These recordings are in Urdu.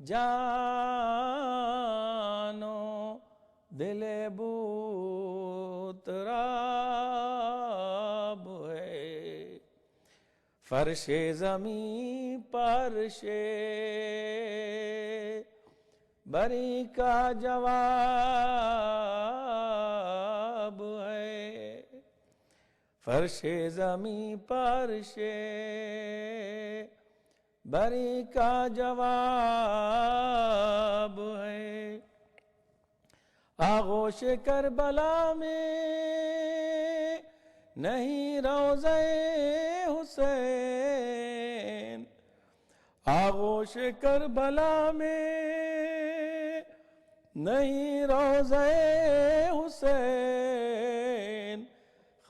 جانو دل بوتراب ہے، فرش زمین پرش بری کا جواب ہے، فرش زمین پرش بری کا جواب ہے۔ آغوش کربلا میں نہیں روضہ حسین، آغوش کربلا میں نہیں روضہ حسین،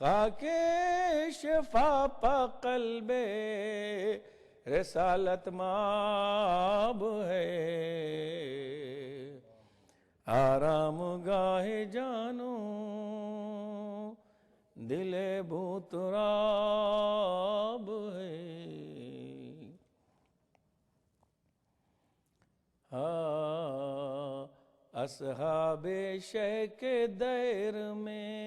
خاک شفا پا قلب رسالت ماب ہے، آرام گاہ جانو دل بوتراب ہے۔ اصحاب شیخ دیر میں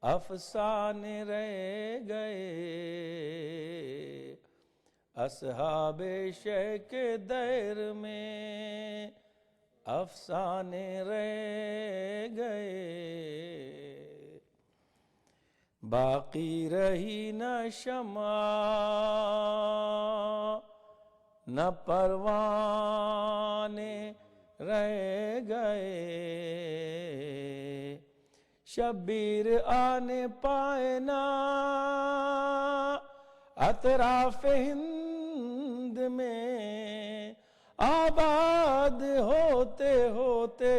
افسانے رہ گئے، اصحاب شیخ دیر میں افسانے رہ گئے، باقی رہی نہ شمع نہ پروانے رہ گئے، شبیر آنے پائے نہ اطراف ہند میں، آباد ہوتے ہوتے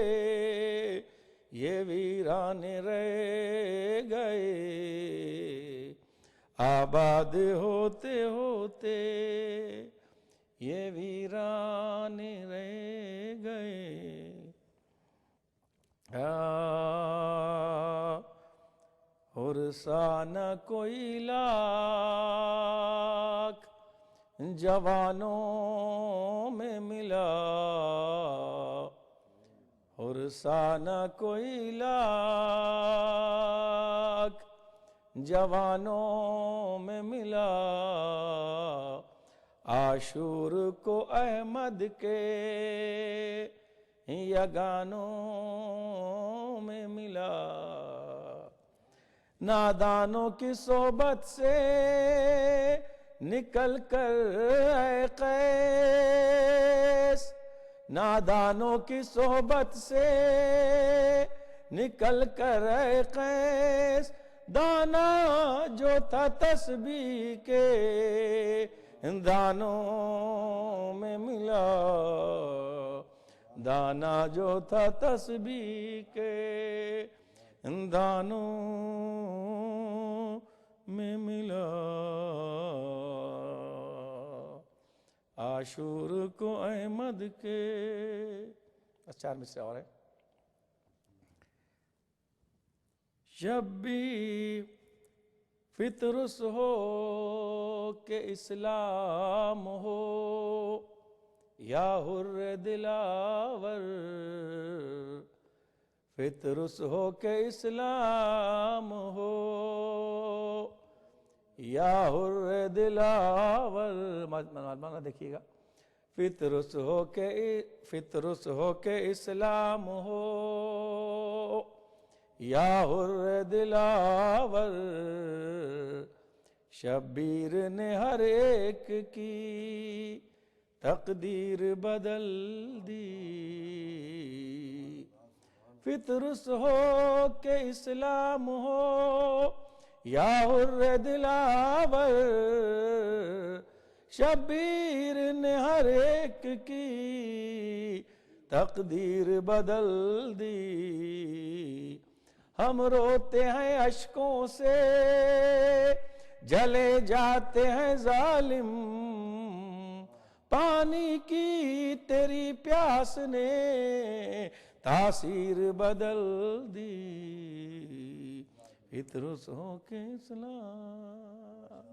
یہ ویران رہ گئے، آباد ہوتے ہوتے یہ ویران رہ گئے۔ حرسانہ کوئی لاکھ جوانوں میں ملا، حرسانہ کوئی لاکھ جوانوں میں ملا، عاشور کو احمد کے یگانوں میں ملا، نادانوں کی صحبت سے نکل کر اے قیس، نادانوں کی صحبت سے نکل کر اے قیس، دانا جو تھا تسبیح کے دانوں میں ملا، دانا جو تھا تسبیح کے دانوں میں ملا، عاشور کو احمد کے۔ بس 4 مصرع اور ہے۔ جب بھی فطرس ہو کہ اسلام ہو یا حر دلاور، فطرس ہو کہ اسلام ہو یا حر دلاور، مانا دیکھیے گا، فطرس ہو کہ اسلام ہو یا حر دلاور، شبیر نے ہر ایک کی تقدیر بدل دی، فطرس ہو کہ اسلام ہو یا حر دلاور، شبیر نے ہر ایک کی تقدیر بدل دی، ہم روتے ہیں اشکوں سے جلے جاتے ہیں ظالم، پانی کی تیری پیاس نے تاثیر بدل دی، فطرس ہو کے اسلام۔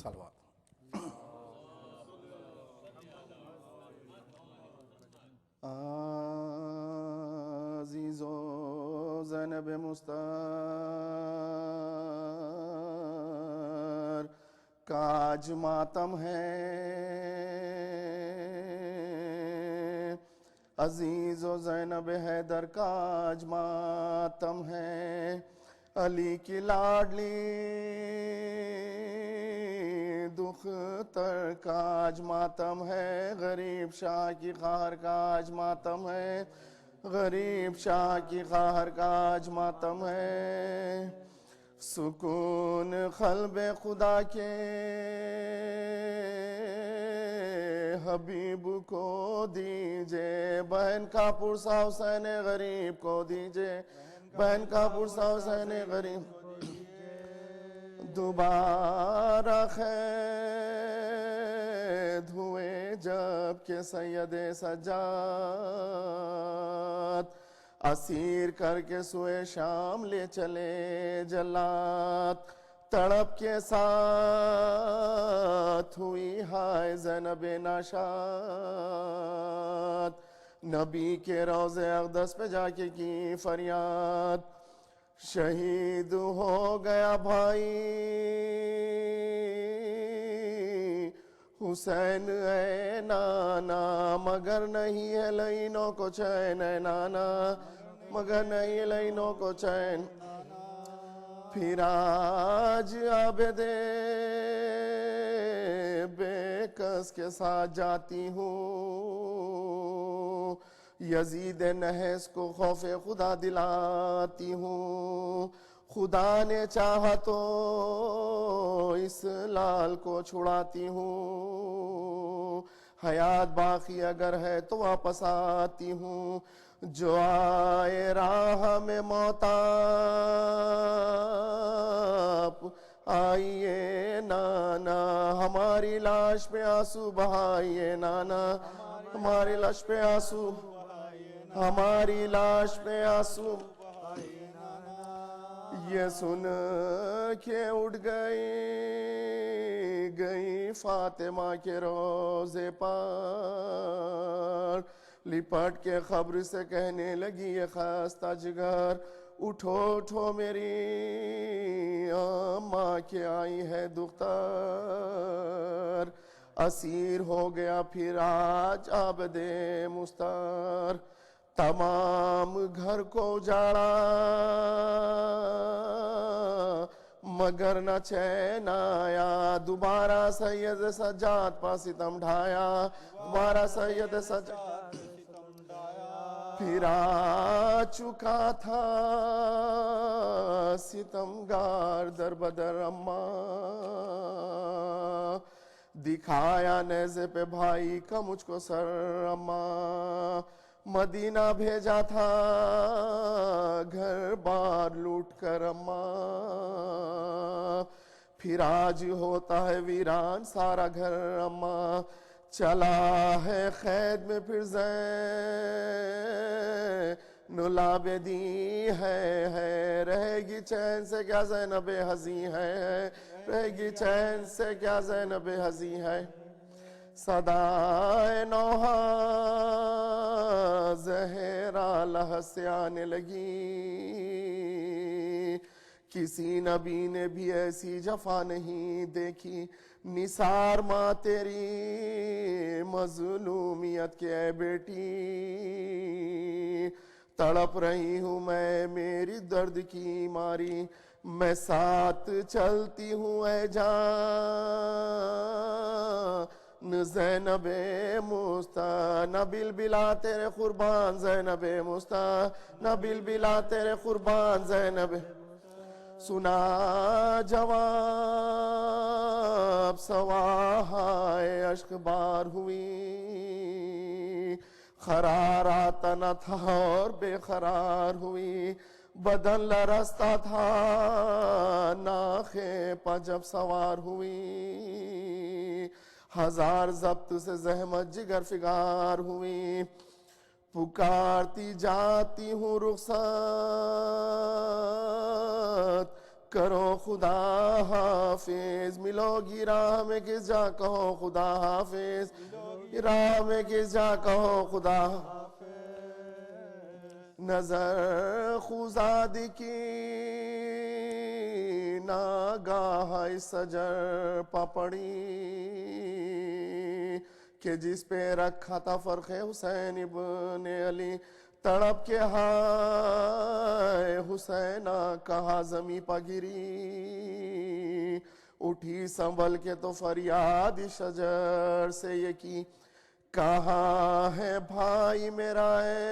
صلوات. عزیزو زینب مستر کا آج ماتم ہے، عزیز و زینب حیدر کا آج ماتم ہے، علی کی لاڈلی دختر کا آج ماتم ہے، غریب شاہ کی خواہر کا آج ماتم ہے، غریب شاہ کی خواہر کا آج ماتم ہے. سکون قلب خدا کے حبیب کو دیجے، بہن کا پرسا حسین غریب کو دیجے، بہن کا پرسا حسین غریب. دوبارہ قید ہوئے جب کہ سید سجاد، اسیر کر کے سوئے شام لے چلے جلات، تڑپ کے ساتھ ہوئی ہائے زینب ناشاد، نبی کے روضے اقدس پہ جا کے کی فریاد، شہید ہو گیا بھائی حسین اے نانا، مگر نہیں ہے لینوں کو چین اے نانا، مگر نہیں ہے لینوں کو چین. پھر آج عابد بے کس کے ساتھ جاتی ہوں، یزید نحس کو خوف خدا دلاتی ہوں، خدا نے چاہا تو اس لال کو چھڑاتی ہوں، حیات باقی اگر ہے تو واپس آتی ہوں، جو آئے راہ میں موتاب آئیے نانا، ہماری لاش پہ آنسو بہائیے نانا، ہماری لاش پہ آنسو، ہماری لاش پہ آنسو. یہ سن کے اٹھ گئی فاطمہ کے روزے پر، لپٹ کے خبر سے کہنے لگی یہ خستہ جگر، اٹھو اٹھو میری ماں کے آئی ہے دختر، اسیر ہو گیا پھر آج عابد مستر، تمام گھر کو اجاڑا مگر نہ چین آیا، دوبارہ سید سجاد پا ستم ڈھایا، دوبارہ سید سجاد پھر آ چکا تھا ستمگار در بدر اماں، دکھایا نیزے پہ بھائی کا مجھ کو سر اماں، مدینہ بھیجا تھا گھر بار لوٹ کر اماں، پھر آج ہوتا ہے ویران سارا گھر اماں، چلا ہے قید میں پھر زین العابدین ہے، رہے گی چین سے کیا زینب حزین ہے، رہے گی چین سے کیا زینب حزین ہے. صدائے نوحہ زہرا لحظ سے آنے لگی، کسی نبی نے بھی ایسی جفا نہیں دیکھی، نثار ماں تیری مظلومیت کے اے بیٹی، تڑپ رہی ہوں میں میری درد کی ماری، میں ساتھ چلتی ہوں اے جان زینب مستا، نہ بلبلا تیرے قربان زینب مستا، نہ بلبلا تیرے قربان زینب. سنا جواب سواہائے اشک بار ہوئی، قرارات نہ تھا اور بے قرار ہوئی، بدن لرزتا تھا ناخے پا جب سوار ہوئی، ہزار ضبط سے زحمت جگر فگار ہوئی، پکارتی جاتی ہوں رخصت کرو خدا حافظ، ملو گی راہ میں کس جا کہو خدا حافظ، راہ میں کس جا کہو خدا نظر خوزاد کی ناگاہ سجر پپڑی کہ جس پہ رکھا تھا فرخ حسین ابن علی، تڑپ کے ہائے حسینہ کہا زمیں پا گری، اٹھی سنبھل کے تو فریاد شجر سے یہ کی، کہاں ہے بھائی میرا اے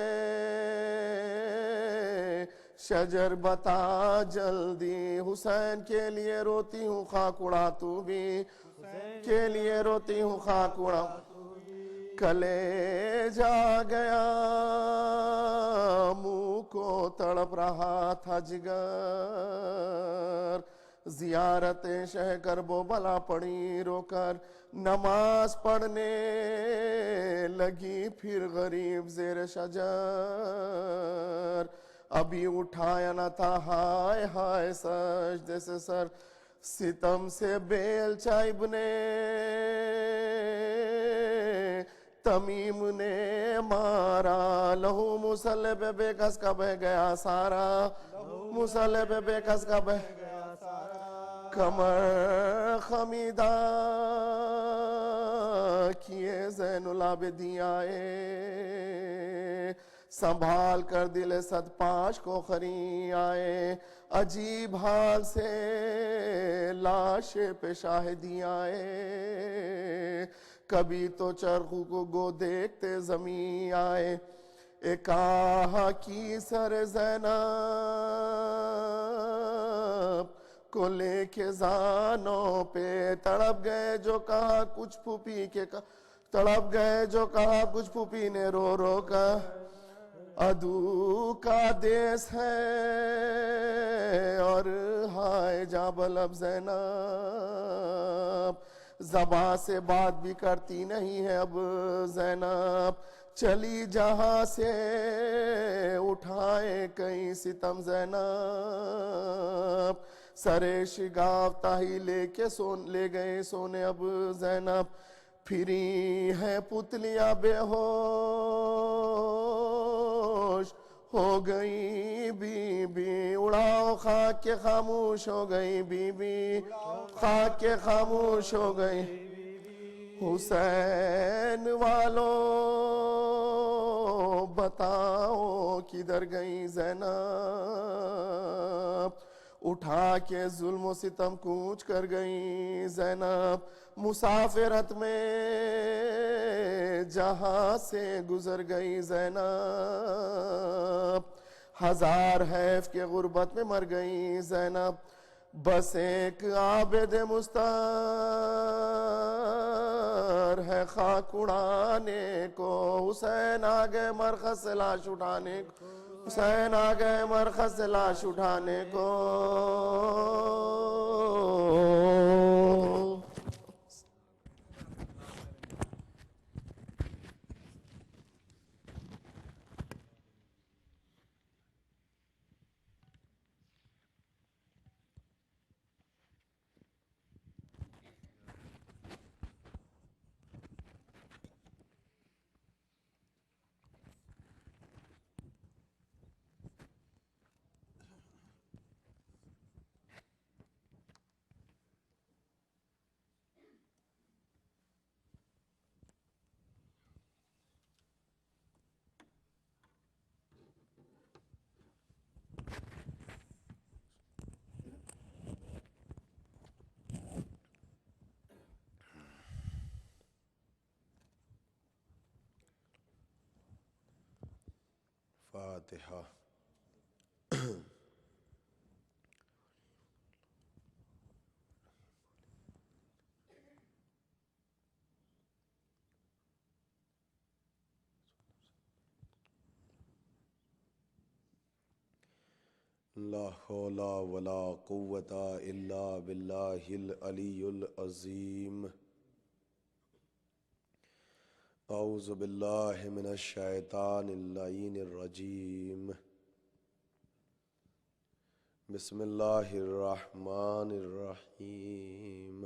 شجر بتا جلدی، حسین کے لیے روتی ہوں خاک اڑا تو بھی، کے لیے روتی ہوں خاک اڑا، کلے جا گیا منہ کو تڑپ رہا تھا جگر، زیارت شہ کرب و بلا پڑی رو کر، نماز پڑھنے لگی پھر غریب زیر شجر، ابھی اٹھایا نہ تھا ہائے ہائے سجدے سے سر، ستم سے بیل چائب نے تمیم نے مارا، لہو مسلح پہ بے کس کا بہ گیا سارا، مسلح پہ بے کس کا بہ گیا سارا، کمر خمیدہ کیے زین العابدین آئے، سنبھال کر دل صد پاش کو خری آئے، عجیب حال سے لاش پہ شاہدی آئے، کبھی تو چرخوں کو گو دیکھتے زمین آئے، ایک آہا کی سر زینب کو لے کے زانوں پہ، تڑپ گئے جو کہا کچھ پھوپھی کے تڑپ گئے جو کہا کچھ پھوپھی نے رو رو کر، عدو کا دیس ہے اور ہائے جابل اب زینب، زباں سے بات بھی کرتی نہیں ہے اب زینب، چلی جہاں سے اٹھائے کئی ستم زینب، سرے شگاف تاہی لے کے لے گئے سونے اب زینب، پھری ہے پتلیاں بے ہوش ہو گئی بی بی، اڑاؤ خاک کے خاموش ہو گئی بی بی، خاک کے خاموش ہو گئی، حسین والوں بتاؤ کدھر گئی زینب، اٹھا کے ظلم و ستم کوچ کر گئی زینب، مسافرت میں جہاں سے گزر گئی زینب، ہزار حیف کے غربت میں مر گئی زینب، بس ایک عابد مستر ہے خاک اڑانے کو، حسین آگئے مرخص سے لاش اٹھانے کو، حسین آگئے مرخص سے لاش اٹھانے کو، فاتحہ۔ لا حول ولا قوة الا باللہ العلی العظیم۔ اعوذ باللہ من الشیطان اللعین الرجیم۔ بسم اللہ الرحمن الرحیم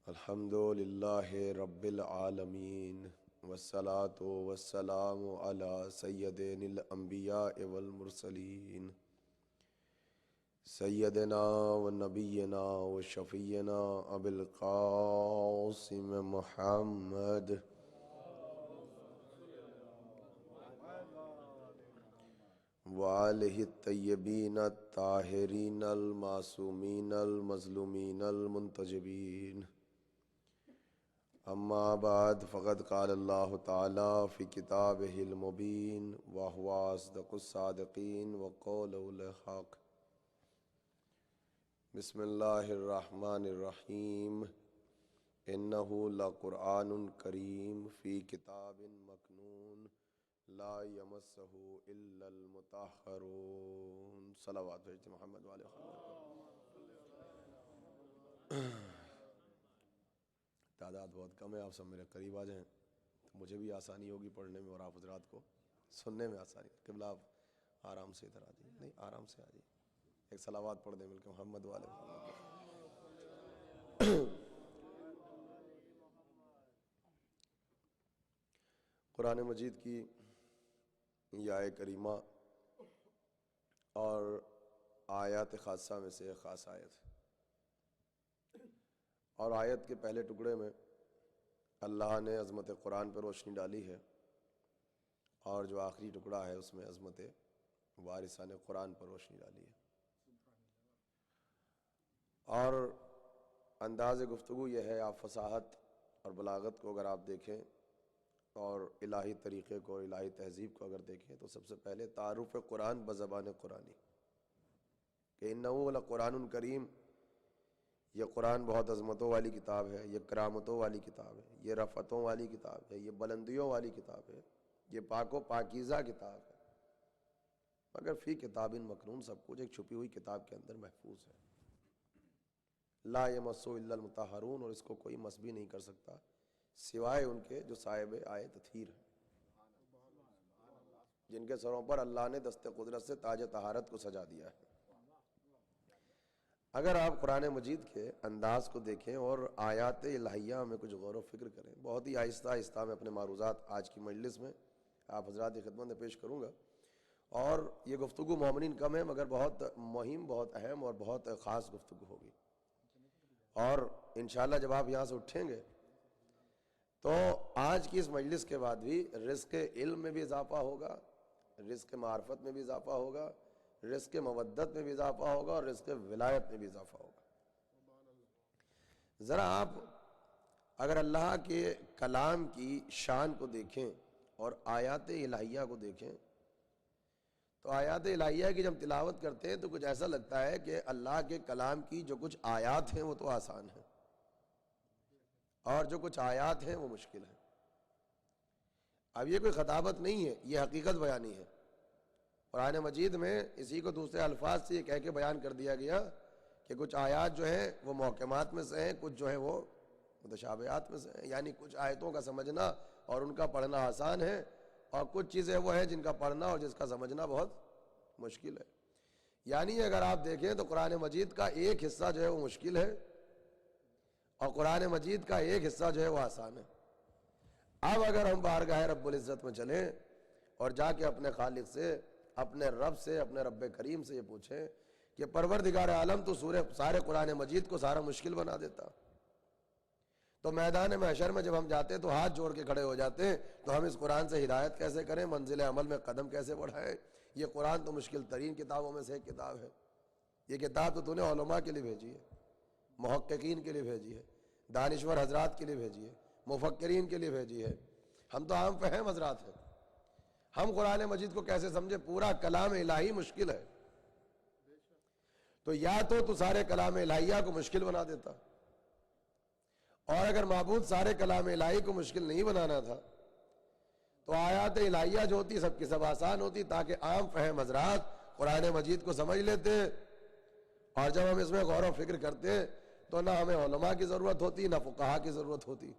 الحمد للہ رب العالمین والصلاة والسلام علی سیدنا الانبیاء والمرسلین سیدنا و نبینا و شفیعنا ابی القاسم محمد وآلہ الطیبین الطاہرین المعصومین المظلومین المنتجبین اما بعد فقد قال اللہ تعالی فی کتابہ المبین وہو اصدق الصادقین وقولہ الحق بسم اللہ الرحمن الرحیم انہ لقرآن کریم فی کتاب مکنون لا یمسہ الا المطہرون صلوات بھیجتے محمد والے تعداد بہت کم ہے، آپ سب میرے قریب آ جائیں تو مجھے بھی آسانی ہوگی پڑھنے میں اور آپ حضرات کو سننے میں آسانی۔ قبلہ آپ آرام سے ادھر آ جائیں، نہیں آرام سے آ جائیں، ایک صلوات پڑھ دیں مل کے محمد والے قرآن مجید کی یہ آیت کریمہ اور آیات خاصہ میں سے ایک خاص آیت ہے، اور آیت کے پہلے ٹکڑے میں اللہ نے عظمت قرآن پر روشنی ڈالی ہے، اور جو آخری ٹکڑا ہے اس میں عظمت وارثان قرآن پر روشنی ڈالی ہے۔ اور انداز گفتگو یہ ہے، آپ فصاحت اور بلاغت کو اگر آپ دیکھیں اور الہی طریقے کو، الہی تہذیب کو اگر دیکھیں تو سب سے پہلے تعارف قرآن بزبان قرآنی کہ انہ لقرآن کریم، یہ قرآن بہت عظمتوں والی کتاب ہے، یہ کرامتوں والی کتاب ہے، یہ رفعتوں والی کتاب ہے، یہ بلندیوں والی کتاب ہے، یہ پاک و پاکیزہ کتاب ہے، مگر فی کتاب مکنون، سب کچھ ایک چھپی ہوئی کتاب کے اندر محفوظ ہے۔ لا یمسہ الا المطہرون، اور اس کو کوئی مس بھی نہیں کر سکتا سوائے ان کے جو صاحب آئے تطہیر ہیں، جن کے سروں پر اللہ نے دست قدرت سے تاج طہارت کو سجا دیا ہے۔ اگر آپ قرآن مجید کے انداز کو دیکھیں اور آیات الہیہ میں کچھ غور و فکر کریں، بہت ہی آہستہ آہستہ میں اپنے معروضات آج کی مجلس میں آپ حضرات کی خدمت میں پیش کروں گا، اور یہ گفتگو مومنین کم ہے مگر بہت مہم، بہت اہم اور بہت خاص گفتگو ہوگی، اور انشاءاللہ جب آپ یہاں سے اٹھیں گے تو آج کی اس مجلس کے بعد بھی رزق علم میں بھی اضافہ ہوگا، رزق معرفت میں بھی اضافہ ہوگا، رزق مودت میں بھی اضافہ ہوگا، اور رزق ولایت میں بھی اضافہ ہوگا۔ ذرا آپ اگر اللہ کے کلام کی شان کو دیکھیں اور آیات الہیہ کو دیکھیں تو آیات الہیہ کی جب تلاوت کرتے ہیں تو کچھ ایسا لگتا ہے کہ اللہ کے کلام کی جو کچھ آیات ہیں وہ تو آسان ہیں، اور جو کچھ آیات ہیں وہ مشکل ہیں۔ اب یہ کوئی خطابت نہیں ہے، یہ حقیقت بیانی ہے۔ قرآن مجید میں اسی کو دوسرے الفاظ سے یہ کہہ کے بیان کر دیا گیا کہ کچھ آیات جو ہیں وہ محکمات میں سے ہیں، کچھ جو ہیں وہ متشابہات میں سے ہیں، یعنی کچھ آیتوں کا سمجھنا اور ان کا پڑھنا آسان ہے، اور کچھ چیزیں وہ ہیں جن کا پڑھنا اور جس کا سمجھنا بہت مشکل ہے۔ یعنی اگر آپ دیکھیں تو قرآن مجید کا ایک حصہ جو ہے وہ مشکل ہے، اور قرآن مجید کا ایک حصہ جو ہے وہ آسان ہے۔ اب اگر ہم بارگاہ رب العزت میں چلیں اور جا کے اپنے خالق سے، اپنے رب سے، اپنے رب کریم سے یہ پوچھیں کہ پروردگار عالم تو سارے قرآن مجید کو سارا مشکل بنا دیتا، تو میدان محشر میں جب ہم جاتے تو ہاتھ جوڑ کے کھڑے ہو جاتے ہیں تو ہم اس قرآن سے ہدایت کیسے کریں، منزل عمل میں قدم کیسے بڑھائیں؟ یہ قرآن تو مشکل ترین کتابوں میں سے ایک کتاب ہے، یہ کتاب تو نے علماء کے لیے بھیجی ہے، محققین کے لیے بھیجی ہے، دانشور حضرات کے لیے بھیجی ہے، مفکرین کے لیے بھیجی ہے، ہم تو عام فہم حضرات ہیں، ہم قرآن مجید کو کیسے سمجھے؟ پورا کلام الہی مشکل ہے، تو یا تو سارے کلام الہیہ کو مشکل بنا دیتا، اور اگر معبود سارے کلام الہی کو مشکل نہیں بنانا تھا تو آیات الہیہ جو ہوتی سب کی سب آسان ہوتی، تاکہ عام فہم حضرات قرآن مجید کو سمجھ لیتے، اور جب ہم اس میں غور و فکر کرتے تو نہ ہمیں علماء کی ضرورت ہوتی نہ فقہا کی ضرورت ہوتی،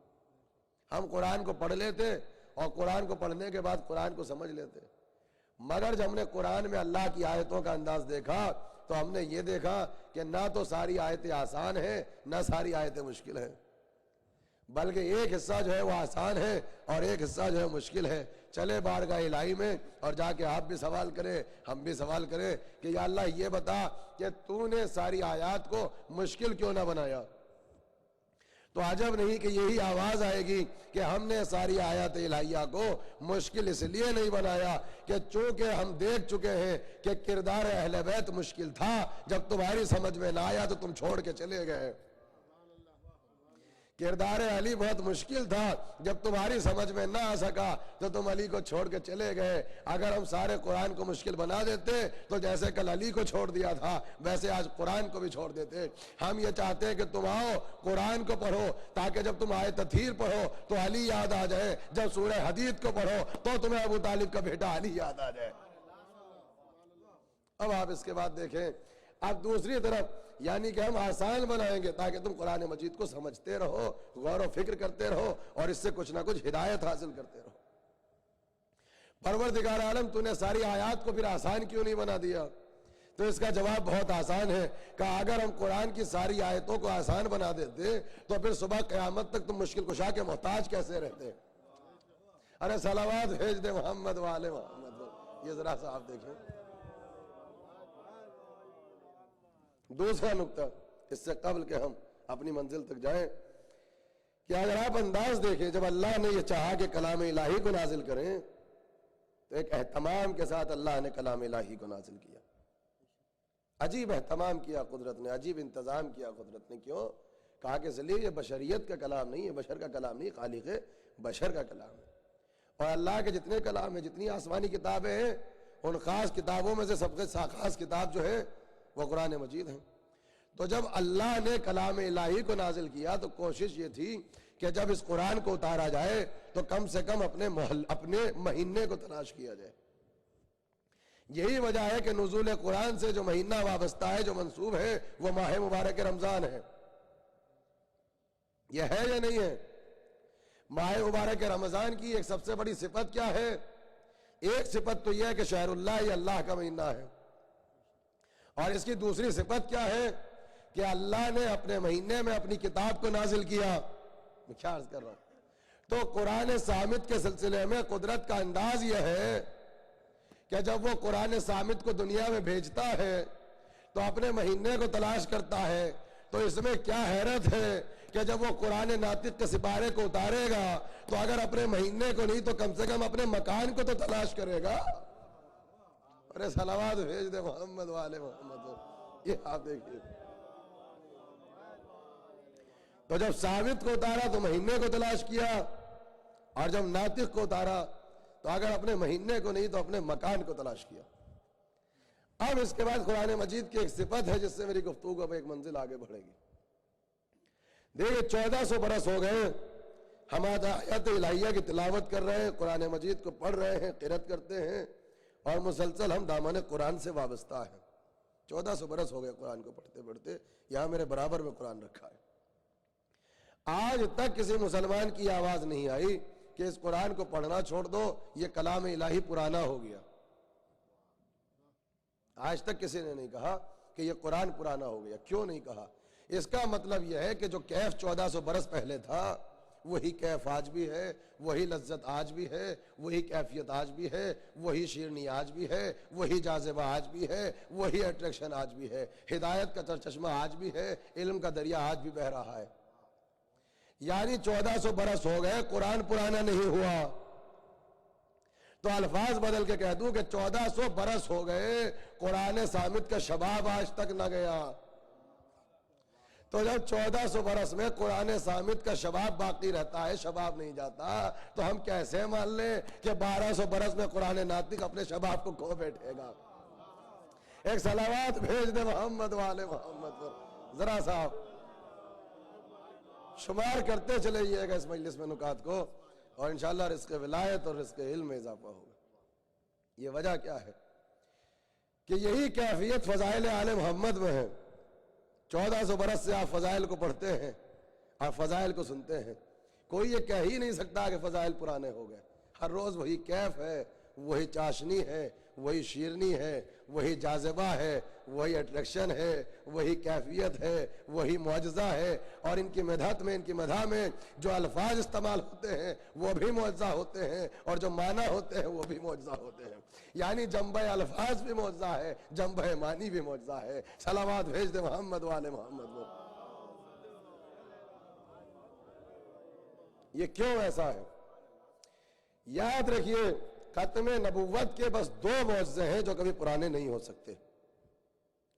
ہم قرآن کو پڑھ لیتے اور قرآن کو پڑھنے کے بعد قرآن کو سمجھ لیتے۔ مگر جب ہم نے قرآن میں اللہ کی آیتوں کا انداز دیکھا تو ہم نے یہ دیکھا کہ نہ تو ساری آیتیں آسان ہیں نہ ساری آیتیں مشکل ہیں، بلکہ ایک حصہ جو ہے وہ آسان ہے اور ایک حصہ جو ہے مشکل ہے۔ چلے بارگاہ الہی میں اور جا کے آپ بھی سوال کریں، ہم بھی سوال کریں کہ یا اللہ یہ بتا کہ تو نے ساری آیات کو مشکل کیوں نہ بنایا؟ تو عجب نہیں کہ یہی آواز آئے گی کہ ہم نے ساری آیات الہیہ کو مشکل اس لیے نہیں بنایا کہ چونکہ ہم دیکھ چکے ہیں کہ کردار اہل بیت مشکل تھا، جب تمہاری سمجھ میں نہ آیا تو تم چھوڑ کے چلے گئے۔ کردار علی بہت مشکل تھا، جب تمہاری سمجھ میں نہ آ سکا تو تم علی کو چھوڑ کے چلے گئے۔ اگر ہم سارے قرآن کو مشکل بنا دیتے تو جیسے کل علی کو چھوڑ دیا تھا ویسے آج قرآن کو بھی چھوڑ دیتے۔ ہم یہ چاہتے ہیں کہ تم آؤ قرآن کو پڑھو تاکہ جب تم آیت تطہیر پڑھو تو علی یاد آ جائے، جب سورہ حدید کو پڑھو تو تمہیں ابو طالب کا بیٹا علی یاد آ جائے۔ اب آپ اس کے بعد دیکھیں، اب دوسری طرف یعنی کہ ہم آسان بنائیں گے تاکہ تم قرآن مجید کو سمجھتے رہو، غور و فکر کرتے رہو اور اس سے کچھ نہ کچھ ہدایت حاصل کرتے رہو۔ پروردگار عالم تو نے ساری آیات کو پھر آسان کیوں نہیں بنا دیا؟ تو اس کا جواب بہت آسان ہے کہ اگر ہم قرآن کی ساری آیتوں کو آسان بنا دیتے تو پھر صبح قیامت تک تم مشکل کشا کے محتاج کیسے رہتے؟ ارے صلوات بھیج دے محمد والے محمد۔ یہ ذرا سا آپ دیکھیں دوسرا نقطہ اس سے قبل کہ ہم اپنی منزل تک جائیں کہ اگر آپ انداز دیکھیں جب اللہ نے یہ چاہا کہ کلام الہی کو نازل کریں تو ایک اہتمام کے ساتھ اللہ نے کلام الہی کو نازل کیا۔ عجیب اہتمام کیا قدرت نے، عجیب انتظام کیا قدرت نے۔ کیوں؟ کہا کہ اس لیے یہ بشریت کا کلام نہیں ہے، بشر کا کلام نہیں، خالق بشر کا کلام ہے۔ اور اللہ کے جتنے کلام ہیں، جتنی آسمانی کتابیں ہیں، ان خاص کتابوں میں سے سب سے خاص کتاب جو ہے وہ قرآن مجید ہے۔ تو جب اللہ نے کلام الہی کو نازل کیا تو کوشش یہ تھی کہ جب اس قرآن کو اتارا جائے تو کم سے کم اپنے مہینے کو تلاش کیا جائے۔ یہی وجہ ہے کہ نزول قرآن سے جو مہینہ وابستہ ہے، جو منسوب ہے، وہ ماہ مبارک رمضان ہے۔ یہ ہے یا نہیں ہے؟ ماہ مبارک رمضان کی ایک سب سے بڑی صفت کیا ہے؟ ایک صفت تو یہ ہے کہ شہر اللہ یہ اللہ کا مہینہ ہے، اور اس کی دوسری صفت کیا ہے کہ اللہ نے اپنے مہینے میں اپنی کتاب کو نازل کیا۔ میں کیا عرض کر رہا ہوں؟ تو قرآن صامت کے سلسلے میں قدرت کا انداز یہ ہے کہ جب وہ قرآن صامت کو دنیا میں بھیجتا ہے تو اپنے مہینے کو تلاش کرتا ہے۔ تو اس میں کیا حیرت ہے کہ جب وہ قرآن ناطق کے سپارے کو اتارے گا تو اگر اپنے مہینے کو نہیں تو کم سے کم اپنے مکان کو تو تلاش کرے گا۔ ارے صلوات بھیج دے محمد والے محمد۔ یہ آپ دیکھیے، تو جب ثابت کو اتارا تو مہینے کو تلاش کیا، اور جب ناطق کو اتارا تو اگر اپنے مہینے کو نہیں تو اپنے مکان کو تلاش کیا۔ اب اس کے بعد قرآن مجید کی ایک صفت ہے جس سے میری گفتگو اب ایک منزل آگے بڑھے گی۔ دیکھیں 1400 برس ہو گئے ہم آیات الہیہ کی تلاوت کر رہے ہیں، قرآن مجید کو پڑھ رہے ہیں، قرأت کرتے ہیں، اور مسلسل ہم دامن قرآن سے وابستہ ہیں۔ 1400 برس ہو گئے قرآن کو پڑھتے پڑھتے، یہاں میرے برابر میں قرآن رکھا ہے۔ آج تک کسی مسلمان کی آواز نہیں آئی کہ اس قرآن کو پڑھنا چھوڑ دو، یہ کلام الہی پرانا ہو گیا۔ آج تک کسی نے نہیں کہا کہ یہ قرآن پرانا ہو گیا۔ کیوں نہیں کہا؟ اس کا مطلب یہ ہے کہ جو کیف 1400 برس پہلے تھا وہی کیف آج بھی ہے، وہی لذت آج بھی ہے، وہی کیفیت آج بھی ہے، وہی شیرنی آج بھی ہے، وہی جاذبہ آج بھی ہے، وہی اٹریکشن آج بھی ہے، ہدایت کا چشمہ آج بھی ہے، علم کا دریا آج بھی بہہ رہا ہے۔ یعنی 1400 برس ہو گئے، قرآن پرانا نہیں ہوا۔ تو الفاظ بدل کے کہہ دوں کہ 1400 برس ہو گئے، قرآن صامت کا شباب آج تک نہ گیا۔ تو جب 1400 برس میں قرآن صامت کا شباب باقی رہتا ہے، شباب نہیں جاتا، تو ہم کیسے مان لیں کہ 1200 برس میں قرآن ناطق اپنے شباب کو کھو بیٹھے گا؟ ایک صلوات بھیج دے محمد والے محمد پر۔ ذرا صاحب شمار کرتے چلے گا اس مجلس میں نکات کو، اور انشاءاللہ رزق ولایت اور رزق علم میں اضافہ ہوگا۔ یہ وجہ کیا ہے کہ یہی کیفیت فضائل آل محمد میں ہے۔ 1400 برس سے آپ فضائل کو پڑھتے ہیں، آپ فضائل کو سنتے ہیں، کوئی یہ کہہ ہی نہیں سکتا کہ فضائل پرانے ہو گئے۔ ہر روز وہی کیف ہے، وہی چاشنی ہے، وہی شیرنی ہے، وہی جاذبہ ہے، وہی اٹریکشن ہے، وہی کیفیت ہے، وہی معجزہ ہے. اور ان کی مدحت میں، ان کی مدح میں جو الفاظ استعمال ہوتے ہیں وہ بھی معجزہ ہوتے ہیں، اور جو معنی ہوتے ہیں وہ بھی معجزہ ہوتے ہیں. یعنی جنبہ الفاظ بھی معجزہ ہے، جنبہ معنی بھی معجزہ ہے. صلوات بھیج دے محمد والے محمد کو. یہ کیوں ایسا ہے؟ یاد رکھیے، ختم نبوت کے بس 2 معجزے ہیں جو کبھی پرانے نہیں ہو سکتے.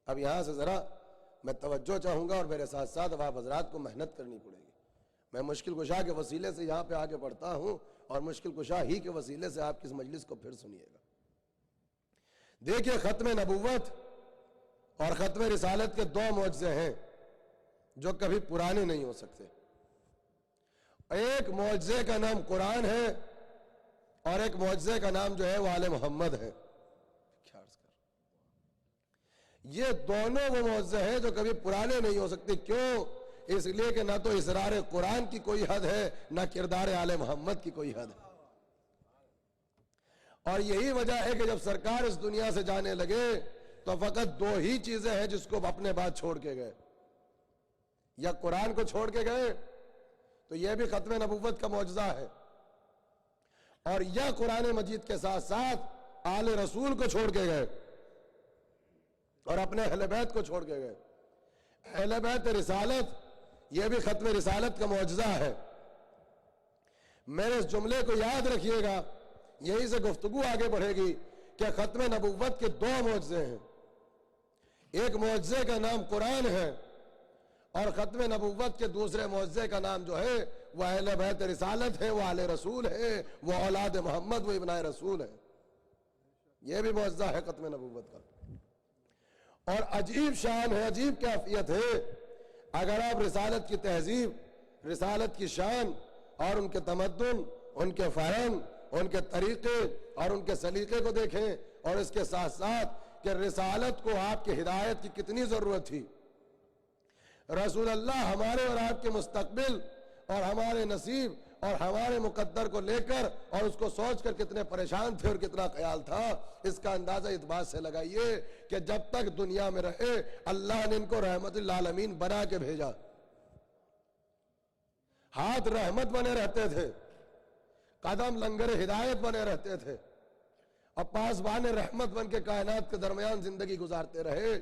اب یہاں سے ذرا میں توجہ چاہوں گا، اور میرے ساتھ ساتھ اب آپ حضرات کو محنت کرنی پڑے گی. میں مشکل کشا کے وسیلے سے یہاں پہ آگے پڑھتا ہوں، اور مشکل کشا ہی کے وسیلے سے آپ کی اس مجلس کو پھر سنیے گا. دیکھیے، ختم نبوت اور ختم رسالت کے 2 معجزے ہیں جو کبھی پرانے نہیں ہو سکتے. ایک معجزے کا نام قرآن ہے، اور ایک معجزے کا نام جو ہے وہ آل محمد ہے. یہ دونوں وہ معجزے ہیں جو کبھی پرانے نہیں ہو سکتے. کیوں؟ اس لیے کہ نہ تو اسرار قرآن کی کوئی حد ہے، نہ کردار آل محمد کی کوئی حد ہے. اور یہی وجہ ہے کہ جب سرکار اس دنیا سے جانے لگے تو فقط 2 ہی چیزیں ہیں جس کو اپنے بعد چھوڑ کے گئے. یا قرآن کو چھوڑ کے گئے تو یہ بھی ختم نبوت کا معجزہ ہے، اور یا قرآن مجید کے ساتھ ساتھ آل رسول کو چھوڑ کے گئے اور اپنے اہل بیت کو چھوڑ کے گئے. اہل بیت رسالت، یہ بھی ختم رسالت کا معجزہ ہے. میرے اس جملے کو یاد رکھیے گا، یہی سے گفتگو آگے بڑھے گی کہ ختم نبوت کے 2 معجزے ہیں. ایک معجزے کا نام قرآن ہے، اور ختم نبوت کے دوسرے معجزے کا نام جو ہے وہ اہل بیت رسالت ہے، وہ آل رسول ہے، وہ اولاد محمد، وہ ابنائے رسول ہے. یہ بھی معجزہ ہے ختم نبوت کا. اور عجیب شان ہے، عجیب کیفیت ہے. اگر آپ رسالت کی تہذیب، رسالت کی شان اور ان کے تمدن، ان کے فہم، ان کے طریقے اور ان کے سلیقے کو دیکھیں، اور اس کے ساتھ ساتھ کہ رسالت کو آپ کی ہدایت کی کتنی ضرورت تھی. رسول اللہ ہمارے اور آپ کے مستقبل اور ہمارے نصیب اور ہمارے مقدر کو لے کر اور اس کو سوچ کر کتنے پریشان تھے اور کتنا خیال تھا. اس کا اندازہ اس بات سے لگائیے کہ جب تک دنیا میں رہے اللہ نے ان کو رحمت للعالمین بنا کے بھیجا. ہاتھ رحمت بنے رہتے تھے، قدم لنگر ہدایت بنے رہتے تھے، اور پاسبان رحمت بن کے کائنات کے درمیان زندگی گزارتے رہے.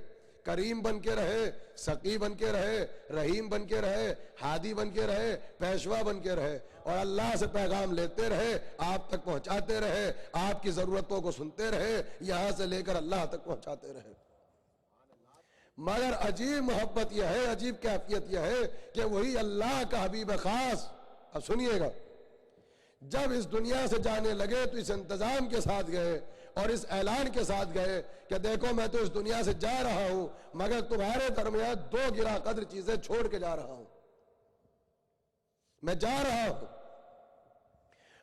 کریم بن کے رہے، سقی بن کے رہے، رحیم بن کے رہے، ہادی بن کے رہے، پیشوا بن کے رہے، اور اللہ سے پیغام لیتے رہے، آپ تک پہنچاتے رہے، آپ کی ضرورتوں کو سنتے رہے، یہاں سے لے کر اللہ تک پہنچاتے رہے. مگر عجیب محبت یہ ہے، عجیب کیفیت یہ ہے کہ وہی اللہ کا حبیب خاص، اب سنیے گا، جب اس دنیا سے جانے لگے تو اس انتظام کے ساتھ گئے اور اس اعلان کے ساتھ گئے کہ دیکھو میں تو اس دنیا سے جا رہا ہوں، مگر تمہارے درمیان 2 گرا قدر چیزیں چھوڑ کے جا رہا ہوں. میں جا رہا ہوں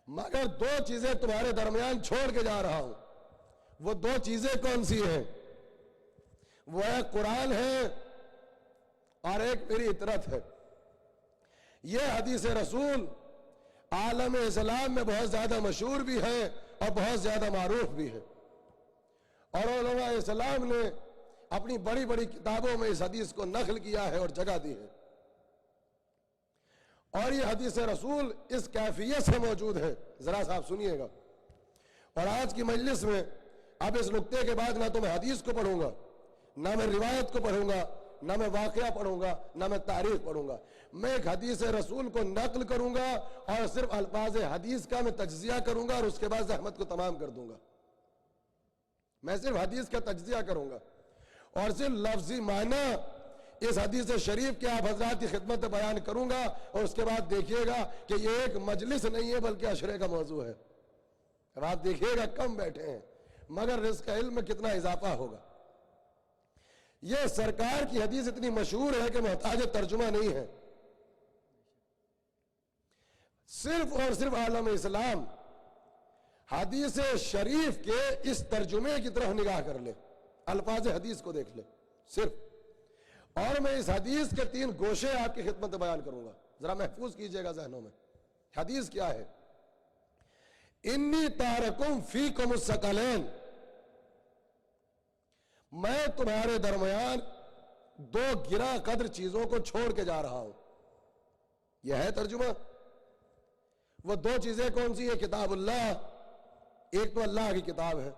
مگر 2 چیزیں تمہارے درمیان چھوڑ کے جا رہا ہوں. وہ 2 چیزیں کون سی ہیں؟ وہ ایک قرآن ہے اور ایک میری اطرت ہے. یہ حدیث رسول عالم اسلام میں بہت زیادہ مشہور بھی ہے اور بہت زیادہ معروف بھی ہے، اور علماء اسلام نے اپنی بڑی بڑی کتابوں میں اس حدیث کو نقل کیا ہے اور جگہ دی ہے. اور یہ حدیث رسول اس کیفیت سے موجود ہے، ذرا صاحب سنیے گا. اور آج کی مجلس میں اب اس نقطے کے بعد نہ تو میں حدیث کو پڑھوں گا، نہ میں روایت کو پڑھوں گا، نہ میں واقعہ پڑھوں گا، نہ میں تاریخ پڑھوں گا. میں ایک حدیث رسول کو نقل کروں گا اور صرف الفاظ حدیث کا میں تجزیہ کروں گا، اور اس کے بعد زحمت کو تمام کر دوں گا. میں صرف حدیث کا تجزیہ کروں گا اور صرف لفظی معنی اس حدیث شریف کے آپ حضرات کی خدمت بیان کروں گا، اور اس کے بعد دیکھیے گا کہ یہ ایک مجلس نہیں ہے بلکہ عشرے کا موضوع ہے. اب آپ دیکھیے گا کم بیٹھے ہیں مگر رزق علم میں کتنا اضافہ ہوگا. یہ سرکار کی حدیث اتنی مشہور ہے کہ محتاج ترجمہ نہیں ہے. صرف اور صرف عالم اسلام حدیث شریف کے اس ترجمے کی طرف نگاہ کر لے، الفاظ حدیث کو دیکھ لے صرف. اور میں اس حدیث کے 3 گوشے آپ کی خدمت بیان کروں گا، ذرا محفوظ کیجئے گا ذہنوں میں. حدیث کیا ہے؟ انی تارکم فیکم الثقلین، میں تمہارے درمیان دو گرا قدر چیزوں کو چھوڑ کے جا رہا ہوں. یہ ہے ترجمہ. وہ دو چیزیں کون سی ہے؟ کتاب اللہ، ایک تو اللہ کی کتاب ہے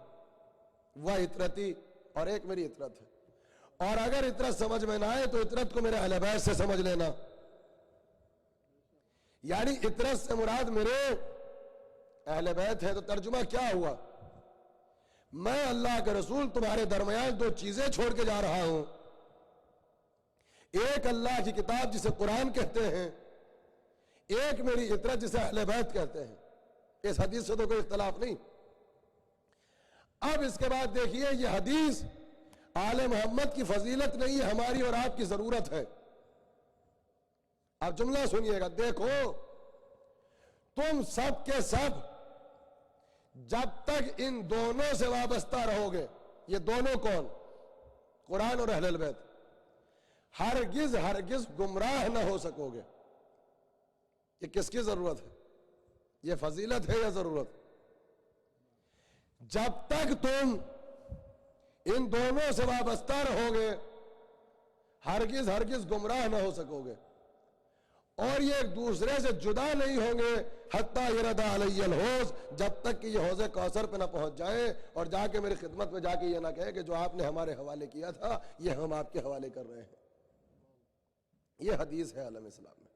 وہ عطرتی، اور ایک میری عطرت ہے. اور اگر عطرت سمجھ میں نہ آئے تو عطرت کو میرے اہل بیت سے سمجھ لینا. یعنی عطرت سے مراد میرے اہل بیت ہے. تو ترجمہ کیا ہوا؟ میں اللہ کے رسول تمہارے درمیان دو چیزیں چھوڑ کے جا رہا ہوں. ایک اللہ کی کتاب جسے قرآن کہتے ہیں، ایک میری عطرت جسے اہل بیت کہتے ہیں. اس حدیث سے تو کوئی اختلاف نہیں. اب اس کے بعد دیکھیے، یہ حدیث آل محمد کی فضیلت نہیں ہے، ہماری اور آپ کی ضرورت ہے. اب جملہ سنیے گا. دیکھو، تم سب کے سب جب تک ان دونوں سے وابستہ رہو گے، یہ دونوں کون؟ قرآن اور اہل بیت، ہرگز ہرگز گمراہ نہ ہو سکو گے. یہ کس کی ضرورت ہے؟ یہ فضیلت ہے یا ضرورت؟ جب تک تم ان دونوں سے وابستہ رہو گے ہرگز ہرگز گمراہ نہ ہو سکو گے، اور یہ ایک دوسرے سے جدا نہیں ہوں گے حتیٰ یرد علی الحوض، جب تک کہ یہ حوض کوثر پہ نہ پہنچ جائے اور جا کے میری خدمت میں جا کے یہ نہ کہے کہ جو آپ نے ہمارے حوالے کیا تھا یہ ہم آپ کے حوالے کر رہے ہیں. یہ حدیث ہے عالم اسلام میں.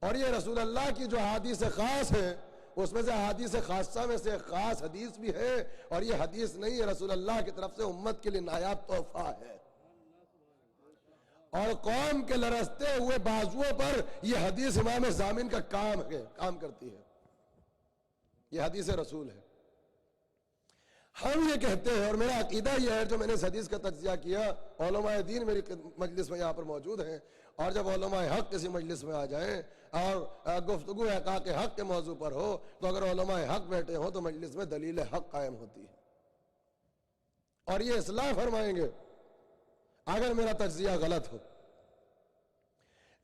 اور یہ رسول اللہ کی جو حدیث خاص ہے اس میں سے حدیث خاصہ میں سے خاص حدیث بھی ہے، اور یہ حدیث نہیں ہے، رسول اللہ کی طرف سے امت کے لیے نایاب تحفہ ہے. اور قوم کے لرزتے ہوئے بازوؤں پر یہ حدیث امام ضامن کا کام کرتی ہے. یہ حدیث رسول ہے. ہم یہ کہتے ہیں، اور میرا عقیدہ یہ ہے، جو میں نے اس حدیث کا تجزیہ کیا، علماء دین میری مجلس میں یہاں پر موجود ہیں، اور جب علماء حق کسی مجلس میں آ جائیں اور گفتگو حقاق حق کے موضوع پر ہو، تو اگر علماء حق بیٹھے ہوں تو مجلس میں دلیل حق قائم ہوتی ہے، اور یہ اصلاح فرمائیں گے اگر میرا تجزیہ غلط ہو.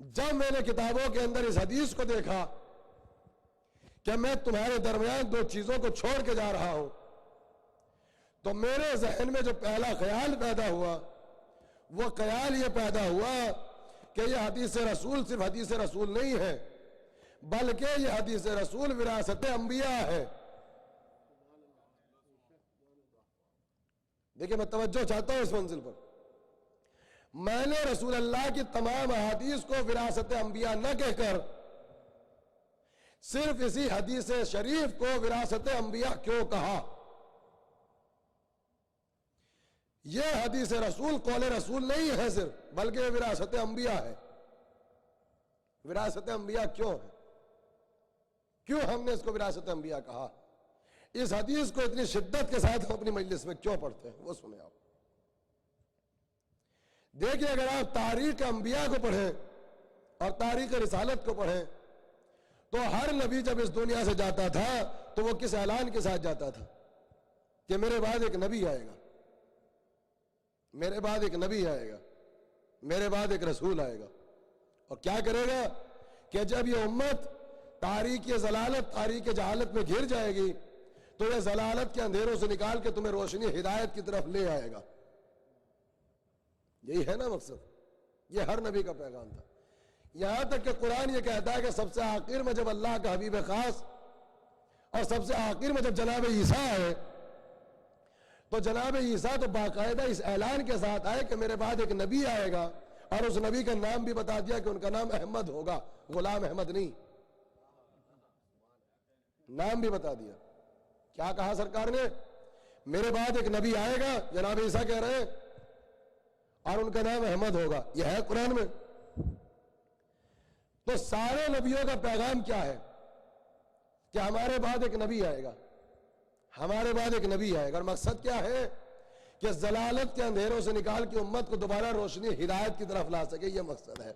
جب میں نے کتابوں کے اندر اس حدیث کو دیکھا کہ میں تمہارے درمیان دو چیزوں کو چھوڑ کے جا رہا ہوں، تو میرے ذہن میں جو پہلا خیال پیدا ہوا وہ خیال یہ پیدا ہوا کہ یہ حدیث رسول صرف حدیث رسول نہیں ہے، بلکہ یہ حدیث رسول وراثت انبیاء ہے. دیکھیں، میں توجہ چاہتا ہوں اس منزل پر. میں نے رسول اللہ کی تمام احادیث کو وراثت انبیاء نہ کہہ کر صرف اسی حدیث شریف کو وراثت انبیاء کیوں کہا؟ یہ حدیث رسول قول رسول نہیں ہے صرف، بلکہ یہ وراثت انبیاء ہے. وراثت انبیاء کیوں ہے؟ کیوں ہم نے اس کو وراثت انبیاء کہا؟ اس حدیث کو اتنی شدت کے ساتھ ہم اپنی مجلس میں کیوں پڑھتے ہیں، وہ سنیں آپ. دیکھیں، اگر آپ تاریخ انبیاء کو پڑھیں اور تاریخ رسالت کو پڑھیں تو ہر نبی جب اس دنیا سے جاتا تھا تو وہ کس اعلان کے ساتھ جاتا تھا کہ میرے بعد ایک نبی آئے گا، میرے بعد ایک نبی آئے گا، میرے بعد ایک رسول آئے گا. اور کیا کرے گا کہ جب یہ امت تاریخ ضلالت، تاریخ جہالت میں گھر جائے گی تو یہ ضلالت کے اندھیروں سے نکال کے تمہیں روشنی ہدایت کی طرف لے آئے گا. یہی ہے نا مقصد. یہ ہر نبی کا پیغام تھا. یہاں تک کہ قرآن یہ کہتا ہے کہ سب سے آخر میں جب اللہ کا حبیب خاص اور سب سے آخر میں جب جناب عیسیٰ آئے تو جناب عیسیٰ تو باقاعدہ اس اعلان کے ساتھ آئے کہ میرے بعد ایک نبی آئے گا، اور اس نبی کا نام بھی بتا دیا کہ ان کا نام احمد ہوگا، غلام احمد نہیں. نام بھی بتا دیا. کیا کہا سرکار نے؟ میرے بعد ایک نبی آئے گا، جناب عیسیٰ کہہ رہے ہیں، اور ان کا نام احمد ہوگا. یہ ہے قرآن میں. تو سارے نبیوں کا پیغام کیا ہے کہ ہمارے بعد ایک نبی آئے گا، ہمارے بعد ایک نبی آئے گا. اور مقصد کیا ہے کہ ضلالت کے اندھیروں سے نکال کے امت کو دوبارہ روشنی ہدایت کی طرف لا سکے. یہ مقصد ہے.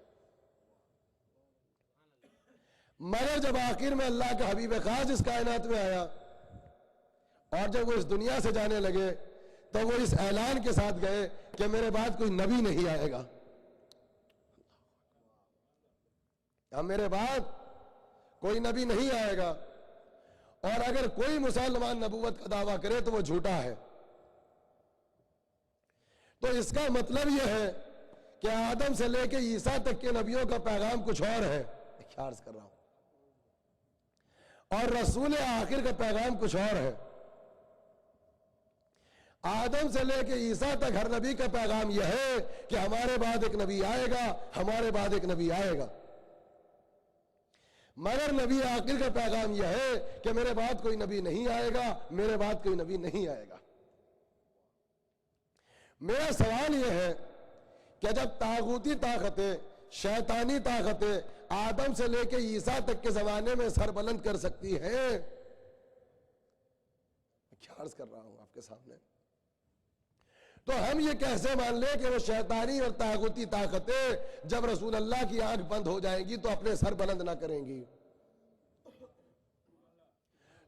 مگر جب آخر میں اللہ کا حبیب خاص اس کائنات میں آیا اور جب وہ اس دنیا سے جانے لگے تو وہ اس اعلان کے ساتھ گئے کہ میرے بعد کوئی نبی نہیں آئے گا. اب میرے بعد کوئی نبی نہیں آئے گا، اور اگر کوئی مسلمان نبوت کا دعویٰ کرے تو وہ جھوٹا ہے. تو اس کا مطلب یہ ہے کہ آدم سے لے کے عیسیٰ تک کے نبیوں کا پیغام کچھ اور ہے، خیال کر رہا ہوں، اور رسول آخر کا پیغام کچھ اور ہے۔ آدم سے لے کے عیسیٰ تک ہر نبی کا پیغام یہ ہے کہ ہمارے بعد ایک نبی آئے گا، ہمارے بعد ایک نبی آئے گا، مگر نبی آخر کا پیغام یہ ہے کہ میرے بعد کوئی نبی نہیں آئے گا، میرے بعد کوئی نبی نہیں آئے گا۔ میرا سوال یہ ہے کہ جب طاغوتی طاقتیں، شیطانی طاقتیں آدم سے لے کے عیسیٰ تک کے زمانے میں سر بلند کر سکتی ہیں، کیا عرض کر رہا ہوں آپ کے سامنے، تو ہم یہ کیسے مان لیں کہ وہ شیطانی اور طاغوتی طاقتیں جب رسول اللہ کی آنکھ بند ہو جائیں گی تو اپنے سر بلند نہ کریں گی؟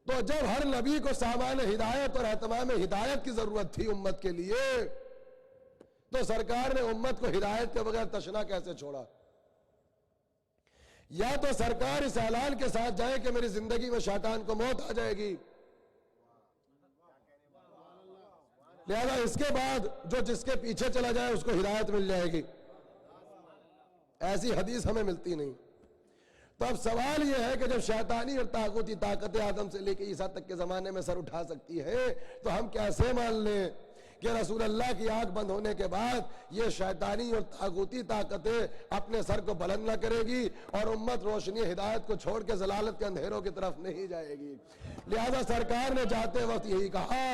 تو جب ہر نبی کو سامان ہدایت اور اہتمام ہدایت کی ضرورت تھی امت کے لیے، تو سرکار نے امت کو ہدایت کے بغیر تشنا کیسے چھوڑا؟ یا تو سرکار اس اعلان کے ساتھ جائے کہ میری زندگی میں شیطان کو موت آ جائے گی، لہذا اس کے بعد جو جس کے پیچھے چلا جائے اس کو ہدایت مل جائے گی، ایسی حدیث ہمیں ملتی نہیں۔ تو اب سوال یہ ہے کہ جب شیطانی اور طاغوتی طاقتیں آدم سے لے کے عیسیٰ تک کے زمانے میں سر اٹھا سکتی ہے، تو ہم کیسے مان لیں کہ رسول اللہ کی آنکھ بند ہونے کے بعد یہ شیطانی اور طاغوتی طاقتیں اپنے سر کو بلند نہ کرے گی اور امت روشنی ہدایت کو چھوڑ کے ضلالت کے اندھیروں کی طرف نہیں جائے گی؟ لہذا سرکار نے جاتے وقت یہی کہا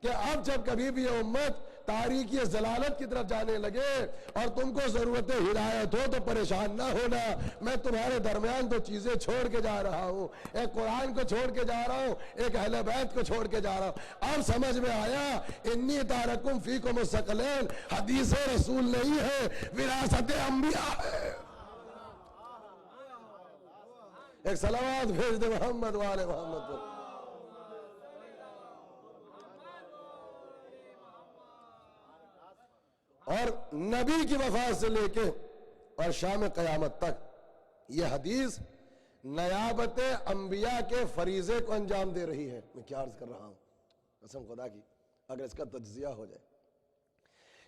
کہ اب جب کبھی بھی یہ امت تاریکی ضلالت کی طرف جانے لگے اور تم کو ضرورت ہدایت ہو تو پریشان نہ ہونا، میں تمہارے درمیان دو چیزیں چھوڑ کے جا رہا ہوں، ایک قرآن کو چھوڑ کے جا رہا ہوں، ایک اہل بیت کو چھوڑ کے جا رہا ہوں۔ اب سمجھ میں آیا، انی تارکم فیکم الثقلین حدیث رسول نہیں ہے، وراثت انبیاء ہے۔ ایک صلوات بھیج دے محمد وآل محمد پر۔ اور نبی کی وفات سے لے کے اور شام قیامت تک یہ حدیث نیابت انبیاء کے فریضے کو انجام دے رہی ہے۔ میں کیا عرض کر رہا ہوں، قسم خدا کی اگر اس کا تجزیہ ہو جائے،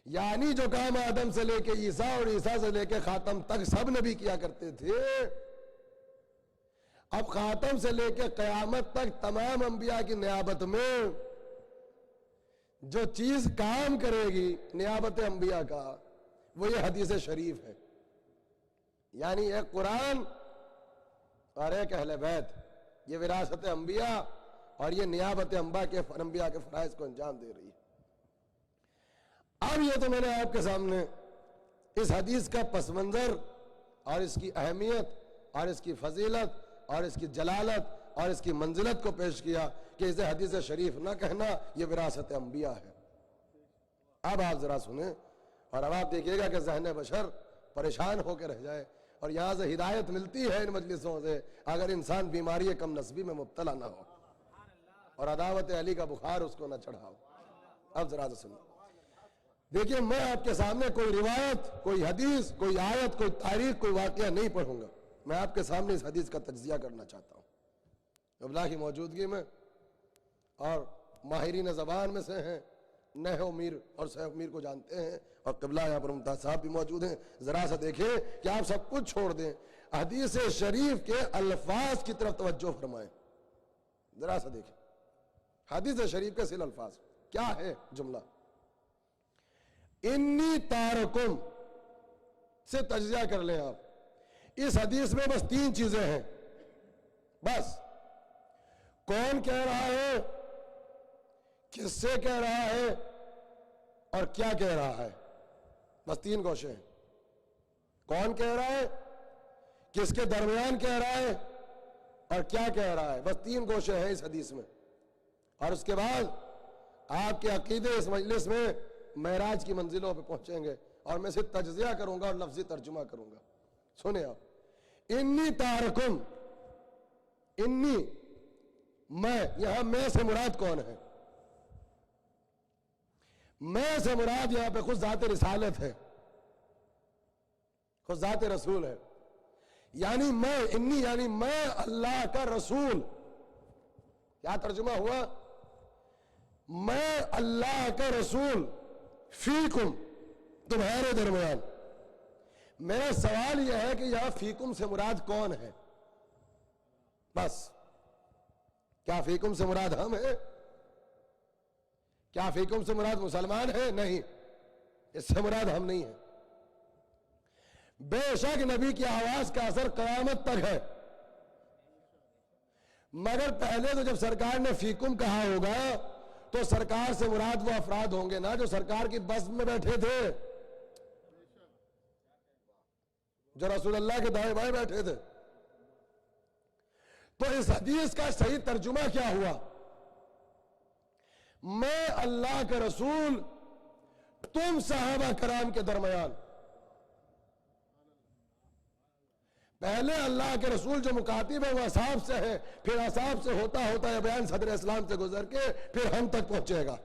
یعنی جو کام آدم سے لے کے عیسیٰ اور عیسیٰ سے لے کے خاتم تک سب نبی کیا کرتے تھے، اب خاتم سے لے کے قیامت تک تمام انبیاء کی نیابت میں جو چیز کام کرے گی نیابت انبیاء کا، وہ یہ حدیث شریف ہے، یعنی ایک قرآن اور ایک اہل بیت، یہ وراثت انبیاء اور یہ نیابت انبیاء کے فرائض کو انجام دے رہی ہے۔ اب یہ تو میں نے آپ کے سامنے اس حدیث کا پس منظر اور اس کی اہمیت اور اس کی فضیلت اور اس کی جلالت اور اس کی منزلت کو پیش کیا کہ اسے حدیث شریف نہ کہنا یہ وراثت انبیاء ہے۔ اب آپ ذرا سنیں اور اب آپ دیکھیے گا کہ ذہن بشر پریشان ہو کے رہ جائے، اور یہاں سے ہدایت ملتی ہے ان مجلسوں سے اگر انسان بیماری کم نسبی میں مبتلا نہ ہو اور عداوت علی کا بخار اس کو نہ چڑھاؤ۔ اب ذرا سنیں، دیکھیے میں آپ کے سامنے کوئی روایت، کوئی حدیث، کوئی آیت، کوئی تاریخ، کوئی واقعہ نہیں پڑھوں گا، میں آپ کے سامنے اس حدیث کا تجزیہ کرنا چاہتا ہوں اللہ کی موجودگی میں، اور ماہرین زبان میں سے ہیں، نحو میر اور صحیح میر کو جانتے ہیں، اور قبلہ یہاں پر ممتاز صاحب بھی موجود ہیں۔ ذرا سا دیکھیں کہ آپ سب کچھ چھوڑ دیں، حدیث شریف کے الفاظ کی طرف توجہ فرمائیں، ذرا سا دیکھیں حدیث شریف کے اصل الفاظ کیا ہے۔ جملہ انی تارکم سے تجزیہ کر لیں آپ، اس حدیث میں بس 3 چیزیں ہیں، بس کون کہہ رہا ہے، کس سے کہہ رہا ہے، اور کیا کہہ رہا ہے، بس 3 گوشے ہیں۔ کون کہہ رہا ہے، کس کے درمیان کہہ رہا ہے، اور کیا کہہ رہا ہے، بس 3 گوشے ہیں اس حدیث میں۔ اور اس کے بعد آپ کے عقیدے اس مجلس میں معراج کی منزلوں پہ پہنچیں گے، اور میں صرف تجزیہ کروں گا اور لفظی ترجمہ کروں گا۔ سنیں آپ، انی تارکم، انی میں، یہاں میں سے مراد کون ہے؟ میں سے مراد یہاں پہ خود ذات رسالت ہے، خود ذات رسول ہے، یعنی میں، انی یعنی میں اللہ کا رسول۔ کیا ترجمہ ہوا؟ میں اللہ کا رسول، فیکم تمہارے درمیان. میرا سوال یہ ہے کہ یہاں فیکم سے مراد کون ہے؟ بس کیا فیکم سے مراد ہم ہیں؟ کیا فیکم سے مراد مسلمان ہیں؟ نہیں، اس سے مراد ہم نہیں ہیں. بے شک نبی کی آواز کا اثر قیامت تک ہے، مگر پہلے تو جب سرکار نے فیکم کہا ہوگا تو سرکار سے مراد وہ افراد ہوں گے نا جو سرکار کی بس میں بیٹھے تھے، جو رسول اللہ کے دائیں بائیں بیٹھے تھے. تو اس حدیث کا صحیح ترجمہ کیا ہوا؟ میں اللہ کے رسول تم صحابہ کرام کے درمیان. پہلے اللہ کے رسول جو مکاتب ہے وہ اصحاب سے ہے، پھر اصحاب سے ہوتا ہوتا یہ بیان صدر اسلام سے گزر کے پھر ہم تک پہنچے گا،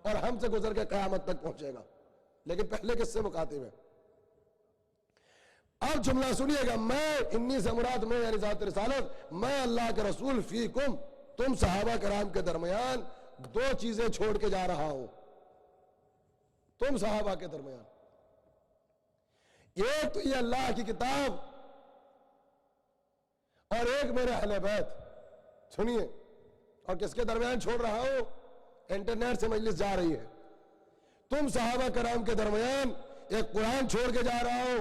اور ہم سے گزر کے قیامت تک پہنچے گا. لیکن پہلے کس سے مکاتب ہے؟ اب جملہ سنیے گا، میں انی سے مراد میں یعنی ذات رسالت، میں اللہ کے رسول فیکم تم صحابہ کرام کے درمیان دو چیزیں چھوڑ کے جا رہا ہوں. تم صحابہ کے درمیان ایک تو یہ اللہ کی کتاب اور ایک میرے اہل بیت. سنیے، اور کس کے درمیان چھوڑ رہا ہوں؟ انٹرنیٹ سے مجلس جا رہی ہے. تم صحابہ کرام کے درمیان ایک قرآن چھوڑ کے جا رہا ہوں،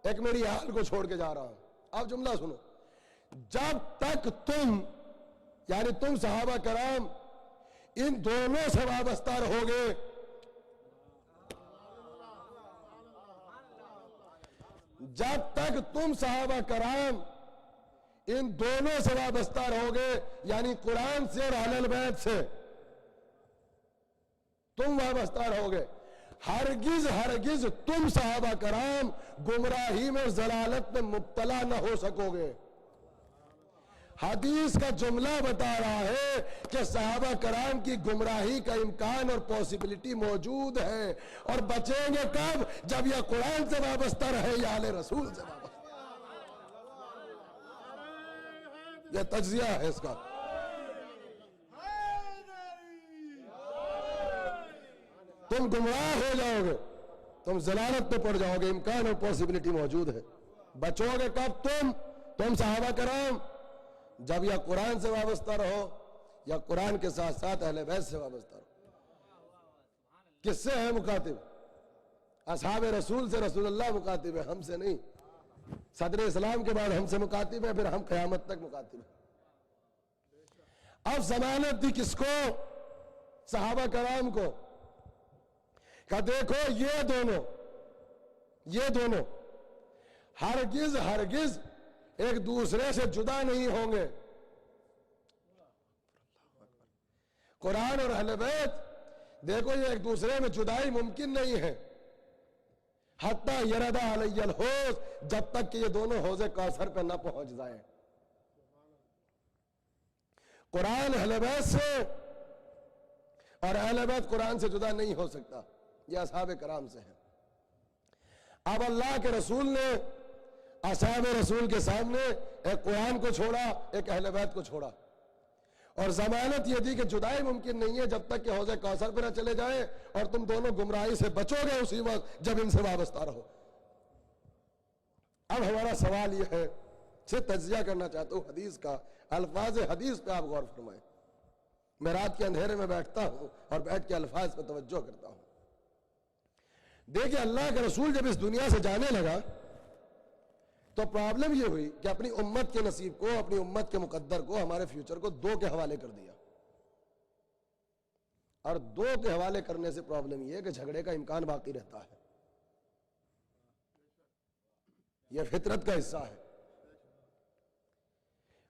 ایک میری حال کو چھوڑ کے جا رہا ہوں. اب جملہ سنو، جب تک تم یعنی تم صحابہ کرام ان دونوں سے وابستہ رہو گے، جب تک تم صحابہ کرام ان دونوں سے وابستہ رہو گے یعنی قرآن سے اور اہل بیت سے تم وابستہ رہو گے، ہرگز ہرگز تم صحابہ کرام گمراہی میں ضلالت میں مبتلا نہ ہو سکو گے. حدیث کا جملہ بتا رہا ہے کہ صحابہ کرام کی گمراہی کا امکان اور پوسیبلٹی موجود ہے، اور بچیں گے کب؟ جب یہ قرآن سے وابستہ رہے یا اہل رسول سے وابستہ. یہ تجزیہ ہے اس کا. تم گمراہ ہو جاؤ گے، تم ضلالت میں پڑ جاؤ گے، امکان اور پوسیبلٹی موجود ہے. بچو گے کب تم صحابہ کرام؟ جب یا قرآن سے وابستہ رہو یا قرآن کے ساتھ ساتھ اہل بیت سے وابستہ رہو. کس سے ہے مکاتب؟ اصحاب رسول سے رسول اللہ مکاتب ہے، ہم سے نہیں. صدر اسلام کے بعد ہم سے مکاتب ہے، پھر ہم قیامت تک مکاتب ہیں. اب ضمانت دی کس کو؟ صحابہ کرام کو. کہ دیکھو یہ دونوں ہرگز ہرگز ایک دوسرے سے جدا نہیں ہوں گے. قرآن اور اہل بیت دیکھو یہ ایک دوسرے میں جدائی ممکن نہیں ہے. حتی یردا علی الحوض، جب تک کہ یہ دونوں حوض کوثر پہ نہ پہنچ جائیں. قرآن اہل بیت سے اور اہل بیت قرآن سے جدا نہیں ہو سکتا. یہ اصحاب کرام سے ہے. اب اللہ کے رسول نے اصحاب رسول کے سامنے ایک قرآن کو چھوڑا، ایک اہل بیت کو چھوڑا، اور ضمانت یہ دی کہ جدائی ممکن نہیں ہے جب تک کہ حوض کوثر پہ نہ چلے جائیں، اور تم دونوں گمراہی سے بچو گے اسی وقت جب ان سے وابستہ رہو. اب ہمارا سوال یہ ہے، سے تجزیہ کرنا چاہتا ہوں حدیث کا، الفاظ حدیث پہ آپ غور فرمائیں. میں رات کے اندھیرے میں بیٹھتا ہوں اور بیٹھ کے الفاظ پہ توجہ کرتا ہوں. دیکھیں اللہ کے رسول جب اس دنیا سے جانے لگا تو پرابلم یہ ہوئی کہ اپنی امت کے نصیب کو، اپنی امت کے مقدر کو، ہمارے فیوچر کو دو کے حوالے کر دیا. اور دو کے حوالے کرنے سے پرابلم یہ ہے کہ جھگڑے کا امکان باقی رہتا ہے. یہ فطرت کا حصہ ہے.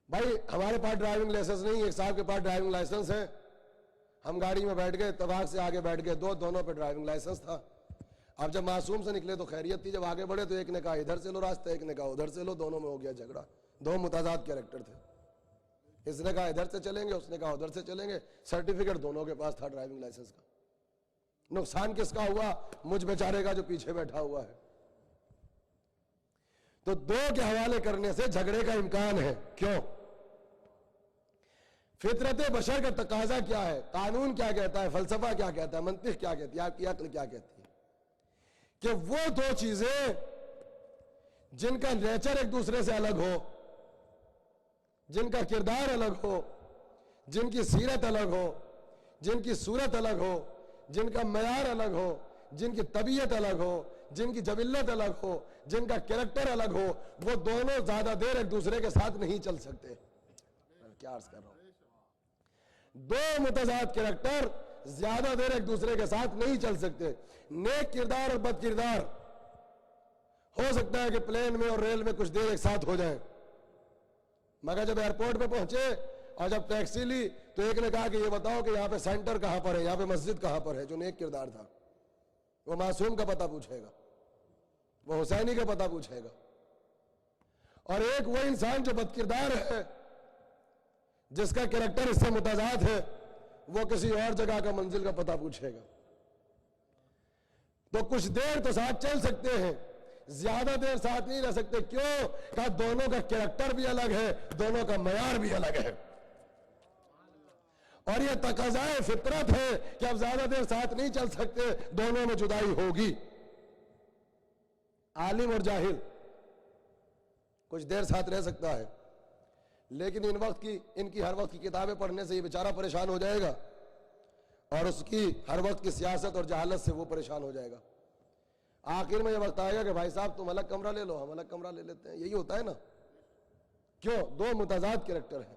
بھائی ہمارے پاس ڈرائیونگ لائسنس نہیں، ایک صاحب کے پاس ڈرائیونگ لائسنس ہے، ہم گاڑی میں بیٹھ گئے، اتفاق سے آگے بیٹھ گئے، دونوں پہ ڈرائیونگ لائسنس تھا. اب جب معصوم سے نکلے تو خیریت تھی، جب آگے بڑھے تو ایک نے کہا ادھر سے لو راستہ، ایک نے کہا ادھر سے لو، دونوں میں ہو گیا جھگڑا. دو متضاد کیریکٹر تھے. اس نے کہا ادھر سے چلیں گے، اس نے کہا ادھر سے چلیں گے. سرٹیفکیٹ دونوں کے پاس تھا ڈرائیونگ لائسنس کا. نقصان کس کا ہوا؟ مجھ بیچارے کا جو پیچھے بیٹھا ہوا ہے. تو دو کے حوالے کرنے سے جھگڑے کا امکان ہے. کیوں؟ فطرت بشر کا تقاضا کیا ہے، قانون کیا کہتا ہے، فلسفہ کیا کہتا ہے، منطق کیا کہتی ہے، آپ کی عقل کیا کہتی ہے، کہ وہ دو چیزیں جن کا نیچر ایک دوسرے سے الگ ہو، جن کا کردار الگ ہو، جن کی سیرت الگ ہو، جن کی صورت الگ ہو، جن کا معیار الگ ہو، جن کی طبیعت الگ ہو، جن کی جبلت الگ ہو، جن کا کریکٹر الگ ہو، وہ دونوں زیادہ دیر ایک دوسرے کے ساتھ نہیں چل سکتے. کیا عرض کر رہا ہوں، دو متضاد کریکٹر زیادہ دیر ایک دوسرے کے ساتھ نہیں چل سکتے. نیک کردار اور بد کردار ہو سکتا ہے کہ پلین میں اور ریل میں کچھ دیر ایک ساتھ ہو جائیں، مگر جب ایئرپورٹ پہ پہنچے اور جب ٹیکسی لی تو ایک نے کہا کہ یہ بتاؤ کہ یہاں پہ سینٹر کہاں پر ہے، یہاں پہ مسجد کہاں پر ہے. جو نیک کردار تھا وہ معصوم کا پتہ پوچھے گا، وہ حسینی کا پتہ پوچھے گا. اور ایک وہ انسان جو بد کردار ہے، جس کا کریکٹر اس سے متضاد ہے، وہ کسی اور جگہ کا منزل کا پتہ پوچھے گا. تو کچھ دیر تو ساتھ چل سکتے ہیں، زیادہ دیر ساتھ نہیں رہ سکتے. کیوں؟ کہ دونوں کا کریکٹر بھی الگ ہے، دونوں کا معیار بھی الگ ہے. اور یہ تقاضائے فطرت ہے کہ اب زیادہ دیر ساتھ نہیں چل سکتے، دونوں میں جدائی ہوگی. عالم اور جاہل کچھ دیر ساتھ رہ سکتا ہے، لیکن ان کی ہر وقت کی کتابیں پڑھنے سے یہ بیچارہ پریشان ہو جائے گا، اور اس کی ہر وقت کی سیاست اور جہالت سے وہ پریشان ہو جائے گا. آخر میں یہ وقت آئے گا کہ بھائی صاحب تم الگ کمرہ لے لو، ہم الگ کمرہ لے لیتے ہیں. یہی ہوتا ہے نا. کیوں؟ دو متضاد کریکٹر ہیں،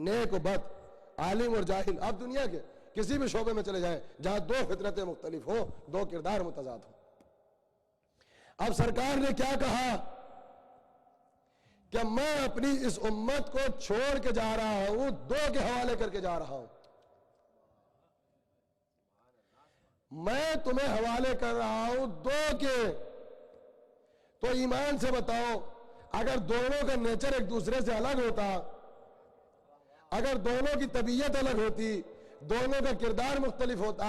نیک و بد، عالم اور جاہل. آپ دنیا کے کسی بھی شعبے میں چلے جائیں جہاں دو فطرتیں مختلف ہوں، دو کردار متضاد ہوں. اب سرکار نے کیا کہا کہ میں اپنی اس امت کو چھوڑ کے جا رہا ہوں، دو کے حوالے کر کے جا رہا ہوں. میں تمہیں حوالے کر رہا ہوں دو کے. تو ایمان سے بتاؤ، اگر دونوں کا نیچر ایک دوسرے سے الگ ہوتا، اگر دونوں کی طبیعت الگ ہوتی، دونوں کا کردار مختلف ہوتا،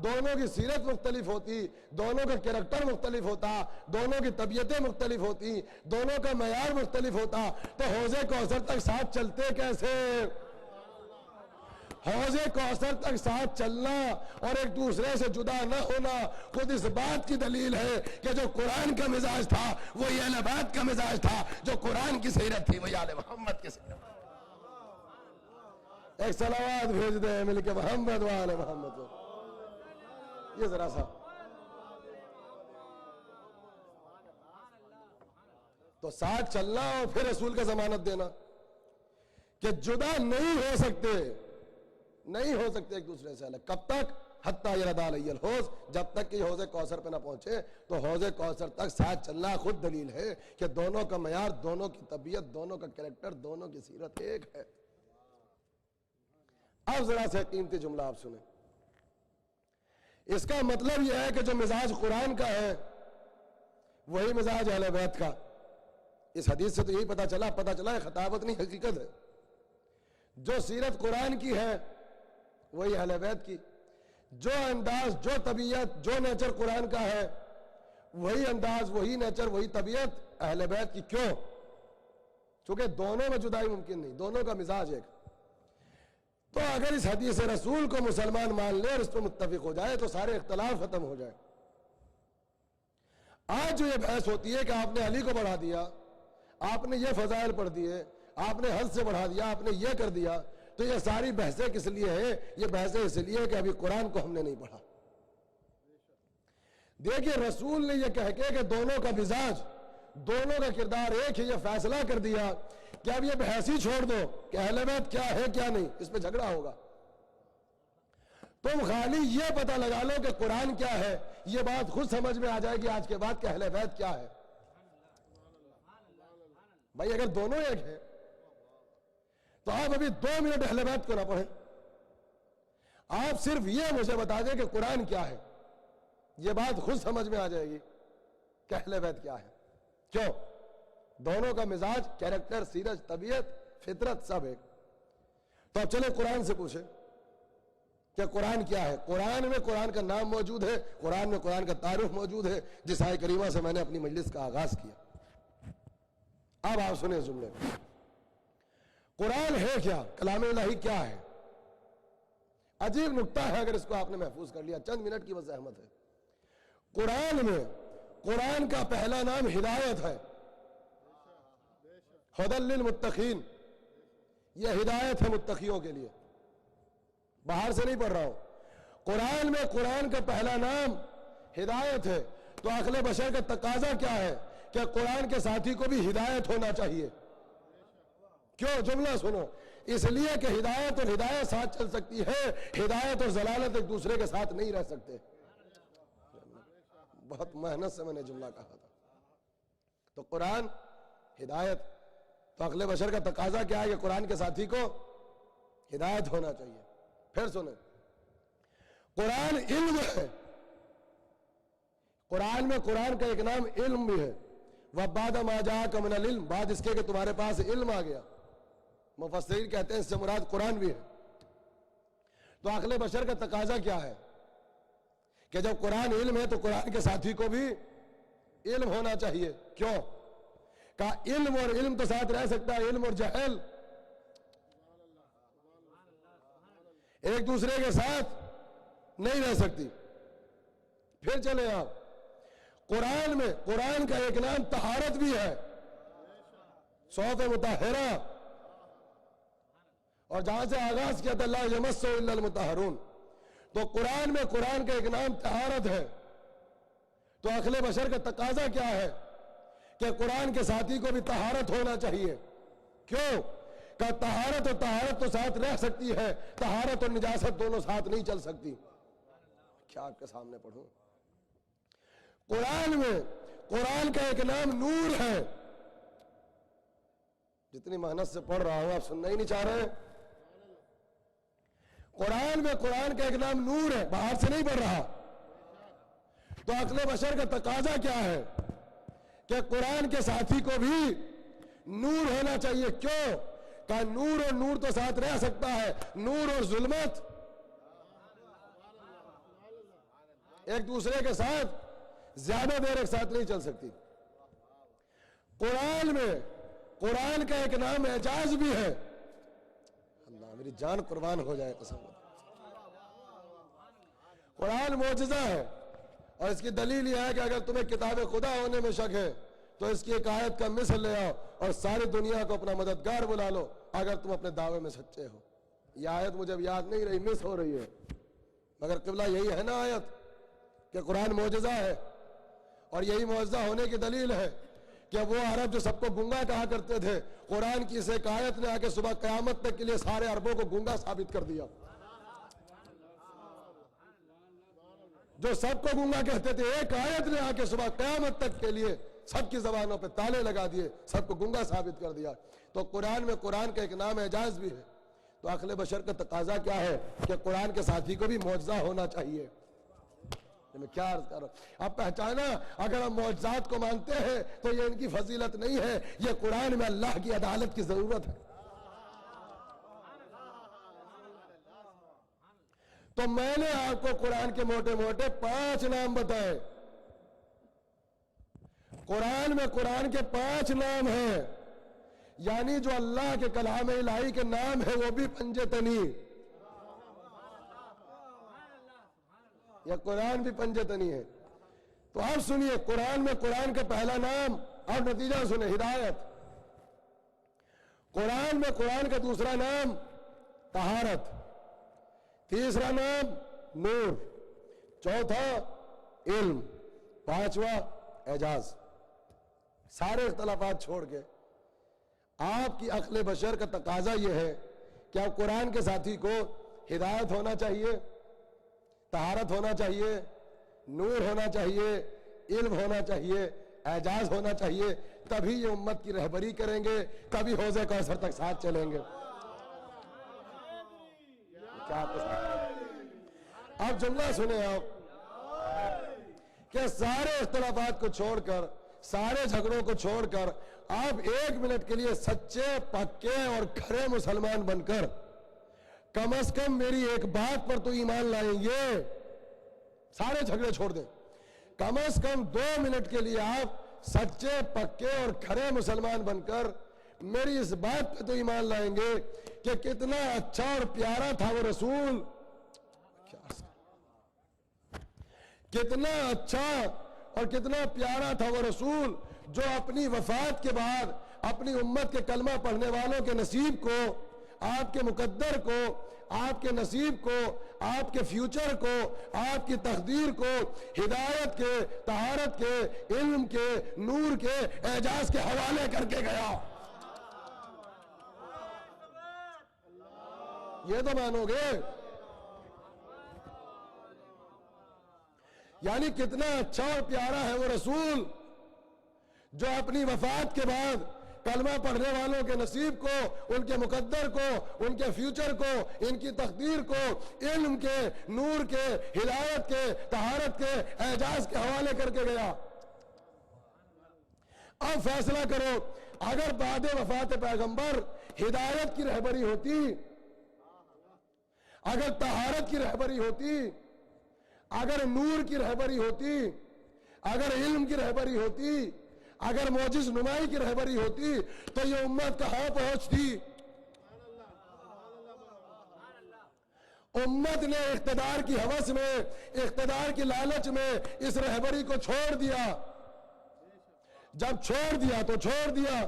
دونوں کی سیرت مختلف ہوتی، دونوں کا کریکٹر مختلف ہوتا، دونوں کی طبیعتیں مختلف ہوتی، دونوں کا معیار مختلف ہوتا، تو حوض کوثر تک ساتھ چلتے کیسے؟ حوض کوثر تک ساتھ چلنا اور ایک دوسرے سے جدا نہ ہونا خود اس بات کی دلیل ہے کہ جو قرآن کا مزاج تھا وہی اہل بیت کا مزاج تھا، جو قرآن کی سیرت تھی وہی آل محمد کی سیرت. ایک صلوات بھیج دے مل کے محمد و آل محمد. یہ ذرا سا تو ساتھ چلنا اور پھر رسول کا ضمانت دینا کہ جدا نہیں ہو سکتے، نہیں ہو سکتے ایک دوسرے سے الگ. کب تک؟ حتی یرد علی الحوض، جب تک کہ حوض کوثر پہ نہ پہنچے. تو حوض کوثر تک ساتھ چلنا خود دلیل ہے کہ دونوں کا معیار، دونوں کی طبیعت، دونوں کا کریکٹر، دونوں کی سیرت ایک ہے. اب ذرا سے قیمتی جملہ آپ سنیں. اس کا مطلب یہ ہے کہ جو مزاج قرآن کا ہے وہی مزاج اہل بیت کا. اس حدیث سے تو یہی پتا چلا ہے، خطابت نہیں حقیقت ہے. جو سیرت قرآن کی ہے وہی اہل بیت کی. جو انداز، جو طبیعت، جو نیچر قرآن کا ہے وہی انداز، وہی نیچر، وہی طبیعت اہل بیت کی. کیوں؟ چونکہ دونوں میں جدائی ممکن نہیں، دونوں کا مزاج ایک. تو اگر اس حدیث رسول کو مسلمان مان لے اور اس پر متفق ہو جائے تو سارے اختلاف ختم ہو جائے. آج جو یہ بحث ہوتی ہے کہ آپ نے علی کو بڑھا دیا، آپ نے یہ فضائل پڑھ دیے، آپ نے حد سے بڑھا دیا، آپ نے یہ کر دیا، تو یہ ساری بحثیں کس لیے ہیں؟ یہ بحثیں اس لیے کہ ابھی قرآن کو ہم نے نہیں پڑھا. دیکھیے رسول نے یہ کہہ کے کہ دونوں کا مزاج، دونوں کا کردار ایک ہے، یہ فیصلہ کر دیا کہ اب یہ بحث ہی چھوڑ دو کہ اہل بیت کیا ہے کیا نہیں، اس پہ جھگڑا ہوگا. تم خالی یہ پتہ لگا لو کہ قرآن کیا ہے، یہ بات خود سمجھ میں آ جائے گی آج کے بعد کہ اہل بیت کیا ہے. بھائی اگر دونوں ایک ہیں تو آپ ابھی 2 منٹ اہل بیت کو نہ پڑھیں، آپ صرف یہ مجھے بتا دیں کہ قرآن کیا ہے، یہ بات خود سمجھ میں آ جائے گی کہ اہل بیت کیا ہے. کیوں؟ دونوں کا مزاج، کیریکٹر، سیرت، طبیعت، فطرت سب ایک. تو اب چلے قرآن سے پوچھیں کہ قرآن کیا ہے. قرآن میں قرآن کا نام موجود ہے، قرآن میں قرآن کا تعارف موجود ہے جس آیت کریمہ سے میں نے اپنی مجلس کا آغاز کیا. اب آپ سنیں اس جملے میں. قرآن ہے کیا؟ کلام الہی کیا ہے؟ عجیب نکتہ ہے اگر اس کو آپ نے محفوظ کر لیا. چند منٹ کی بس زحمت ہے. قرآن میں قرآن کا پہلا نام ہدایت ہے. ھدی للمتقین، یہ ہدایت ہے متقیوں کے لیے. باہر سے نہیں پڑھ رہا ہوں. قرآن میں قرآن کا پہلا نام ہدایت ہے. تو عقل بشر کا تقاضا کیا ہے کہ قرآن کے ساتھی کو بھی ہدایت ہونا چاہیے. کیوں؟ جملہ سنو. اس لیے کہ ہدایت اور ہدایت ساتھ چل سکتی ہے، ہدایت اور ضلالت ایک دوسرے کے ساتھ نہیں رہ سکتے. بہت محنت سے میں نے جملہ کہا تھا. تو قرآن ہدایت، تو عقل بشر کا تقاضا کیا ہے کہ قرآن کے ساتھی کو ہدایت ہونا چاہیے. پھر سنیں، قرآن علم ہے. قرآن میں قرآن کا ایک نام علم بھی ہے. وَبَعْدَ مَا جَاءَكَ مِنَ الْعِلْمِ، بعد اس کے کہ تمہارے پاس علم آ گیا. مفسرین کہتے ہیں اس سے مراد قرآن بھی ہے. تو عقل بشر کا تقاضا کیا ہے کہ جب قرآن علم ہے تو قرآن کے ساتھی کو بھی علم ہونا چاہیے. کیوں؟ کہا علم اور علم تو ساتھ رہ سکتا ہے، علم اور جہل ایک دوسرے کے ساتھ نہیں رہ سکتی. پھر چلے آپ، قرآن میں قرآن کا ایک نام طہارت بھی ہے. صحف مطہرہ، اور جہاں سے آغاز کیا تھا لا یمسہ الا المطہرون. تو قرآن میں قرآن کا ایک نام طہارت ہے. تو عقل بشر کا تقاضا کیا ہے کہ قرآن کے ساتھی کو بھی طہارت ہونا چاہیے. کیوں؟ کہ طہارت اور طہارت تو ساتھ رہ سکتی ہے، طہارت اور نجاست دونوں ساتھ نہیں چل سکتی. کیا آپ کے سامنے پڑھوں؟ قرآن میں قرآن کا ایک نام نور ہے. جتنی محنت سے پڑھ رہا ہوں آپ سننا ہی نہیں چاہ رہے. قرآن میں قرآن کا ایک نام نور ہے، باہر سے نہیں پڑھ رہا. تو عقل بشر کا تقاضا کیا ہے کہ قرآن کے ساتھی کو بھی نور ہونا چاہیے. کیوں؟ کہ نور اور نور تو ساتھ رہ سکتا ہے، نور اور ظلمت ایک دوسرے کے ساتھ زیادہ دیر ایک ساتھ نہیں چل سکتی. قرآن میں قرآن کا ایک نام اعجاز بھی ہے. اللہ میری جان قربان ہو جائے قسم. قرآن معجزہ ہے، اور اس کی دلیل یہ ہے کہ اگر تمہیں کتاب خدا ہونے میں شک ہے تو اس کی ایک آیت کا مثل لے آؤ اور ساری دنیا کو اپنا مددگار بلا لو اگر تم اپنے دعوے میں سچے ہو. یہ آیت مجھے اب یاد نہیں رہی، مس ہو رہی ہے، مگر قبلہ یہی ہے نا آیت کہ قرآن معجزہ ہے. اور یہی معجزہ ہونے کی دلیل ہے کہ وہ عرب جو سب کو گنگا کہا کرتے تھے، قرآن کی اس ایک آیت نے آ کے صبح قیامت تک کے لیے سارے عربوں کو گنگا ثابت کر دیا. جو سب کو گنگا کہتے تھے، ایک آیت نے آ کے صبح قیامت تک کے لیے سب کی زبانوں پہ تالے لگا دیے، سب کو گنگا ثابت کر دیا. تو قرآن میں قرآن کا ایک نام اعجاز بھی ہے. تو عقل بشر کا تقاضا کیا ہے کہ قرآن کے ساتھی کو بھی معجزہ ہونا چاہیے. میں کیا عرض کر رہا ہوں؟ اب پہچانا، اگر ہم معجزات کو مانتے ہیں تو یہ ان کی فضیلت نہیں ہے، یہ قرآن میں اللہ کی عدالت کی ضرورت ہے. تو میں نے آپ کو قرآن کے موٹے موٹے 5 نام بتائے. قرآن میں قرآن کے 5 نام ہیں، یعنی جو اللہ کے کلام الہی کے نام ہے وہ بھی پنجے تنی. یا قرآن بھی پنجے تنی ہے. تو آپ سنیے، قرآن میں قرآن کا پہلا نام، اور نتیجہ سنیں، ہدایت. قرآن میں قرآن کا دوسرا نام طہارت، تیسرا نام نور، چوتھا علم، پانچواں اعجاز. سارے اختلافات چھوڑ کے آپ کی عقل بشر کا تقاضا یہ ہے کہ آپ قرآن کے ساتھی کو ہدایت ہونا چاہیے، طہارت ہونا چاہیے، نور ہونا چاہیے، علم ہونا چاہیے، اعجاز ہونا چاہیے. تبھی یہ امت کی رہبری کریں گے، تبھی حوض کوثر تک ساتھ چلیں گے. کیا اب جملہ سنیں آپ کہ سارے اختلافات کو چھوڑ کر، سارے جھگڑوں کو چھوڑ کر آپ 1 منٹ کے لیے سچے، پکے اور کھرے مسلمان بن کر کم از کم میری ایک بات پر تو ایمان لائیں گے. سارے جھگڑے چھوڑ دیں. کم از کم 2 منٹ کے لیے آپ سچے، پکے اور کھرے مسلمان بن کر میری اس بات پہ تو ایمان لائیں گے کہ کتنا اچھا اور پیارا تھا وہ رسول کیا عرض کریں۔ کتنا اچھا اور کتنا پیارا تھا وہ رسول جو اپنی وفات کے بعد اپنی امت کے کلمہ پڑھنے والوں کے نصیب کو، آپ کے مقدر کو، آپ کے نصیب کو، آپ کے فیوچر کو، آپ کی تقدیر کو ہدایت کے، طہارت کے، علم کے، نور کے، اعجاز کے حوالے کر کے گیا۔ یہ تو مانو گے؟ یعنی کتنا اچھا اور پیارا ہے وہ رسول جو اپنی وفات کے بعد کلمہ پڑھنے والوں کے نصیب کو، ان کے مقدر کو، ان کے فیوچر کو، ان کی تقدیر کو علم کے، نور کے، ہدایت کے، طہارت کے، اعجاز کے حوالے کر کے گیا۔ اب فیصلہ کرو، اگر بعد وفات پیغمبر ہدایت کی رہبری ہوتی، اگر طہارت کی رہبری ہوتی، اگر نور کی رہبری ہوتی، اگر علم کی رہبری ہوتی، اگر معجز نمائی کی رہبری ہوتی، تو یہ امت کہاں پہنچتی؟ امت نے اقتدار کی ہوس میں، اقتدار کی لالچ میں اس رہبری کو چھوڑ دیا۔ جب چھوڑ دیا تو چھوڑ دیا،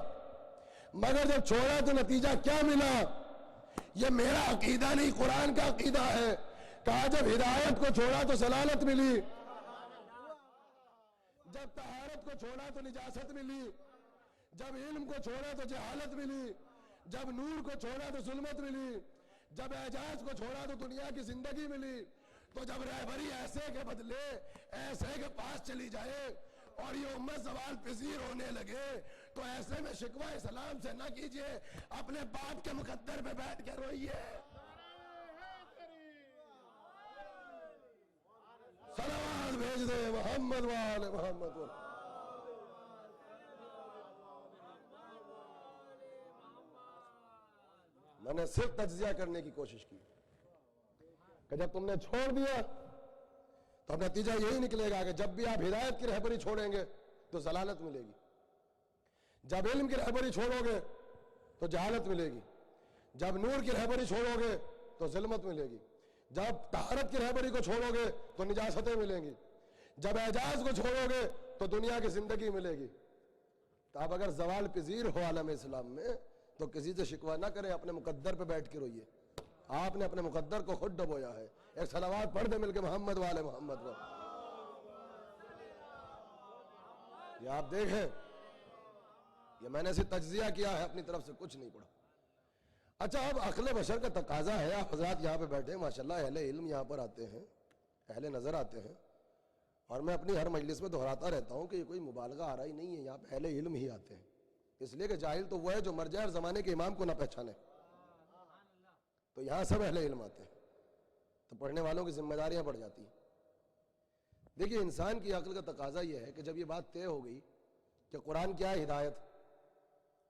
مگر جب چھوڑا تو نتیجہ کیا ملا؟ یہ میرا عقیدہ نہیں، قرآن کا عقیدہ ہے۔ کہا جب ہدایت کو چھوڑا تو ضلالت ملی، جب طہارت کو چھوڑا تو نجاست ملی، جب علم کو چھوڑا تو جہالت ملی، جب نور کو چھوڑا تو ظلمت ملی، جب اعجاز کو چھوڑا تو دنیا کی زندگی ملی۔ تو جب رہبری ایسے کے بدلے ایسے کے پاس چلی جائے اور یہ امت زوال پذیر ہونے لگے، تو ایسے میں شکوہ اسلام سے نہ کیجئے، اپنے باپ کے مقدر پہ بیٹھ کے روئیے۔ صلوات بھیج دے محمد وآل محمد۔ میں نے صرف تجزیہ کرنے کی کوشش کی کہ جب تم نے چھوڑ دیا تو اب نتیجہ یہی نکلے گا کہ جب بھی آپ ہدایت کی رہبری چھوڑیں گے تو ضلالت ملے گی، جب علم کی رہبری چھوڑو گے تو جہالت ملے گی، جب نور کی رہبری چھوڑو گے تو ظلمت ملے گی، جب طہارت کی رہبری کو چھوڑو گے تو نجاستیں ملیں گی، جب اعجاز کو چھوڑو گے تو دنیا کی زندگی ملے گی۔ تو آپ اگر زوال پذیر ہو عالم اسلام میں تو کسی سے شکوہ نہ کریں، اپنے مقدر پہ بیٹھ کے روئیے۔ آپ نے اپنے مقدر کو خود ڈبویا ہے۔ ایک صلوات پڑھ دے مل کے محمد والے محمد کو۔ یہ آپ دیکھیں، یہ میں نے اسے تجزیہ کیا ہے، اپنی طرف سے کچھ نہیں پڑھا۔ اچھا، اب عقل بشر کا تقاضا ہے، آپ حضرات یہاں پہ بیٹھے ہیں، ماشاءاللہ اہل علم یہاں پر آتے ہیں، اہل نظر آتے ہیں، اور میں اپنی ہر مجلس میں دہراتا رہتا ہوں کہ یہ کوئی مبالغہ آ رہا ہی نہیں ہے، یہاں پہ اہل علم ہی آتے ہیں، اس لیے کہ جاہل تو وہ ہے جو مرجع ہر زمانے کے امام کو نہ پہچانے۔ تو یہاں سب اہل علم آتے ہیں، تو پڑھنے والوں کی ذمہ داریاں بڑھ جاتی ہیں۔ دیکھیے، انسان کی عقل کا تقاضا یہ ہے کہ جب یہ بات طے ہو گئی کہ قرآن کیا ہے، ہدایت،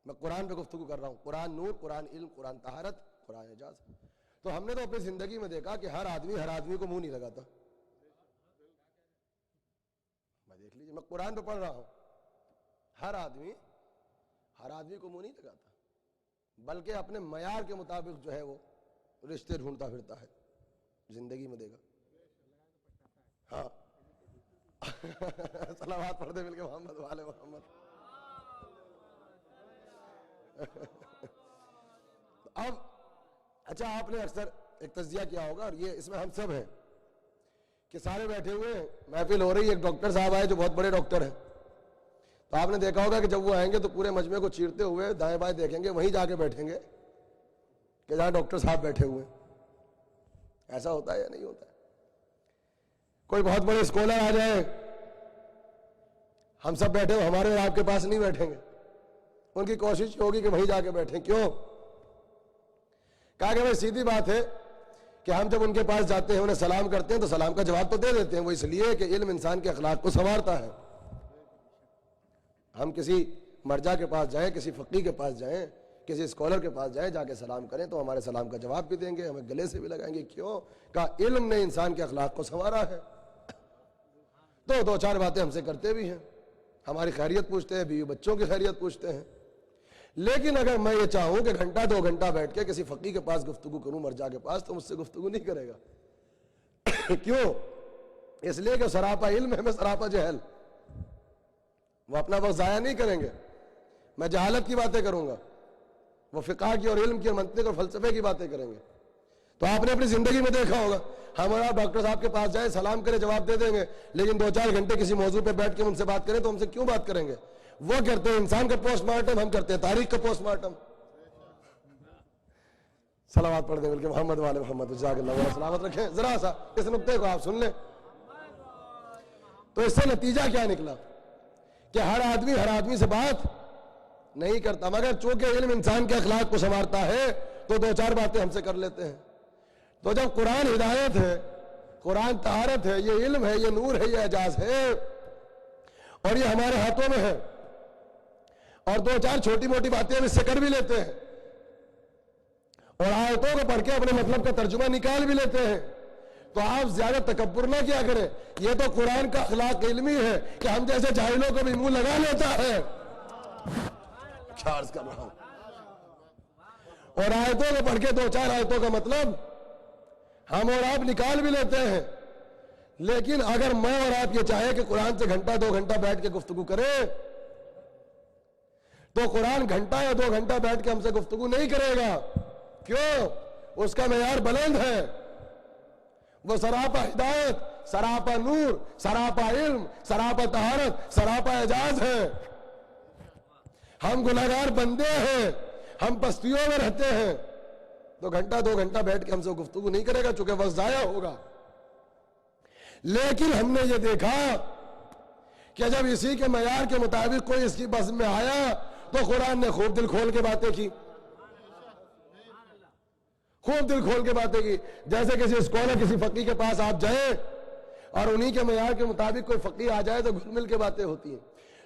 میں قرآن پہ گفتگو کر رہا ہوں، قرآن نور، قرآن علم، قرآن طہارت، قرآن اعجاز، تو ہم نے تو اپنی زندگی میں دیکھا کہ ہر آدمی کو منہ نہیں لگاتا۔ میں دیکھ لیجیے، میں قرآن پہ پڑھ رہا ہوں، ہر آدمی کو منہ نہیں لگاتا، بلکہ اپنے معیار کے مطابق جو ہے وہ رشتے ڈھونڈتا پھرتا ہے، زندگی میں دے گا۔ ہاں صلوات پڑھ دے مل کے محمد والے محمد۔ اب اچھا، آپ نے اکثر ایک تجزیہ کیا ہوگا، اور یہ اس میں ہم سب ہیں کہ سارے بیٹھے ہوئے ہیں، محفل ہو رہی ہے، ایک ڈاکٹر صاحب آئے جو بہت بڑے ڈاکٹر ہیں، تو آپ نے دیکھا ہوگا کہ جب وہ آئیں گے تو پورے مجمع کو چیرتے ہوئے دائیں بائیں دیکھیں گے، وہیں جا کے بیٹھیں گے کہ جہاں ڈاکٹر صاحب بیٹھے ہوئے ہیں۔ ایسا ہوتا ہے یا نہیں ہوتا ہے؟ کوئی بہت بڑے اسکالر آ جائے، ہم سب بیٹھے ہو، ہمارے اور آپ کے پاس نہیں بیٹھیں گے، ان کی کوشش ہوگی کہ وہیں جا کے بیٹھیں۔ کیوں؟ کہا کہ بھائی سیدھی بات ہے کہ ہم جب ان کے پاس جاتے ہیں، انہیں سلام کرتے ہیں تو سلام کا جواب تو دے دیتے ہیں، وہ اس لیے کہ علم انسان کے اخلاق کو سنوارتا ہے۔ ہم کسی مرجع کے پاس جائیں، کسی فقیہ کے پاس جائیں، کسی اسکالر کے پاس جائیں، جا کے سلام کریں تو ہمارے سلام کا جواب بھی دیں گے، ہمیں گلے سے بھی لگائیں گے۔ کیوں؟ کہا علم نے انسان کے اخلاق کو سنوارا ہے۔ تو دو چار باتیں ہم سے کرتے بھی ہیں، ہماری خیریت پوچھتے ہیں، بیوی بچوں کی خیریت پوچھتے ہیں، لیکن اگر میں یہ چاہوں کہ گھنٹہ دو گھنٹہ بیٹھ کے کسی فقیہ کے پاس گفتگو کروں، مرجع کے پاس، تو مجھ سے گفتگو نہیں کرے گا۔ کیوں؟ اس لیے کہ سراپا علم ہے میں سراپا جہل. وہ اپنا وقت ضائع نہیں کریں گے. میں جہالت کی باتیں کروں گا، وہ فقہ کی اور علم کی اور منطق اور فلسفے کی باتیں کریں گے. تو آپ نے اپنی زندگی میں دیکھا ہوگا، ہم اور آپ ڈاکٹر صاحب کے پاس جائیں، سلام کریں، جواب دے دیں گے، لیکن 2-4 گھنٹے کسی موضوع پہ بیٹھ کے ان سے بات کریں تو ہم سے کیوں بات کریں گے؟ وہ کرتے ہیں انسان کا پوسٹ مارٹم، ہم کرتے ہیں تاریخ کا پوسٹ مارٹم. صلوات پڑھ دیں بلکہ محمد والے محمد جزاک اللہ علیہ سلامت رکھیں. ذرا سا اس نقطے کو آپ سن لیں. تو اس سے نتیجہ کیا نکلا کہ ہر آدمی سے بات نہیں کرتا، مگر چونکہ علم انسان کے اخلاق کو سنوارتا ہے تو 2-4 باتیں ہم سے کر لیتے ہیں. تو جب قرآن ہدایت ہے، قرآن طہارت ہے، یہ علم ہے، یہ نور ہے، یہ اعجاز ہے، اور یہ ہمارے ہاتھوں میں ہے، اور 2-4 چھوٹی موٹی باتیں ہم اس سے کر بھی لیتے ہیں، اور آیتوں کو پڑھ کے اپنے مطلب کا ترجمہ نکال بھی لیتے ہیں، تو آپ زیادہ تکبر نہ کیا کریں. یہ تو قرآن کا اخلاق علمی ہے کہ ہم جیسے جاہلوں کو بھی منہ لگا لیتا ہے. کیا عرض کر رہا ہوں. اور آیتوں کو پڑھ کے 2-4 آیتوں کا مطلب ہم اور آپ نکال بھی لیتے ہیں. لیکن اگر میں اور آپ یہ چاہے کہ قرآن سے گھنٹہ 2 گھنٹہ بیٹھ کے گفتگو کرے تو قرآن گھنٹہ یا 2 گھنٹہ بیٹھ کے ہم سے گفتگو نہیں کرے گا. کیوں؟ اس کا معیار بلند ہے. وہ سراپا ہدایت، سراپا نور، سراپا علم، سراپا طہارت، سراپا اعجاز ہے. ہم گناہگار بندے ہیں، ہم پستیوں میں رہتے ہیں، تو گھنٹہ 2 گھنٹہ بیٹھ کے ہم سے گفتگو نہیں کرے گا چونکہ وقت ضائع ہوگا. لیکن ہم نے یہ دیکھا کہ جب اسی کے معیار کے مطابق کوئی اس کی بزم میں آیا تو قرآن نے خوب دل کھول کے باتیں کی، خوب دل کھول کے باتیں کی. جیسے کسی اسکالر، کسی فقی کے پاس آپ جائیں اور انہی کے معیار کے مطابق کوئی فقی آ جائے تو گھل مل کے باتیں ہوتی ہیں.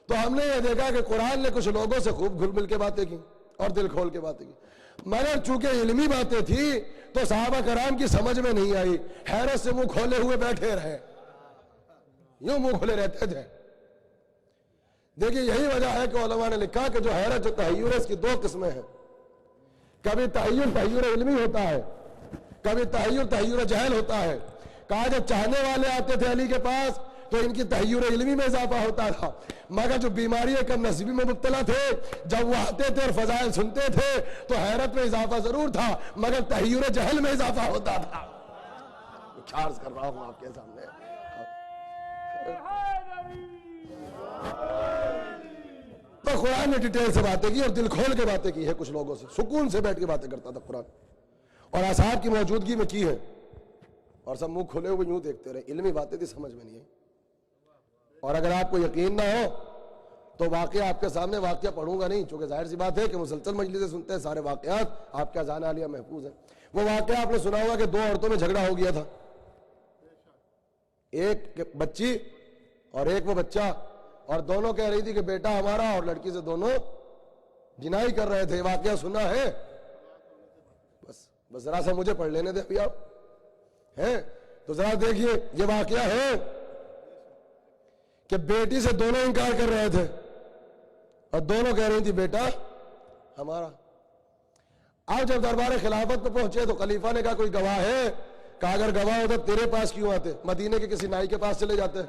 تو ہم نے یہ دیکھا کہ قرآن نے کچھ لوگوں سے خوب گھل مل کے باتیں کی اور دل کھول کے باتیں کی، مگر چونکہ علمی باتیں تھی تو صحابہ کرام کی سمجھ میں نہیں آئی، حیرت سے منہ کھولے ہوئے بیٹھے رہے، یوں منہ کھولے رہتے تھے. دیکھیے یہی وجہ ہے کہ علماء نے لکھا کہ جو حیرت، جو تحیر ہے، اس کی 2 قسمیں ہیں. کبھی تحیر علمی ہوتا ہے، کبھی تحیر جہل ہوتا ہے. کہا جب چاہنے والے آتے تھے علی کے پاس تو ان کی تحیر علمی میں اضافہ ہوتا تھا، مگر جو بیماری کم نصیبی میں مبتلا تھے جب وہ آتے تھے اور فضائل سنتے تھے تو حیرت میں اضافہ ضرور تھا مگر تحیر جہل میں اضافہ ہوتا تھا. کیا عرض کر رہا ہوں آپ کے سامنے. تو قرآن نے ڈیٹیل سے باتیں کی اور دل کھول کے باتیں کی ہے. کچھ لوگوں سے سکون سے بیٹھ کے باتیں کرتا تھا قرآن، اور اصحاب کی موجودگی میں کی ہے، اور سب منہ کھلے ہوئے یوں دیکھتے رہے. علمی باتیں تھی، سمجھ میں نہیں آئی. اور اگر آپ کو یقین نہ ہو تو واقعہ آپ کے سامنے، واقعہ پڑھوں گا نہیں چونکہ ظاہر سی بات ہے کہ مسلسل مجلسیں سنتے ہیں، سارے واقعات آپ کا اذان عالیہ محفوظ ہیں. وہ واقعہ آپ نے سنا ہوگا کہ 2 عورتوں میں جھگڑا ہو گیا تھا، ایک بچی اور ایک وہ بچہ، اور دونوں کہہ رہی تھی کہ بیٹا ہمارا، اور لڑکی سے دونوں جنائی کر رہے تھے. واقعہ سنا ہے؟ بس ذرا سا مجھے پڑھ لینے دیں ابھی آپ ہیں تو ذرا دیکھیے. یہ واقعہ ہے کہ بیٹی سے دونوں انکار کر رہے تھے اور دونوں کہہ رہی تھی بیٹا ہمارا. اب جب دربار خلافت پہ پہنچے تو خلیفہ نے کہا کوئی گواہ ہے؟ کہا اگر گواہ ہوتا تیرے پاس کیوں آتے، مدینے کے کسی نائی کے پاس چلے جاتے،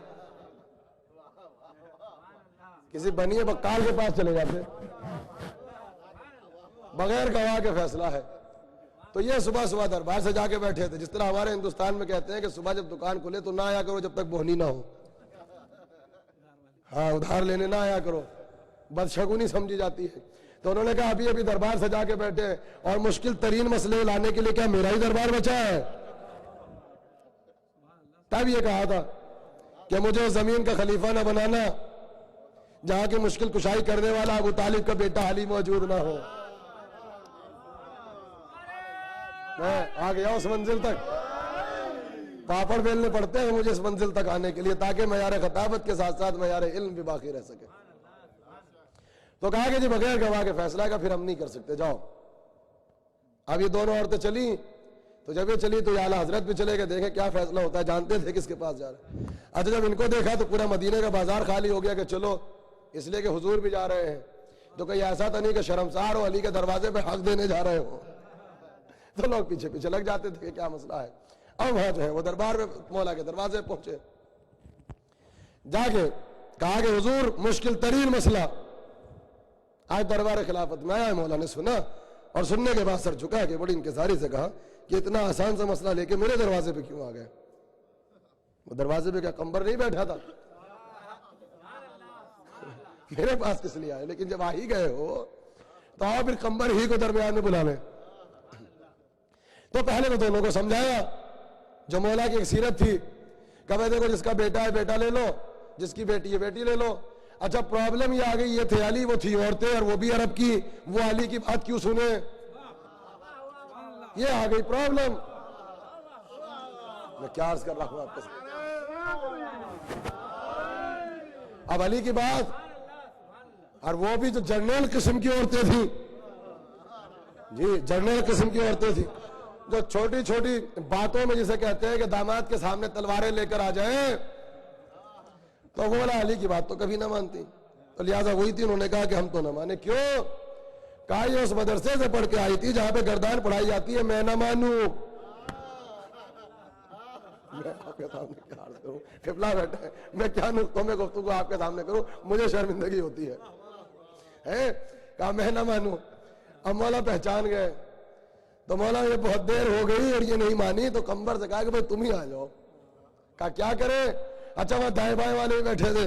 کسی بنی بکال کے پاس چلے جاتے. بغیر گواہ کے فیصلہ ہے. تو یہ صبح صبح دربار سے جا کے بیٹھے تھے. جس طرح ہمارے ہندوستان میں کہتے ہیں کہ صبح جب دکان کھلے تو نہ آیا کرو جب تک بہنی نہ ہو. ہاں، ادھار لینے نہ آیا کرو، بدشگونی سمجھی جاتی ہے. تو انہوں نے کہا ابھی دربار سے جا کے بیٹھے اور مشکل ترین مسئلے لانے کے لیے کیا میرا ہی دربار بچا ہے؟ تب یہ کہا تھا کہ مجھے زمین کا خلیفہ نہ بنانا جہاں کی مشکل کشائی کرنے والا ابو طالب کا بیٹا علی موجود نہ ہو. میں آ گیا اس منزل تک، پاپڑ بیلنے پڑتے ہیں مجھے اس منزل تک آنے کے لیے تاکہ معیار خطابت کے ساتھ ساتھ معیار علم بھی باقی رہ سکے. تو کہا کہ جی بغیر گواہ کے فیصلہ کا پھر ہم نہیں کر سکتے، جاؤ. اب یہ دونوں عورتیں چلی، تو جب یہ چلی تو یہ اعلیٰ حضرت بھی چلے گئے دیکھیں کیا فیصلہ ہوتا ہے، جانتے تھے کس کے پاس جا رہے ہیں. اچھا جب ان کو دیکھا تو پورا مدینے کا بازار خالی ہو گیا کہ چلو، اس لیے کہ حضور بھی جا رہے ہیں. تو کہیں ایسا تو نہیں کہ شرمسار ہو علی کے دروازے پہ حق دینے جا رہے ہو. تو لوگ پیچھے پیچھے لگ جاتے تھے کہ کیا مسئلہ ہے. اب وہاں جو ہے وہ دربار میں مولا کے دروازے پہنچے، جا کے کہا کہ حضور مشکل ترین مسئلہ آج دربار خلافت میں آیا ہے۔ مولا نے سنا اور سننے کے بعد سر جھکا کے بڑی انکساری سے کہا کہ اتنا آسان سا مسئلہ لے کے میرے دروازے پہ کیوں آ گئے؟ وہ دروازے پہ کیا قمبر نہیں بیٹھا تھا؟ میرے پاس کس لیے آئے؟ لیکن جب آ ہی گئے ہو تو آپ پھر قمبر ہی کو درمیان میں بلا لیں۔ تو پہلے تو دونوں کو سمجھایا، جو مولا کی ایک سیرت تھی کہ بھائی دیکھو جس کا بیٹا ہے بیٹا لے لو، جس کی بیٹی ہے بیٹی لے لو۔ اچھا پرابلم یہ آ گئی، یہ تھے علی، وہ تھی عورتیں، اور وہ بھی عرب کی، وہ علی کی بات کیوں سنے؟ یہ آ گئی پرابلم۔ میں کیا عرض کر رہا ہوں آپ کے ساتھ؟ اب علی کی بات، اور وہ بھی جو جرنل قسم کی عورتیں تھیں، جی جرنل قسم کی عورتیں تھیں، جو چھوٹی چھوٹی باتوں میں جسے کہتے ہیں کہ داماد کے سامنے تلواریں لے کر آ جائیں، تو وہ والا علی کی بات تو کبھی نہ مانتی، تو لہٰذا وہی تھی، انہوں نے کہا کہ ہم تو نہ مانے۔ کیوں؟ کہا یہ اس مدرسے سے پڑھ کے آئی تھی جہاں پہ گردان پڑھائی جاتی ہے، میں نہ مانوں۔ میں آپ کے سامنے کیا عرض کروں، قبلہ بیٹھا ہے، میں کیا نقطوں میں گفتگو آپ کے سامنے کروں، مجھے شرمندگی ہوتی ہے۔ کہا میں نہ مانوں۔ اب مولا پہچان گئے، تو مولا یہ بہت دیر ہو گئی اور یہ نہیں مانی، تو قمبر سے کہا کہ بھائی تم ہی آ جاؤ۔ کہا کیا کرے؟ اچھا وہاں دائیں بائیں والے بھی بیٹھے تھے،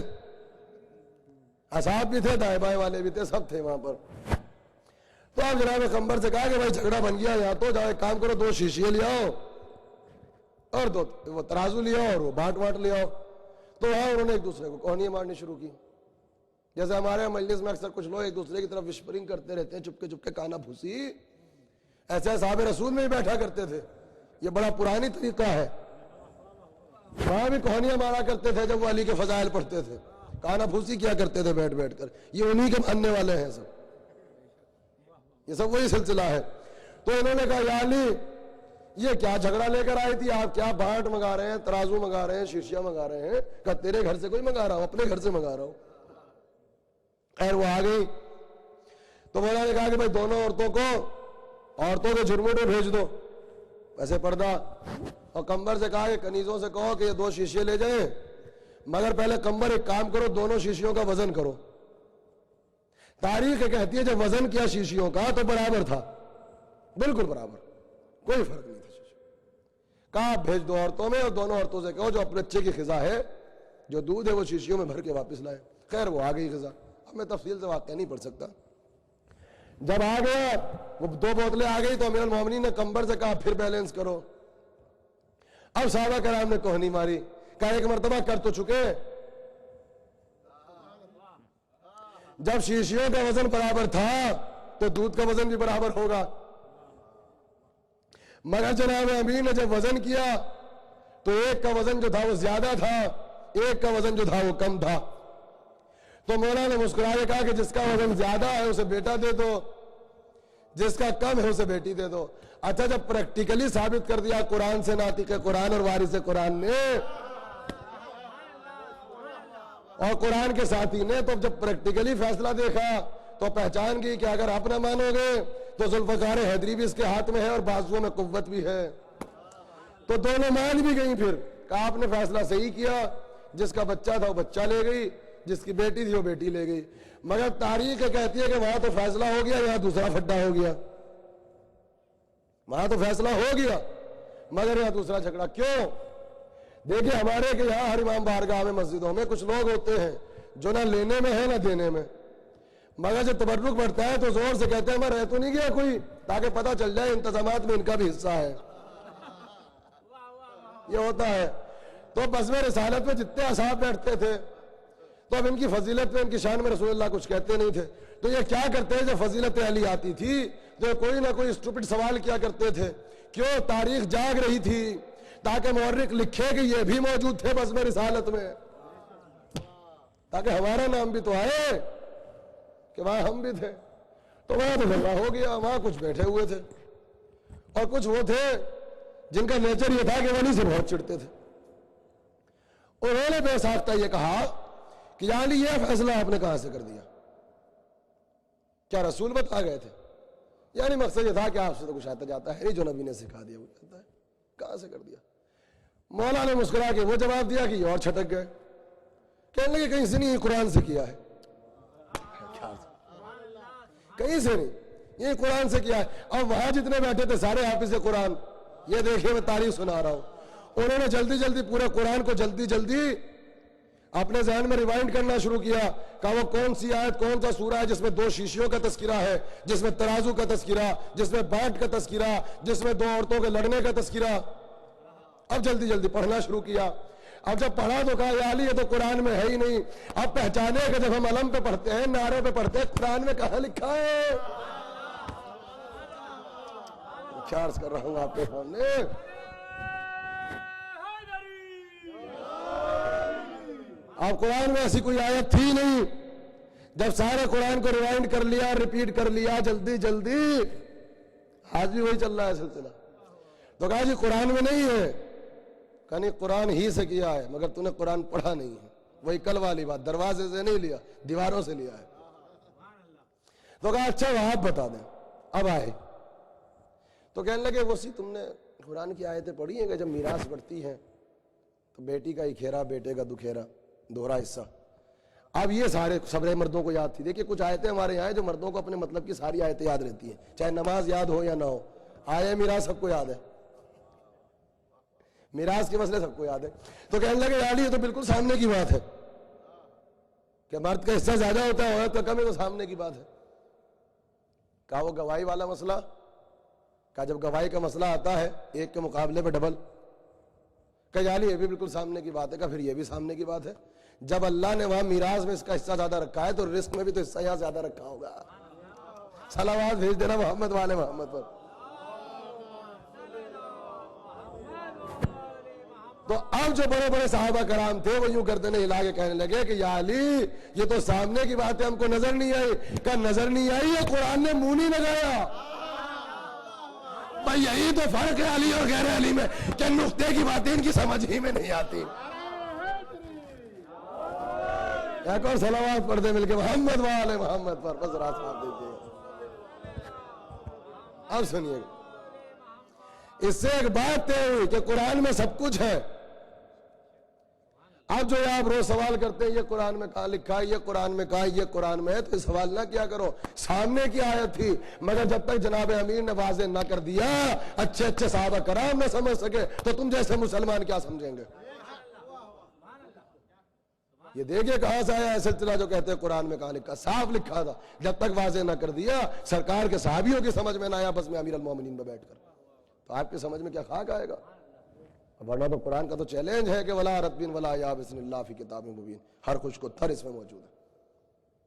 اصحاب بھی تھے، دائیں بائیں والے بھی تھے، سب تھے وہاں پر۔ تو آپ جناب قمبر سے کہا کہ بھائی جھگڑا بن گیا، یا تو جاؤ ایک کام کرو، 2 شیشے لے آؤ اور 2 وہ ترازو لے آؤ اور وہ بانٹ لے آؤ۔ تو وہاں انہوں نے ایک دوسرے کو کوہنیاں مارنی شروع کی، جیسے ہمارے مجلس میں اکثر کچھ لوگ ایک دوسرے کی طرف وسپرنگ کرتے رہتے ہیں، چپکے چپکے کانا بھوسی، ایسے اصحاب رسول میں بھی بیٹھا کرتے تھے۔ یہ بڑا پرانی طریقہ ہے، وہاں بھی کوہنیاں مارا کرتے تھے جب وہ علی کے فضائل پڑھتے تھے، کانا بھوسی کیا کرتے تھے بیٹھ بیٹھ کر۔ یہ انہی کے ماننے والے ہیں سب، یہ سب وہی سلسلہ ہے۔ تو انہوں نے کہا یا علی یہ کیا جھگڑا لے کر آئی تھی آپ؟ کیا بانٹ منگا رہے ہیں، ترازو منگا رہے ہیں، شیشیاں منگا رہے ہیں؟ کہا تیرے گھر سے کوئی منگا رہا ہوں، اپنے گھر سے منگا رہا ہوں۔ خیر وہ آ گئی، تو مولا نے کہا کہ بھائی دونوں عورتوں کو جھرمٹ میں بھیج دو، ویسے پردہ، اور قمبر سے کہا کہ کنیزوں سے کہو کہ یہ 2 شیشے لے جائیں، مگر پہلے قمبر ایک کام کرو، دونوں شیشیوں کا وزن کرو۔ تاریخ کہتی ہے جب وزن کیا شیشیوں کا تو برابر تھا، بالکل برابر، کوئی فرق نہیں تھا شیشیوں۔ کہا بھیج دو عورتوں میں، اور دونوں عورتوں سے کہو جو اپنے بچے کی غذا ہے، جو دودھ ہے، وہ شیشیوں میں بھر کے واپس لائے۔ خیر وہ آ گئی غذا، اب میں تفصیل سے واقعہ نہیں پڑھ سکتا۔ جب آ گیا وہ 2 بوتلیں آ گئی تو امیر المومنین نے قمبر سے کہا پھر بیلنس کرو۔ اب صحابہ کرام نے کوہنی ماری، کہا ایک مرتبہ کر تو چکے، جب شیشیوں کا وزن برابر تھا تو دودھ کا وزن بھی برابر ہوگا، مگر جناب امیر نے جب وزن کیا تو ایک کا وزن جو تھا وہ زیادہ تھا، ایک کا وزن جو تھا وہ کم تھا۔ تو مولا نے مسکرا کے کہا کہ جس کا وزن زیادہ ہے اسے بیٹا دے دو، جس کا کم ہے اسے بیٹی دے دو۔ اچھا جب پریکٹیکلی ثابت کر دیا قرآن سے ناطق قرآن اور وارث قرآن نے اور قرآن کے ساتھی نے، تو جب پریکٹیکلی فیصلہ دیکھا تو پہچان گئی کہ اگر آپ نہ مانو گے تو ذوالفقار حیدری بھی اس کے ہاتھ میں ہے اور بازوؤں میں قوت بھی ہے۔ تو دونوں مان بھی گئیں، پھر کہا آپ نے فیصلہ صحیح کیا، جس کا بچہ تھا وہ بچہ لے گئی، جس کی بیٹی تھی وہ بیٹی لے گئی۔ مگر تاریخ کہتی ہے کہ وہاں تو فیصلہ ہو گیا، یہاں دوسرا پھڈا ہو گیا۔ وہاں تو فیصلہ ہو گیا مگر یہاں دوسرا جھگڑا کیوں؟ دیکھیں ہمارے کہ یہاں ہر امام بارگاہ میں مسجدوں میں کچھ لوگ ہوتے ہیں جو نہ لینے میں ہے نہ دینے میں، مگر جب تبرک بڑھتا ہے تو زور سے کہتے ہیں میں رہ تو نہیں گیا کوئی، تاکہ پتہ چل جائے انتظامات میں ان کا بھی حصہ ہے۔ یہ ہوتا ہے۔ تو بزم رسالت میں جتنے اصحاب بیٹھتے تھے تو اب ان کی فضیلت میں، ان کی شان میں رسول اللہ کچھ کہتے نہیں تھے، تو یہ کیا کرتے ہیں جب فضیلت علی آتی تھی جو کوئی نہ کوئی اسٹوپڈ سوال کیا کرتے تھے، کیوں؟ تاریخ جاگ رہی تھی تاکہ مورخ لکھے کہ یہ بھی موجود تھے بزم رسالت میں، تاکہ ہمارا نام بھی تو آئے کہ وہاں ہم بھی تھے۔ تو وہاں تو جھگڑا ہو گیا، وہاں کچھ بیٹھے ہوئے تھے اور کچھ وہ تھے جن کا نیچر یہ تھا کہ وہ نہیں سے بہت چڑھتے تھے۔ انہوں نے بے ساختہ یہ کہا کہ یعنی یہ فیصلہ آپ نے کہاں سے کر دیا؟ کیا رسول بتا گئے تھے؟ یعنی مقصد یہ تھا کہ آپ سے تو کچھ آتا جاتا ہے نہیں، جو نبی نے سکھا دیا وہ کہتا ہے، کہاں سے کر دیا؟ مولا نے مسکرا کے وہ جواب دیا کہ یہ اور چھٹک گئے. کہنے لگے کہیں سے نہیں، یہ قرآن سے کیا ہے. کہیں سے نہیں، یہ قرآن سے کیا ہے. اب وہاں جتنے بیٹھے تھے سارے حافظ قرآن، یہ دیکھیں میں تاریخ سنا رہا ہوں، انہوں نے جلدی جلدی پورے قرآن کو جلدی جلدی اپنے ذہن میں ریوائنڈ کرنا شروع کیا کہ وہ کون سی آیت، کون سا سورہ ہے جس میں 2 شیشیوں کا تذکرہ ہے، جس میں ترازو کا تذکرہ، جس میں بانٹ کا تذکرہ، جس میں 2 عورتوں کے لڑنے کا تذکرہ. اب جلدی جلدی پڑھنا شروع کیا. اب جب پڑھا تو کہا یا علی یہ تو قرآن میں ہے ہی نہیں. اب پہچانے کہ جب ہم علم پہ پڑھتے ہیں، نعرے پہ پڑھتے ہیں، قرآن میں کہاں لکھا ہے. چارج کر رہا ہوں آپ کے سامنے. اب قرآن میں ایسی کوئی آیت تھی نہیں. جب سارے قرآن کو ریوائنڈ کر لیا، ریپیٹ کر لیا جلدی جلدی، آج بھی وہی چل رہا ہے سلسلہ. تو کہا جی قرآن میں نہیں ہے. کہا نہیں قرآن ہی سے کیا ہے، مگر تو نے قرآن پڑھا نہیں ہے. وہی کل والی بات، دروازے سے نہیں لیا، دیواروں سے لیا ہے. تو کہا اچھا وہ آپ بتا دیں. اب آئے تو کہنے لگے وہ سی تم نے قرآن کی آیتیں پڑھی ہیں کہ جب میراث بڑھتی ہے تو بیٹی کا ہی کھیرا، بیٹے کا دکھیرا، دوہرا حصہ. اب یہ سارے مردوں کو یاد تھی. دیکھیں کچھ آیتیں ہمارے یہاں ہیں جو مردوں کو اپنے مطلب کی ساری آیتیں یاد رہتی ہیں، چاہے نماز یاد ہو یا نہ ہو. آئے میراث سب کو یاد ہے، میراث کے مسئلے سب کو یاد ہے. تو کہنے لگے یار یہ تو بالکل سامنے کی بات ہے کہ مرد کا حصہ زیادہ ہوتا ہے، عورت کا کم ہے، تو سامنے کی بات ہے. کہا وہ گواہی والا مسئلہ. کہا جب گواہی کا مسئلہ آتا ہے ایک کے مقابلے پہ ڈبل. کہا یار یہ بھی بالکل سامنے کی بات ہے. کہا پھر یہ بھی سامنے کی بات ہے. جب اللہ نے وہاں میراث میں اس کا حصہ زیادہ رکھا ہے تو رزق میں بھی تو حصہ یہاں زیادہ رکھا ہوگا. صلوات بھیج دینا محمد والے محمد پر. تو اب جو بڑے بڑے صحابہ کرام تھے وہ یوں کرتے نے ہلا کے کہنے لگے کہ یا علی یہ تو سامنے کی بات ہے، ہم کو نظر نہیں آئی. کہا نظر نہیں آئی ہے، قرآن نے منہ نہیں لگایا. بھائی یہی تو فرق ہے علی اور غیر علی میں کہ نقطے کی باتیں ان کی سمجھ ہی میں نہیں آتی. ایک اور صلوات پڑھ دے مل کے محمد والے محمد پر. بس رات صاحب دیکھیے. اب سنیے اس سے ایک بات طے ہوئی کہ قرآن میں سب کچھ ہے. اب جو آپ روز سوال کرتے ہیں یہ قرآن میں کہاں لکھا ہے، یہ قرآن میں کہاں ہے، یہ قرآن میں ہے، تو سوال نہ کیا کرو. سامنے کی آیت تھی، مگر جب تک جناب امیر نے واضح نہ کر دیا، اچھے اچھے صحابہ کرام نہ سمجھ سکے، تو تم جیسے مسلمان کیا سمجھیں گے. یہ دیکھیں کہاں سے آیا ہے سلسلہ جو کہتے ہیں قرآن میں کہاں لکھا. صاف لکھا تھا، جب تک واضح نہ کر دیا سرکار کے صحابیوں کی سمجھ میں نہ آیا بس میں امیر المومنین پہ بیٹھ کر، تو آپ کی سمجھ میں کیا خاک آئے گا. ورنہ تو قرآن کا تو چیلنج ہے کہ ولا رتبین ولا یابسن اللہ فی کتاب مبین، ہر خوش کو تھر اس میں موجود ہے.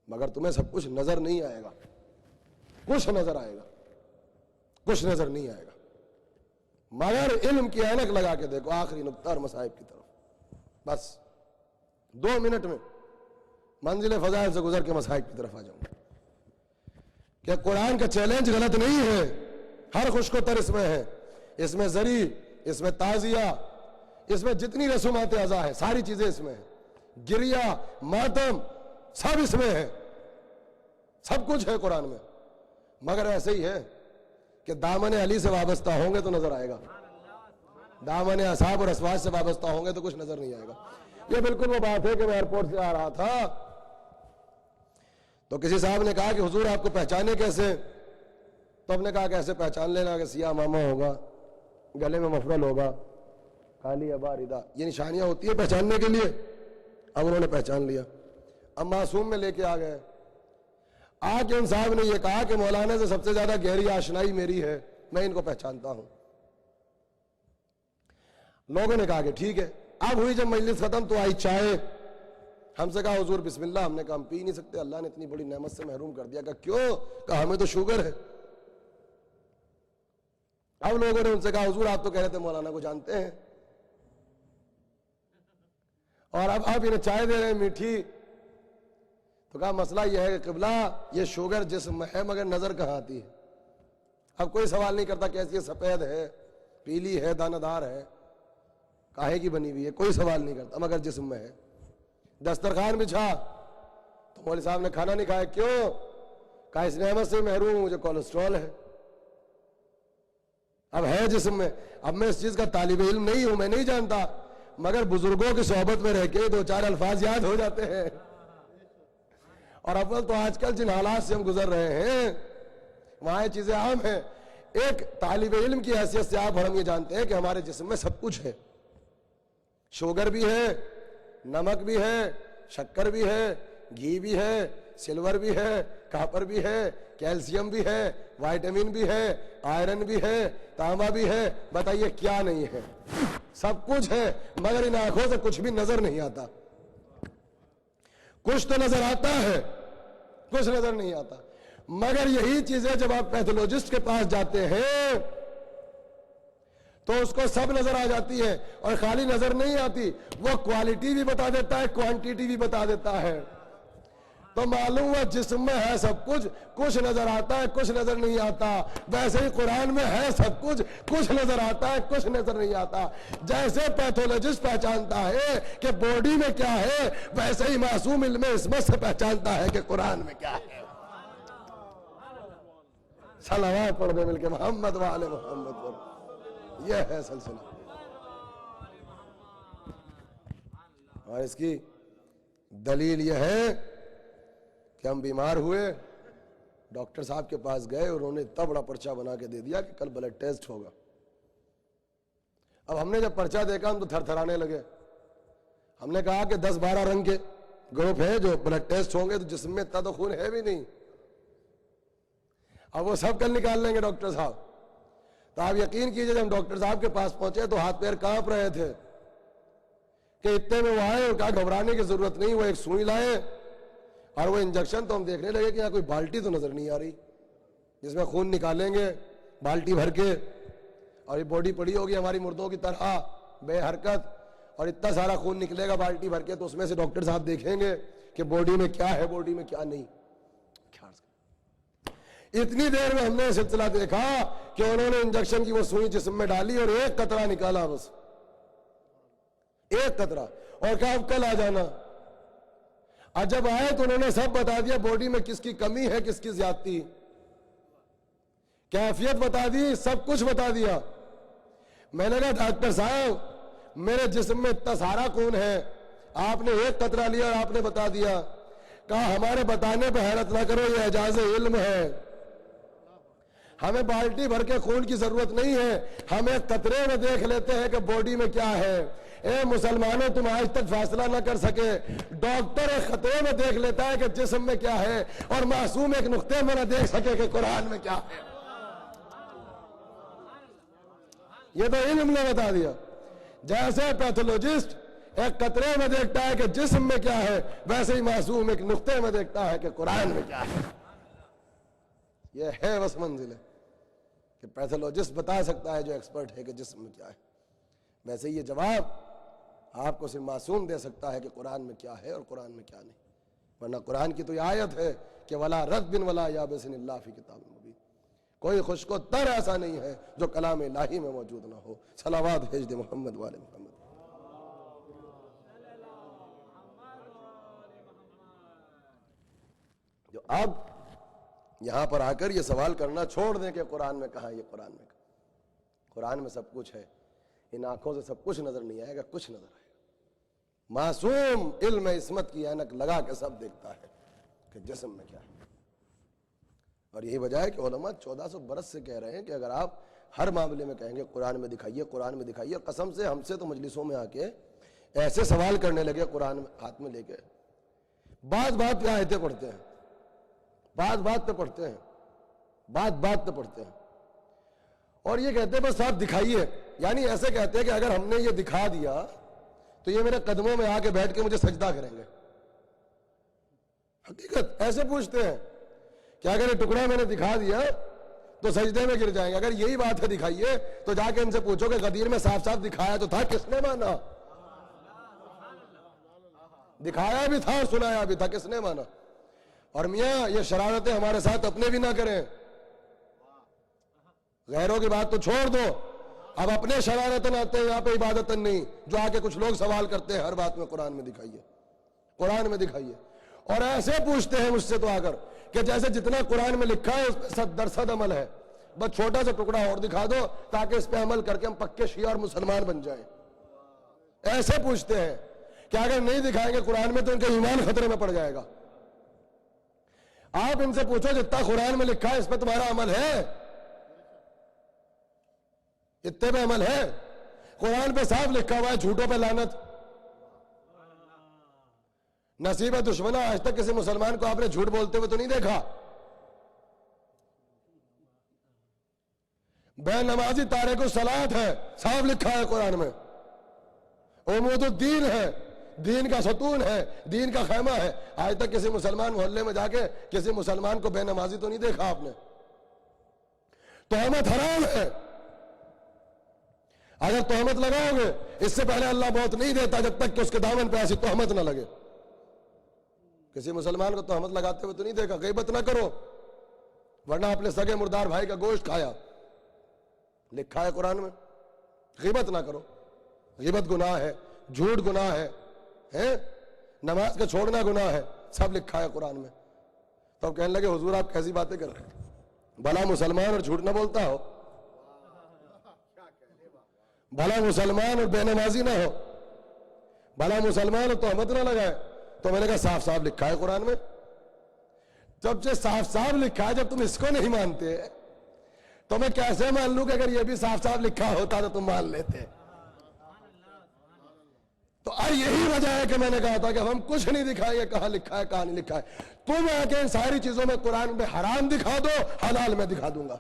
مگر تمہیں سب کچھ نظر نہیں آئے گا. کچھ نظر آئے گا، کچھ نظر نہیں آئے گا. مگر علم کی اینک لگا کے دیکھو. آخری نقطہ اور مصائب کی طرف، بس 2 منٹ میں منزل فضائل سے گزر کے مصائب کی طرف آ جاؤں کہ قرآن کا چیلنج غلط نہیں ہے. ہر خوش کو تر اس میں ہے. اس میں زری، اس میں تعزیہ، اس میں جتنی رسومات اعزا ہے ساری چیزیں اس میں ہیں. گریہ، ماتم سب اس میں ہے. سب کچھ ہے قرآن میں. مگر ایسے ہی ہے کہ دامن علی سے وابستہ ہوں گے تو نظر آئے گا، دامن اصحاب اور ازواج سے وابستہ ہوں گے تو کچھ نظر نہیں آئے گا. یہ بالکل وہ بات ہے کہ میں ایئرپورٹ سے آ رہا تھا تو کسی صاحب نے کہا کہ حضور آپ کو پہچانے کیسے. تو ہم نے کہا کیسے پہچان لینا کہ سیاہ ماما ہوگا، گلے میں مفرل ہوگا، کالی ابا ردہ، یہ نشانیاں ہوتی ہیں پہچاننے کے لیے. اب انہوں نے پہچان لیا. اب معصوم میں لے کے آ گئے. آ کے ان صاحب نے یہ کہا کہ مولانا سے سب سے زیادہ گہری آشنائی میری ہے، میں ان کو پہچانتا ہوں. لوگوں نے کہا کہ ٹھیک ہے. اب ہوئی جب مجلس ختم تو آئی چائے. ہم سے کہا حضور بسم اللہ. ہم نے کہا ہم پی نہیں سکتے، اللہ نے اتنی بڑی نعمت سے محروم کر دیا. کہا کیوں؟ کہا ہمیں تو شوگر ہے. اب لوگوں نے ان سے کہا حضور آپ تو کہہ رہے تھے مولانا کو جانتے ہیں، اور اب آپ انہیں چائے دے رہے ہیں میٹھی. تو کہا مسئلہ یہ ہے کہ قبلہ یہ شوگر جسم میں ہے مگر نظر کہاں آتی ہے. اب کوئی سوال نہیں کرتا کیسی ہے، سفید ہے، پیلی ہے، دانہ دار ہے، کاہے کی بنی ہوئی ہے، کوئی سوال نہیں کرتا مگر جسم میں ہے. دسترخوان بچھا تو مولوی صاحب نے کھانا نہیں کھایا. کیوں؟ کہا اس نعمت سے محروم ہوں، مجھے کولیسٹرول ہے. اب ہے جسم میں. اب میں اس چیز کا طالب علم نہیں ہوں, میں نہیں جانتا, مگر بزرگوں کی صحبت میں رہ کے 2-4 الفاظ یاد ہو جاتے ہیں. اور اول تو آج کل جن حالات سے ہم گزر رہے ہیں وہاں یہ چیزیں عام ہیں. ایک طالب علم کی حیثیت سے آپ اور ہم یہ جانتے ہیں کہ ہمارے جسم میں سب کچھ ہے. شوگر بھی ہے, نمک بھی ہے, شکر بھی ہے, گھی بھی ہے, سلور بھی ہے, کاپر بھی ہے, کیلشیم بھی ہے, وائٹامن بھی ہے, آئرن بھی ہے, تانبا بھی ہے. بتائیے کیا نہیں ہے؟ سب کچھ ہے, مگر ان آنکھوں سے کچھ بھی نظر نہیں آتا. کچھ تو نظر آتا ہے, کچھ نظر نہیں آتا. مگر یہی چیزیں جب آپ پیتھولوجسٹ کے پاس جاتے ہیں تو اس کو سب نظر آ جاتی ہے. اور خالی نظر نہیں آتی, وہ کوالٹی بھی بتا دیتا ہے, کوانٹیٹی بھی بتا دیتا ہے. تو معلوم ہوا جسم میں ہے سب کچھ, کچھ نظر آتا ہے, کچھ نظر نہیں آتا. ویسے ہی قرآن میں ہے سب کچھ, کچھ نظر آتا ہے, کچھ نظر نہیں آتا. جیسے پیتھولوجسٹ پہچانتا ہے کہ باڈی میں کیا ہے, ویسے ہی معصوم علم عصمت سے پہچانتا ہے کہ قرآن میں کیا ہے. صلوات پڑھ دے مل کے محمد وآل محمد پر. یہ ہے سلسلہ. اور اس کی دلیل یہ ہے کہ ہم بیمار ہوئے, ڈاکٹر صاحب کے پاس گئے اور انہوں نے اتنا بڑا پرچہ بنا کے دے دیا کہ کل بلڈ ٹیسٹ ہوگا. اب ہم نے جب پرچہ دیکھا ہم تو تھر تھرانے لگے. ہم نے کہا کہ 10-12 رنگ کے گروپ ہیں جو بلڈ ٹیسٹ ہوں گے, تو جسم میں اتنا تو خون ہے بھی نہیں. اب وہ سب کل نکال لیں گے ڈاکٹر صاحب. تو آپ یقین کیجئے جب ہم ڈاکٹر صاحب کے پاس پہنچے تو ہاتھ پیر کانپ رہے تھے کہ اتنے میں وہ آئے اور کہا گھبرانے کی ضرورت نہیں. وہ ایک سوئی لائے اور وہ انجیکشن. تو ہم دیکھنے لگے کہ یہاں کوئی بالٹی تو نظر نہیں آ رہی جس میں خون نکالیں گے بالٹی بھر کے, اور یہ باڈی پڑی ہوگی ہماری مردوں کی طرح بے حرکت, اور اتنا سارا خون نکلے گا بالٹی بھر کے, تو اس میں سے ڈاکٹر صاحب دیکھیں گے کہ باڈی میں کیا ہے, باڈی میں کیا نہیں. اتنی دیر میں ہم نے سلسلہ دیکھا کہ انہوں نے انجیکشن کی وہ سوئی جسم میں ڈالی اور ایک قطرہ نکالا, بس ایک قطرہ, اور کہا اب کل آ جانا. اور جب آئے تو انہوں نے سب بتا دیا, باڈی میں کس کی کمی ہے, کس کی زیادتی, کیفیت بتا دی, سب کچھ بتا دیا. میں نے کہا ڈاکٹر صاحب میرے جسم میں اتنا سارا خون ہے, آپ نے ایک قطرہ لیا اور آپ نے بتا دیا. کہا ہمارے بتانے پہ حیرت نہ کرو, یہ اعجاز علم ہے. ہمیں بالٹی بھر کے خون کی ضرورت نہیں ہے, ہم ایک قطرے میں دیکھ لیتے ہیں کہ باڈی میں کیا ہے. اے مسلمانوں, تم آج تک فیصلہ نہ کر سکے. ڈاکٹر ایک قطرے میں دیکھ لیتا ہے کہ جسم میں کیا ہے, اور معصوم ایک نقطے میں نہ دیکھ سکے کہ قرآن میں کیا ہے. یہ تو علم نے بتا دیا. جیسے پیتھولوجسٹ ایک قطرے میں دیکھتا ہے کہ جسم میں کیا ہے, ویسے ہی معصوم ایک نقطے میں دیکھتا ہے کہ قرآن میں کیا ہے. یہ ہے بس منزل ہے کہ پیتھولوجسٹ بتا سکتا ہے جو ایکسپرٹ ہے کہ جسم میں کیا ہے. ویسے یہ جواب آپ کو صرف معصوم دے سکتا ہے کہ قرآن میں کیا ہے اور قرآن میں کیا نہیں. ورنہ قرآن کی تو یہ آیت ہے کہ وَلَا رَدْبٍ وَلَا يَابِسٍ إِلَّا فِي كِتَابٍ مُبِينٍ. کوئی خشک و تر ایسا نہیں ہے جو کلام الہی میں موجود نہ ہو. صلوات بھیج دے محمد والے محمد. جو اب یہاں پر آ کر یہ سوال کرنا چھوڑ دیں کہ قرآن میں کہاں, یہ قرآن میں کہاں. قرآن میں سب کچھ ہے. ان آنکھوں سے سب کچھ نظر نہیں آئے گا, کچھ نظر آئے گا. معصوم علم عصمت کی اینک لگا کے سب دیکھتا ہے کہ جسم میں کیا ہے. اور یہی وجہ ہے کہ علماء 1400 برس سے کہہ رہے ہیں کہ اگر آپ ہر معاملے میں کہیں گے قرآن میں دکھائیے, قرآن میں دکھائیے, قسم سے ہم سے تو مجلسوں میں آ کے ایسے سوال کرنے لگے قرآن ہاتھ میں لے کے. بات بات پہ آیتیں پڑھتے ہیں, بات بات پہ پڑھتے ہیں, بات بات پہ پڑھتے ہیں, اور یہ کہتے ہیں بس آپ دکھائیے. یعنی ایسے کہتے ہیں کہ اگر ہم نے یہ دکھا دیا تو یہ میرے قدموں میں آ کے بیٹھ کے مجھے سجدہ کریں گے. حقیقت ایسے پوچھتے ہیں کہ اگر یہ ٹکڑا میں نے دکھا دیا تو سجدے میں گر جائیں گے. اگر یہی بات ہے دکھائیے تو جا کے ان سے پوچھو کہ غدیر میں صاف صاف دکھایا تو تھا, کس نے مانا؟ دکھایا بھی تھا اور سنایا بھی تھا, کس نے مانا؟ اور میاں یہ شرارتیں ہمارے ساتھ اپنے بھی نہ کریں. غیروں کی بات تو چھوڑ دو, اب اپنے شرارتن آتے ہیں یہاں پہ عبادتن نہیں. جو آ کے کچھ لوگ سوال کرتے ہیں ہر بات میں قرآن میں دکھائیے, قرآن میں دکھائیے. اور ایسے پوچھتے ہیں مجھ سے تو آ کر کہ جیسے جتنا قرآن میں لکھا ہے اس پہ 100% عمل ہے. بس چھوٹا سا ٹکڑا اور دکھا دو تاکہ اس پہ عمل کر کے ہم پکے شیعہ اور مسلمان بن جائیں. ایسے پوچھتے ہیں کہ اگر نہیں دکھائیں گے قرآن میں تو ان کا ایمان خطرے میں پڑ جائے گا. آپ ان سے پوچھو جتنا قرآن میں لکھا ہے اس پہ تمہارا عمل ہے؟ اتنے پہ عمل ہے؟ قرآن پہ صاف لکھا ہوا ہے جھوٹوں پہ لعنت. نصیب دشمنہ آج تک کسی مسلمان کو آپ نے جھوٹ بولتے ہوئے تو نہیں دیکھا. بے نمازی تارک الصلاۃ ہے، صاف لکھا ہے قرآن میں. عمود الدین ہے، دین کا ستون ہے، دین کا خیمہ ہے. آج تک کسی مسلمان محلے میں جا کے کسی مسلمان کو بے نمازی تو نہیں دیکھا آپ نے. تہمت حرام ہے. اگر تہمت لگاؤ گے، اس سے پہلے اللہ موت نہیں دیتا جب تک کہ اس کے دامن پہ ایسی تہمت نہ لگے. کسی مسلمان کو تہمت لگاتے ہوئے تو نہیں دیکھا. غیبت نہ کرو ورنہ اپنے سگے مردار بھائی کا گوشت کھایا، لکھا ہے قرآن میں. غیبت نہ کرو. غیبت گناہ ہے، جھوٹ گناہ ہے، نماز کا چھوڑنا گناہ ہے، سب لکھا ہے قرآن میں. تو اب کہنے لگے حضور آپ کیسی باتیں کر رہے ہیں؟ بھلا مسلمان اور جھوٹ نہ بولتا ہو، بھلا مسلمان اور بے نمازی نہ ہو، بھلا مسلمان اور تہمت نہ لگائے. تو میں نے کہا صاف صاف لکھا ہے قرآن میں. جب سے صاف صاف لکھا ہے، جب تم اس کو نہیں مانتے تو میں کیسے مان لوں کہ اگر یہ بھی صاف صاف لکھا ہوتا تو تم مان لیتے. تو یہی وجہ ہے کہ میں نے کہا تھا کہ ہم کچھ نہیں دکھائیں، کہاں لکھا ہے کہاں نہیں لکھا ہے. تم آ کے ان ساری چیزوں میں قرآن میں حرام دکھا دو، حلال میں دکھا دوں گا.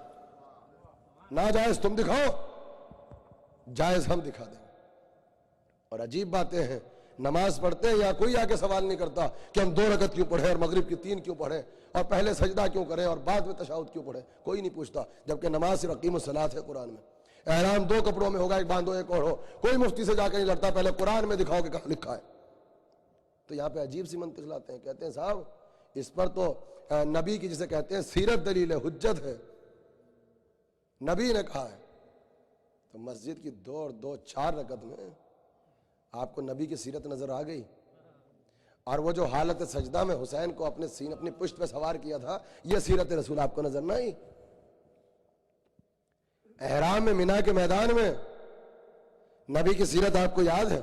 ناجائز تم دکھاؤ، جائز ہم دکھا دیں. اور عجیب باتیں ہیں، نماز پڑھتے ہیں یا کوئی آ کے سوال نہیں کرتا کہ ہم 2 رکعت کیوں پڑھیں اور مغرب کی 3 کیوں پڑھیں اور پہلے سجدہ کیوں کریں اور بعد میں تشہد کیوں پڑھیں. کوئی نہیں پوچھتا، جبکہ نماز صرف اقیم الصلاۃ ہے قرآن میں. احرام 2 کپڑوں میں ہوگا، ایک باندھو ایک اور ہو. کوئی مفتی سے جا کے نہیں لڑتا، پہلے قرآن میں دکھاؤ کہ کہاں لکھا ہے. تو یہاں پہ عجیب سی منطق لاتے ہیں، کہتے ہیں صاحب اس پر تو نبی کی جسے کہتے ہیں سیرت دلیل ہے، حجت ہے، نبی نے کہا ہے. تو مسجد کی 2 اور 2 4 رکعت میں آپ کو نبی کی سیرت نظر آ گئی. اور وہ جو حالت سجدہ میں حسین کو اپنے سین اپنی پشت پہ سوار کیا تھا، یہ سیرت رسول آپ کو نظر نہ آئی؟ احرام میں مینا کے میدان میں نبی کی سیرت آپ کو یاد ہے؟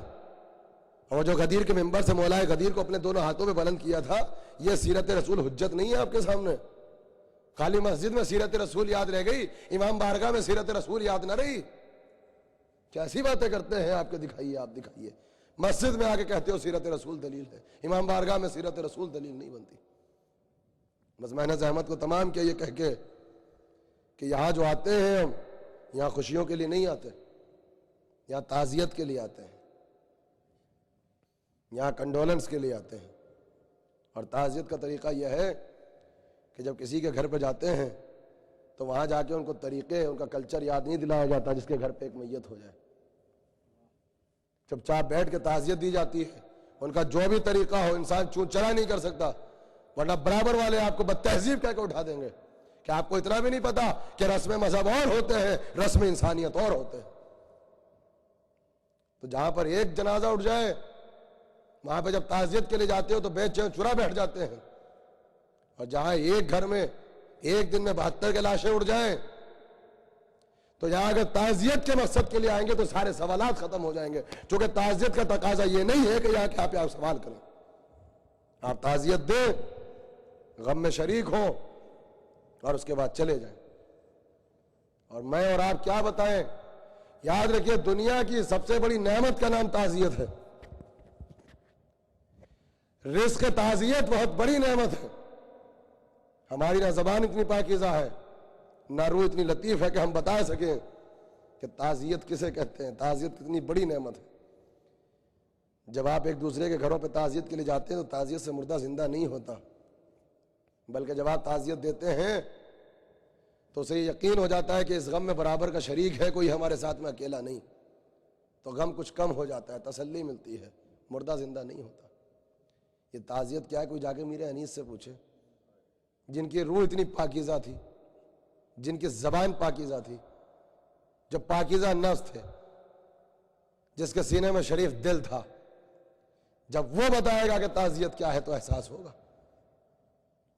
اور جو غدیر کے منبر سے مولا غدیر کو اپنے دونوں ہاتھوں میں بلند کیا تھا، یہ سیرت رسول حجت نہیں ہے آپ کے سامنے؟ خالی مسجد میں سیرت رسول یاد رہ گئی، امام بارگاہ میں سیرت رسول یاد نہ رہی؟ کیسی باتیں کرتے ہیں آپ کے؟ دکھائیے، آپ دکھائیے. مسجد میں آ کے کہتے ہو سیرت رسول دلیل ہے، امام بارگاہ میں سیرت رسول دلیل نہیں بنتی. بس میں نے زحمت کو تمام کیا یہ کہہ کے کہ یہاں جو آتے ہیں ہم یہاں خوشیوں کے لیے نہیں آتے، یہاں تعزیت کے لیے آتے ہیں، یہاں کنڈولنس کے لیے آتے ہیں. اور تعزیت کا طریقہ یہ ہے کہ جب کسی کے گھر پہ جاتے ہیں تو وہاں جا کے ان کو طریقے، ان کا کلچر یاد نہیں دلایا جاتا جس کے گھر پہ ایک میت ہو جائے. چپ چاپ بیٹھ کے تعزیت دی جاتی ہے. ان کا جو بھی طریقہ ہو انسان چون چرا نہیں کر سکتا، ورنہ برابر والے آپ کو بد تہذیب کہہ کے اٹھا دیں گے کہ آپ کو اتنا بھی نہیں پتا کہ رسم مذہب اور ہوتے ہیں، رسم انسانیت اور ہوتے ہیں. تو جہاں پر ایک جنازہ اٹھ جائے وہاں پہ جب تعزیت کے لیے جاتے ہو تو بے چین چرا بیٹھ جاتے ہیں. اور جہاں ایک گھر میں ایک دن میں 72 کے لاشیں اڑ جائیں تو یہاں اگر تعزیت کے مقصد کے لیے آئیں گے تو سارے سوالات ختم ہو جائیں گے. چونکہ تعزیت کا تقاضا یہ نہیں ہے کہ یہاں کے آپ سوال کریں. آپ تعزیت دیں، غم میں شریک ہوں اور اس کے بعد چلے جائیں. اور میں اور آپ کیا بتائیں، یاد رکھیے دنیا کی سب سے بڑی نعمت کا نام تعزیت ہے. رزق تعزیت بہت بڑی نعمت ہے. ہماری نہ زبان اتنی پاکیزہ ہے، نہ روح اتنی لطیف ہے کہ ہم بتا سکیں کہ تعزیت کسے کہتے ہیں. تعزیت کتنی بڑی نعمت ہے. جب آپ ایک دوسرے کے گھروں پہ تعزیت کے لیے جاتے ہیں تو تعزیت سے مردہ زندہ نہیں ہوتا، بلکہ جب آپ تعزیت دیتے ہیں تو اسے یقین ہو جاتا ہے کہ اس غم میں برابر کا شریک ہے کوئی ہمارے ساتھ میں، اکیلا نہیں. تو غم کچھ کم ہو جاتا ہے، تسلی ملتی ہے، مردہ زندہ نہیں ہوتا. یہ تعزیت کیا ہے؟ کوئی جا کے میرے انیس سے پوچھے، جن کی روح اتنی پاکیزہ تھی، جن کی زبان پاکیزہ تھی، جو پاکیزہ نفس تھے، جس کے سینے میں شریف دل تھا، جب وہ بتائے گا کہ تعزیت کیا ہے تو احساس ہوگا.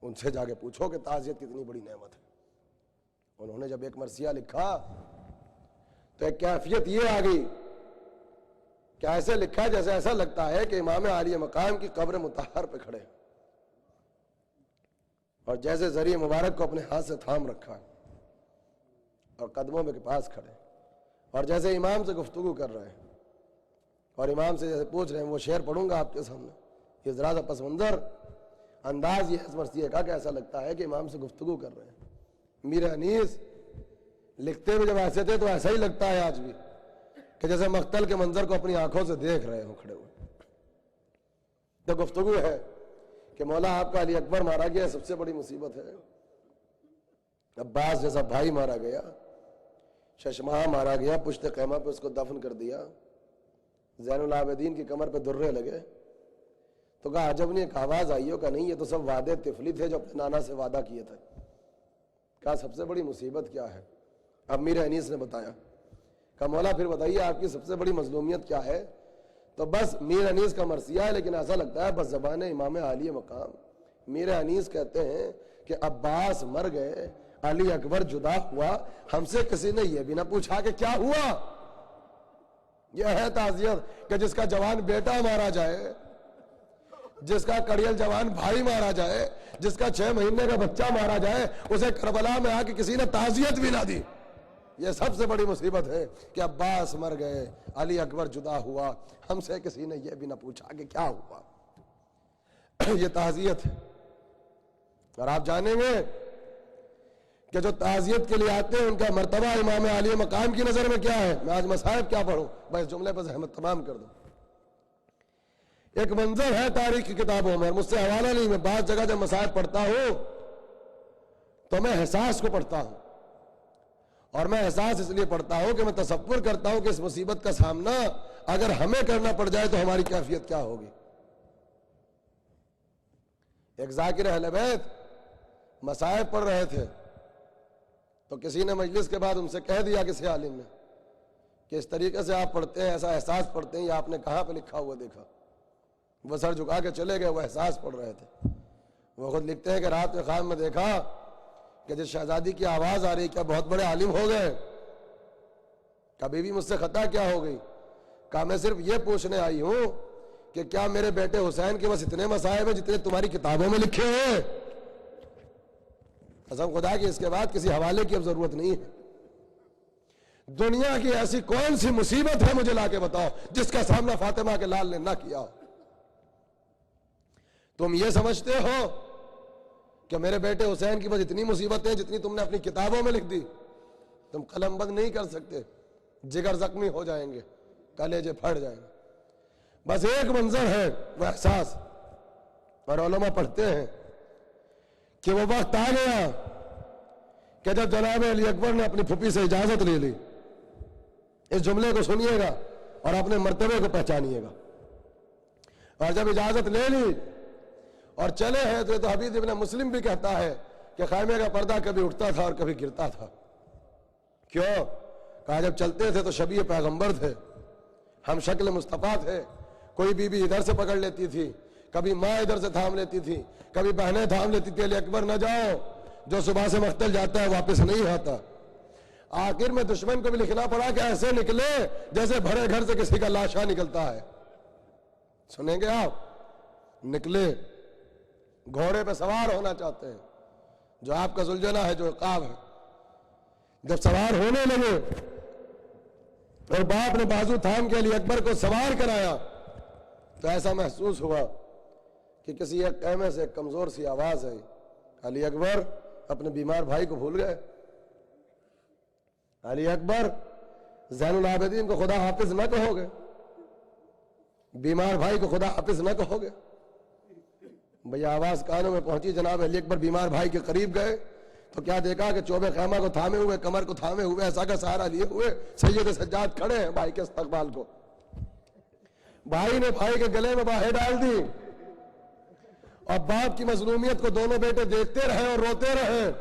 ان سے جا کے پوچھو کہ تعزیت کتنی بڑی نعمت ہے. انہوں نے جب ایک مرثیہ لکھا تو ایک کیفیت یہ آ گئی کہ ایسے لکھا جیسے ایسا لگتا ہے کہ امام عالی مقام کی قبر مطہر پہ کھڑے اور جیسے ذریعہ مبارک کو اپنے ہاتھ سے تھام رکھا اور قدموں کے پاس کھڑے اور جیسے امام سے گفتگو کر رہے ہیں اور امام سے جیسے پوچھ رہے ہیں. وہ شعر پڑھوں گا آپ کے سامنے. یہ ذرا سا پس منظر انداز یہ اس مرثیے کا کہ ایسا لگتا ہے کہ امام سے گفتگو کر رہے ہیں. میر انیس لکھتے ہوئے جب ایسے تھے تو ایسا ہی لگتا ہے آج بھی کہ جیسے مقتل کے منظر کو اپنی آنکھوں سے دیکھ رہے ہوں کھڑے ہوئے. تو گفتگو ہے کہ مولا آپ کا علی اکبر مارا گیا, سب سے بڑی مصیبت ہے. عباس جیسا بھائی مارا گیا, ششماہ مارا گیا, پشت خیمہ پہ اس کو دفن کر دیا, زین العابدین کی کمر پہ درے لگے. تو کہا عجب نہیں, ایک آواز آئی ہو کہ نہیں یہ تو سب وعدے طفلی تھے جو اپنے نانا سے وعدہ کیے تھے. کہا سب سے بڑی مصیبت کیا ہے؟ اب میر انیس نے بتایا. کہا مولا پھر بتائیے آپ کی سب سے بڑی مظلومیت کیا ہے؟ تو بس میر انیس کا مرثیہ ہے لیکن ایسا لگتا ہے بس زبان امام عالی مقام. میر انیس کہتے ہیں کہ عباس مر گئے, علی اکبر جدا ہوا, ہم سے کسی نے یہ بھی نہ پوچھا کہ کیا ہوا. یہ ہے تعزیت کہ جس کا جوان بیٹا مارا جائے, جس کا کڑیل جوان بھائی مارا جائے, جس کا 6 مہینے کا بچہ مارا جائے, اسے کربلا میں آ کے کسی نے تعزیت بھی نہ دی. یہ سب سے بڑی مصیبت ہے کہ عباس مر گئے, علی اکبر جدا ہوا, ہم سے کسی نے یہ بھی نہ پوچھا کہ کیا ہوا. یہ تعزیت ہے. اور آپ جانیں گے کہ جو تعزیت کے لیے آتے ہیں ان کا مرتبہ امام عالی مقام کی نظر میں کیا ہے. میں آج مصائب کیا پڑھوں, بس جملے پر زحمت تمام کر دوں. ایک منظر ہے تاریخ کی کتابوں میں, مجھ سے حوالہ نہیں, میں بعض جگہ جب مصائب پڑھتا ہوں تو میں احساس کو پڑھتا ہوں. اور میں احساس اس لیے پڑھتا ہوں کہ میں تصور کرتا ہوں کہ اس مصیبت کا سامنا اگر ہمیں کرنا پڑ جائے تو ہماری کیفیت کیا ہوگی. ایک ذاکر اہل بیت مصائب پڑھ رہے تھے تو کسی نے مجلس کے بعد ان سے کہہ دیا کسی عالم نے کہ اس طریقے سے آپ پڑھتے ہیں, ایسا احساس پڑھتے ہیں, یہ آپ نے کہاں پہ لکھا ہوا دیکھا. وہ سر جھکا کے چلے گئے, وہ احساس پڑھ رہے تھے. وہ خود لکھتے ہیں کہ رات کے خواب میں دیکھا کہ جس شہزادی کی آواز آ رہی کیا بہت بڑے عالم ہو گئے. کبھی بھی مجھ سے خطا کیا ہو گئی. کہا میں صرف یہ پوچھنے آئی ہوں کہ کیا میرے بیٹے حسین کے بس اتنے مصائب ہیں جتنے تمہاری کتابوں میں لکھے ہیں. قسم خدا کی اس کے بعد کسی حوالے کی اب ضرورت نہیں ہے. دنیا کی ایسی کون سی مصیبت ہے مجھے لا کے بتاؤ جس کا سامنا فاطمہ کے لال نے نہ کیا ہو. تم یہ سمجھتے ہو کہ میرے بیٹے حسین کی بس اتنی مصیبتیں جتنی تم نے اپنی کتابوں میں لکھ دی. تم قلم بند نہیں کر سکتے, جگر زخمی ہو جائیں گے, کلیجے پھٹ جائیں گے. بس ایک منظر ہے وہ احساس. اور علماء پڑھتے ہیں کہ وہ وقت آ گیا کہ جب جناب علی اکبر نے اپنی پھوپھی سے اجازت لے لی. اس جملے کو سنیے گا اور اپنے مرتبے کو پہچانیے گا. اور جب اجازت لے لی اور چلے ہیں تو حبیب ابن مسلم بھی کہتا ہے کہ خیمے کا پردہ کبھی اٹھتا تھا اور کبھی گرتا تھا. کیوں؟ کہا جب چلتے تھے تو شبیہ پیغمبر تھے, ہم شکل مصطفیٰ تھے. کوئی بی بی ادھر سے پکڑ لیتی تھی, کبھی ماں ادھر سے تھام لیتی تھی, کبھی بہنیں تھام لیتی تھی. علی اکبر نہ جاؤ, جو صبح سے مقتل جاتا ہے واپس نہیں آتا. آخر میں دشمن کو بھی لکھنا پڑا کہ ایسے نکلے جیسے بھرے گھر سے کسی کا لاشا نکلتا ہے. سنیں گے آپ؟ نکلے, گھوڑے پہ سوار ہونا چاہتے ہیں, جو آپ کا زلجنا ہے, جو عقاب ہے. جب سوار ہونے لگے اور باپ نے بازو تھام کے علی اکبر کو سوار کرایا تو ایسا محسوس ہوا کہ کسی ایک خیمے سے ایک کمزور سی آواز آئی, علی اکبر اپنے بیمار بھائی کو بھول گئے. علی اکبر زین العابدین کو خدا حافظ نہ کہو گے, بیمار بھائی کو خدا حافظ نہ کہو گے. بھئی آواز کانوں میں پہنچی, جناب علی اکبر بیمار بھائی کے قریب گئے تو کیا دیکھا کہ چوبے خیمہ کو تھامے ہوئے, کمر کو تھامے ہوئے, ایسا کا سہارا لیے ہوئے سید سجاد کھڑے ہیں بھائی کے استقبال کو. بھائی نے بھائی کے گلے میں باہیں ڈال دی اور باپ کی مظلومیت کو دونوں بیٹے دیکھتے رہے اور روتے رہے.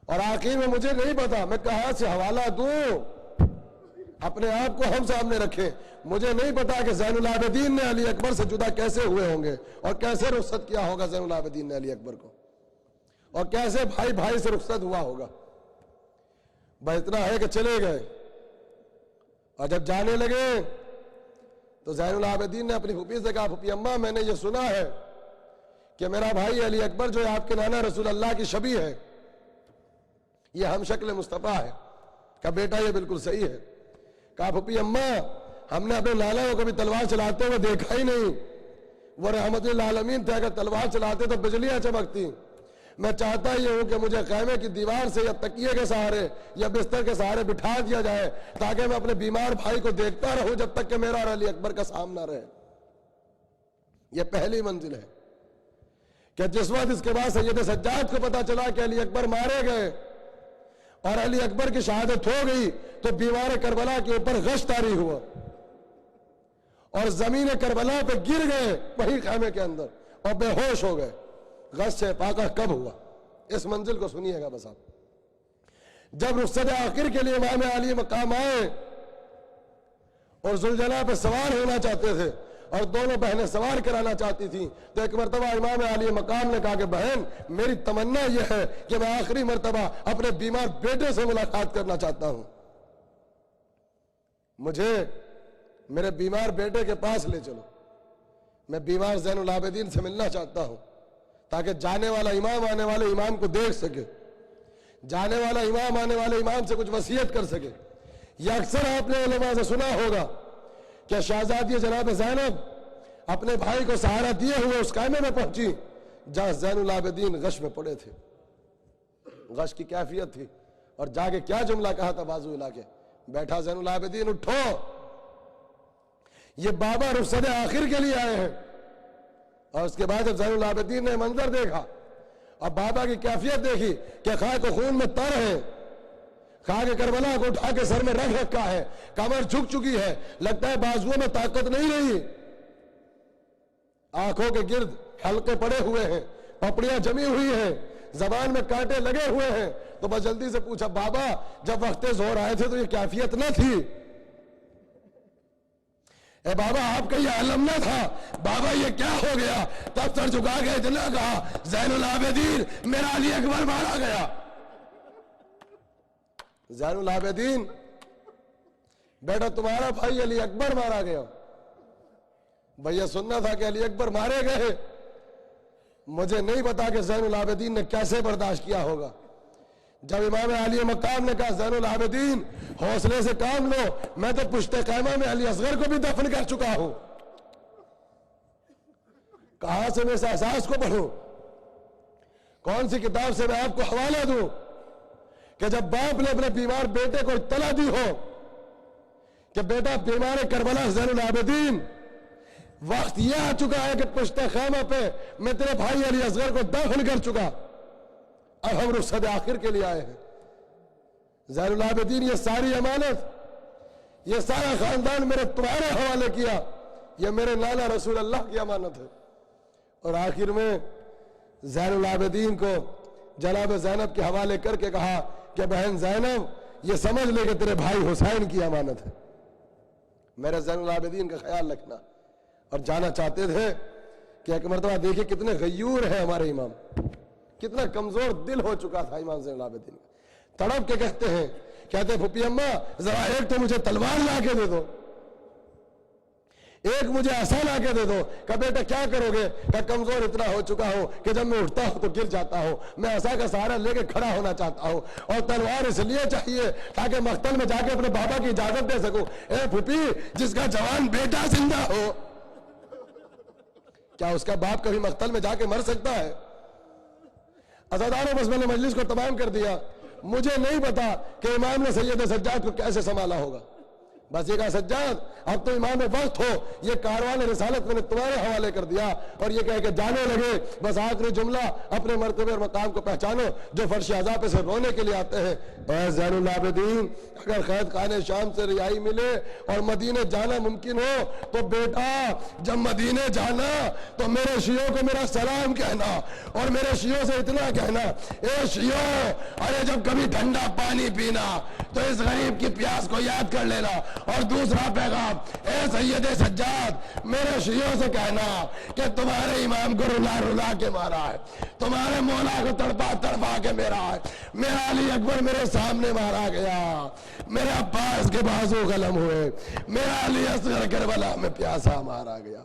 اور آخر میں مجھے نہیں پتا میں کہاں سے حوالہ دوں, اپنے آپ کو ہم سامنے رکھیں. مجھے نہیں پتا کہ زین العابدین نے علی اکبر سے جدا کیسے ہوئے ہوں گے اور کیسے رخصت کیا ہوگا زین العابدین نے علی اکبر کو. اور کیسے بھائی بھائی سے رخصت ہوا ہوگا. بس اتنا ہے کہ چلے گئے اور جب جانے لگے تو زین العابدین نے اپنی پھوپھی سے کہا پھوپھی اماں میں نے یہ سنا ہے کہ میرا بھائی علی اکبر جو ہے آپ کے نانا رسول اللہ کی شبیہ ہے, یہ ہم شکل مصطفیٰ ہے. کہا بیٹا یہ بالکل صحیح ہے. کہا پھوپھی اماں ہم نے اپنے نانا کو کبھی تلوار چلاتے ہوئے دیکھا ہی نہیں, وہ رحمت للعالمین تھے, اگر تلوار چلاتے تو بجلیاں چمکتی. میں چاہتا یہ ہوں کہ مجھے خیمے کی دیوار سے یا تکیے کے سہارے یا بستر کے سہارے بٹھا دیا جائے تاکہ میں اپنے بیمار بھائی کو دیکھتا رہوں جب تک کہ میرا اور علی اکبر کا سامنا رہے. یہ پہلی منزل ہے کہ جس وقت اس کے بعد سید سجاد کو پتا چلا کہ علی اکبر مارے گئے اور علی اکبر کی شہادت ہو گئی تو بیمار کربلا کے اوپر غش طاری ہوا اور زمین کربلا پہ گر گئے وہی خیمے کے اندر اور بے ہوش ہو گئے. غش سے پاکہ کب ہوا؟ اس منزل کو سنیے گا بس آپ. جب رخصت آخر کے لیے امام علی مقام آئے اور ذوالجلال پہ سوار ہونا چاہتے تھے اور دونوں بہنیں سوار کرانا چاہتی تھیں تو ایک مرتبہ امام علی مقام نے کہا کہ بہن میری تمنا یہ ہے کہ میں آخری مرتبہ اپنے بیمار بیٹے سے ملاقات کرنا چاہتا ہوں, مجھے میرے بیمار بیٹے کے پاس لے چلو, میں بیمار زین العابدین سے ملنا چاہتا ہوں تاکہ جانے والا امام آنے والے امام کو دیکھ سکے, جانے والا امام آنے والے امام سے کچھ وصیت کر سکے. یہ اکثر آپ نے علماء سے سنا ہوگا کہ شہزادی جناب زینب اپنے بھائی کو سہارا دیے ہوئے اس خیمے میں پہنچی جہاں زین العابدین غش میں پڑے تھے. غش کی کیفیت تھی اور جا کے کیا جملہ کہا تھا بازو ہلا کے, بیٹھا زین العابدین اٹھو, یہ بابا رخصت آخر کے لیے آئے ہیں. اور اس کے بعد جب زین العابدین نے منظر دیکھا اور بابا کی کیفیت دیکھی کہ خاک و خون میں تر ہے, خاک کربلا کو اٹھا کے سر میں رکھ رکھا ہے, کمر جھک چکی ہے, لگتا ہے بازوؤں میں طاقت نہیں رہی, آنکھوں کے گرد حلقے پڑے ہوئے ہیں, پپڑیاں جمی ہوئی ہیں, زبان میں کانٹے لگے ہوئے ہیں. تو بس جلدی سے پوچھا بابا جب وقت ظہر آئے تھے تو یہ کیفیت نہ تھی؟ اے بابا آپ کا یہ علم نہ تھا؟ بابا یہ کیا ہو گیا؟ تب سر جھکا کے اتنا کہا زین العابدین میرا علی اکبر مارا گیا. زین العابدین بیٹا تمہارا بھائی علی اکبر مارا گیا. بھیا سننا تھا کہ علی اکبر مارے گئے, مجھے نہیں پتا کہ زین العابدین نے کیسے برداشت کیا ہوگا. جب امام علی مقام نے کہا زین العابدین حوصلے سے کام لو, میں تو پشت خیمہ میں علی اصغر کو بھی دفن کر چکا ہوں. کہاں سے میں اس احساس کو پڑھوں؟ کون سی کتاب سے میں آپ کو حوالہ دوں کہ جب باپ نے اپنے بیمار بیٹے کو اطلاع دی ہو کہ بیٹا بیمار کربلا زین العابدین وقت یہ آ چکا ہے کہ پشت خیمہ پہ میں تیرے بھائی علی اصغر کو دفن کر چکا, اب ہم رخصت آخر کے لیے آئے ہیں. زین العابدین یہ ساری امانت, یہ سارا خاندان میرے تمہارے حوالے کیا, یہ میرے نانا رسول اللہ کی امانت ہے. اور آخر میں زین العابدین کو جناب زینب کے حوالے کر کے کہا کہ بہن زینب یہ سمجھ لے کہ تیرے بھائی حسین کی امانت ہے, میرے زین العابدین کا خیال رکھنا. اور جانا چاہتے تھے کہ ایک مرتبہ دیکھیں کتنے غیور ہیں ہمارے امام, کتنا کمزور دل ہو چکا تھا امام زین العابدین. تڑپ کے کہتے ہیں, کہتے ہیں پھوپھی اماں ذرا ایک تو مجھے تلوار لا کے دے دو, ایک مجھے عصا لا کے دے دو. کہ بیٹا کیا کرو گے؟ کہ کمزور اتنا ہو چکا ہوں کہ جب میں اٹھتا ہوں تو گر جاتا ہوں, میں عصا کا سہارا لے کے کھڑا ہونا چاہتا ہوں, اور تلوار اس لیے چاہیے تاکہ مقتل میں جا کے اپنے بابا کی اجازت دے سکوں. اے پھوپھی جس کا جوان بیٹا زندہ ہو کیا اس کا باپ کبھی مقتل میں جا کے مر سکتا ہے؟ عزاداروں بس میں نے مجلس کو تمام کر دیا. مجھے نہیں پتا کہ امام نے سید سجاد کو کیسے سنبھالا ہوگا. بس یہ کہا سجاد اب تو امام وقت ہو, یہ کاروان رسالت میں نے تمہارے حوالے کر دیا. اور یہ کہہ کے جانے لگے. بس آخری جملہ, اپنے مرتبے اور مقام کو پہچانو جو فرش عذاب سے رونے کے لیے آتے ہیں. اے زین العابدین اگر قید خانے شام سے رہائی ملے اور مدینے جانا ممکن ہو تو بیٹا جب مدینے جانا تو میرے شیعوں کو میرا سلام کہنا, اور میرے شیعوں سے اتنا کہنا اے شیعوں ارے جب کبھی ٹھنڈا پانی پینا تو اس غریب کی پیاس کو یاد کر لینا, اور دوسرا پیغام، اے سید سجاد میرے شیعوں سے کہنا کہ تمہارے امام کو رلا رلا کے مارا ہے، تمہارے مولا کو تڑپا تڑپا کے میرا ہے، میرا علی اکبر میرے سامنے مارا گیا، میرے عباس کے بازو قلم ہوئے، میرا علی اصغر کربلا میں پیاسا مارا گیا۔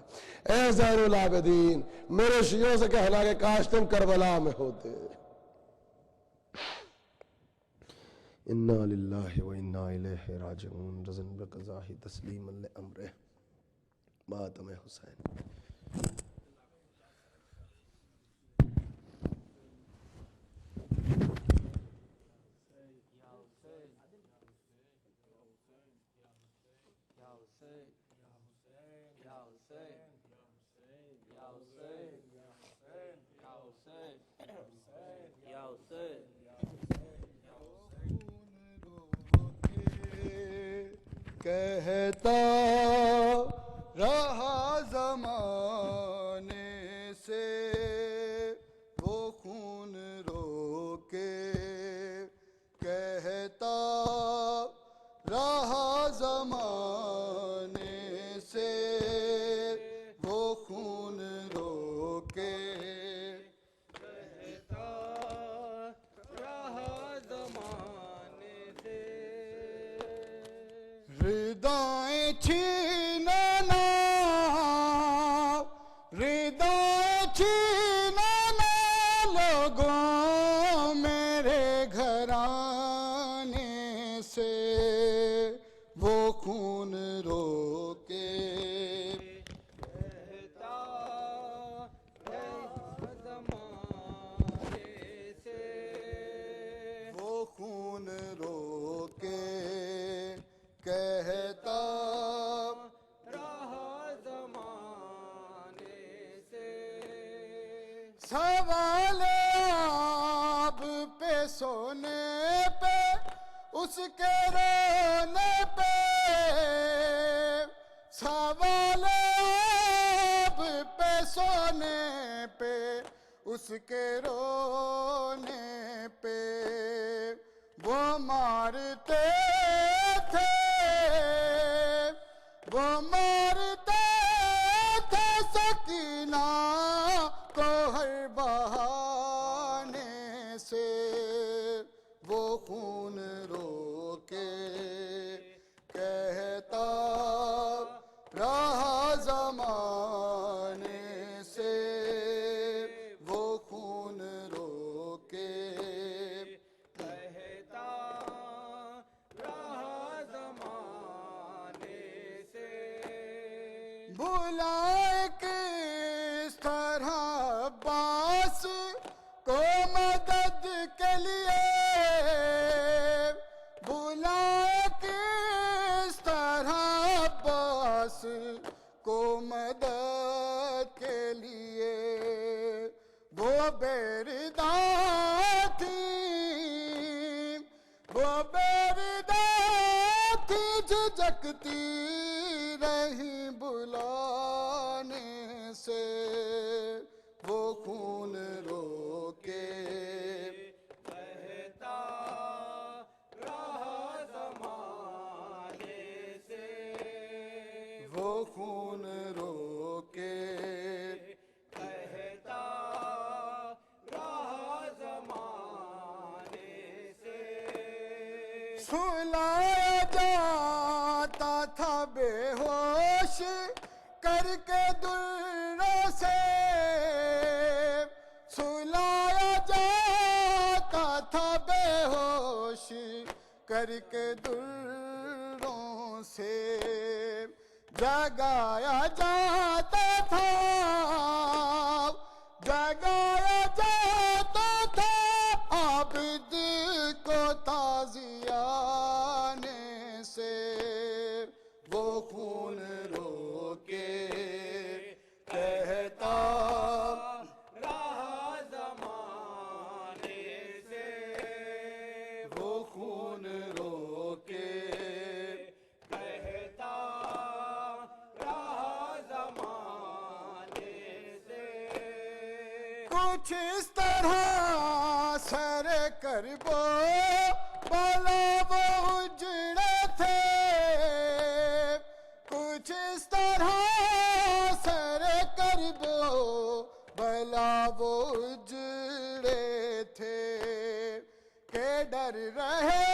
اے زین العابدین میرے شیعوں سے کہنا کہ کاش تم کربلا میں ہوتے۔ انا للہ و انا الیہ راجعون، رضن بقضاہ تسلیما لامرہ، ماتم حسین۔ کہتا رہا زمانے سے وہ خون رو کے، کہتا رہا زمانے سے وہ خون رو کے، کہتا رہا زمانے سے ردائیں چھیننا، ردائیں چھیننا لوگوں میرے گھرانے سے وہ خون رو کے، کہتا رہا زمانے سے وہ خون رو کے، کہتا رہا زمانے سے سوال آب پہ سونے پہ اس کے رونے پہ، سوال آب پہ سونے پہ اس کے رونے پہ وہ مارتے تھے، وہ مارتے تھے سکینہ کو ہر بہانے سے وہ خون رو کے، کہتا رہا زمانے سے وہ خون رو کے، کہتا رہا زمانے سے بلائے کس طرح عباس کو مدد کے لیے، بلائے کس طرح عباس کو مدد کے لیے، وہ بیرداں تھی، وہ بیرداں تھی جھجکتی رہی بلانے سے وہ خون رو کے، کہتا رہا زمانے سے وہ خون رو کے، کہتا رہا زمانے سے سلایا جاتا تھا بے ہوش کر کے دروں سے، سلایا جاتا تھا بے ہوش کر کے دروں سے، جگایا جاتا تھا، جگایا جاتا تھا عابد کو تازیانے سے وہ خون رو کے، کہتا رہا زمانے سے وہ خون رو کے، کہتا رہا زمانے سے کچھ اس طرح سر کربو بالا وہ اجڑے تھے، وہ اجڑے تھے کہ ڈر رہے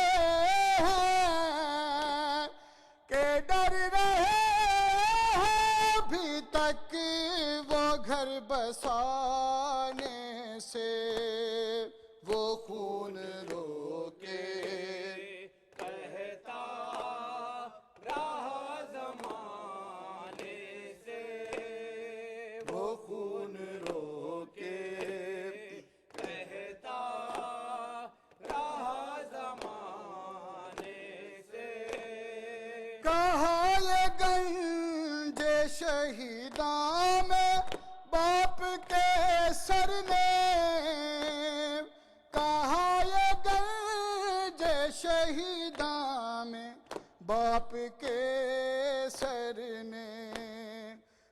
ہیں، کہ ڈر رہے ہیں ابھی تک وہ گھر بسانے سے، وہ خون رو کے کہتا رہا زمانے سے، وہ خون رو کے کہتا رہا زمانے سے، کہا یہ گنج شہیداں میں باپ کے سر نے، کہا یہ گنج شہیداں میں باپ کے سر نے،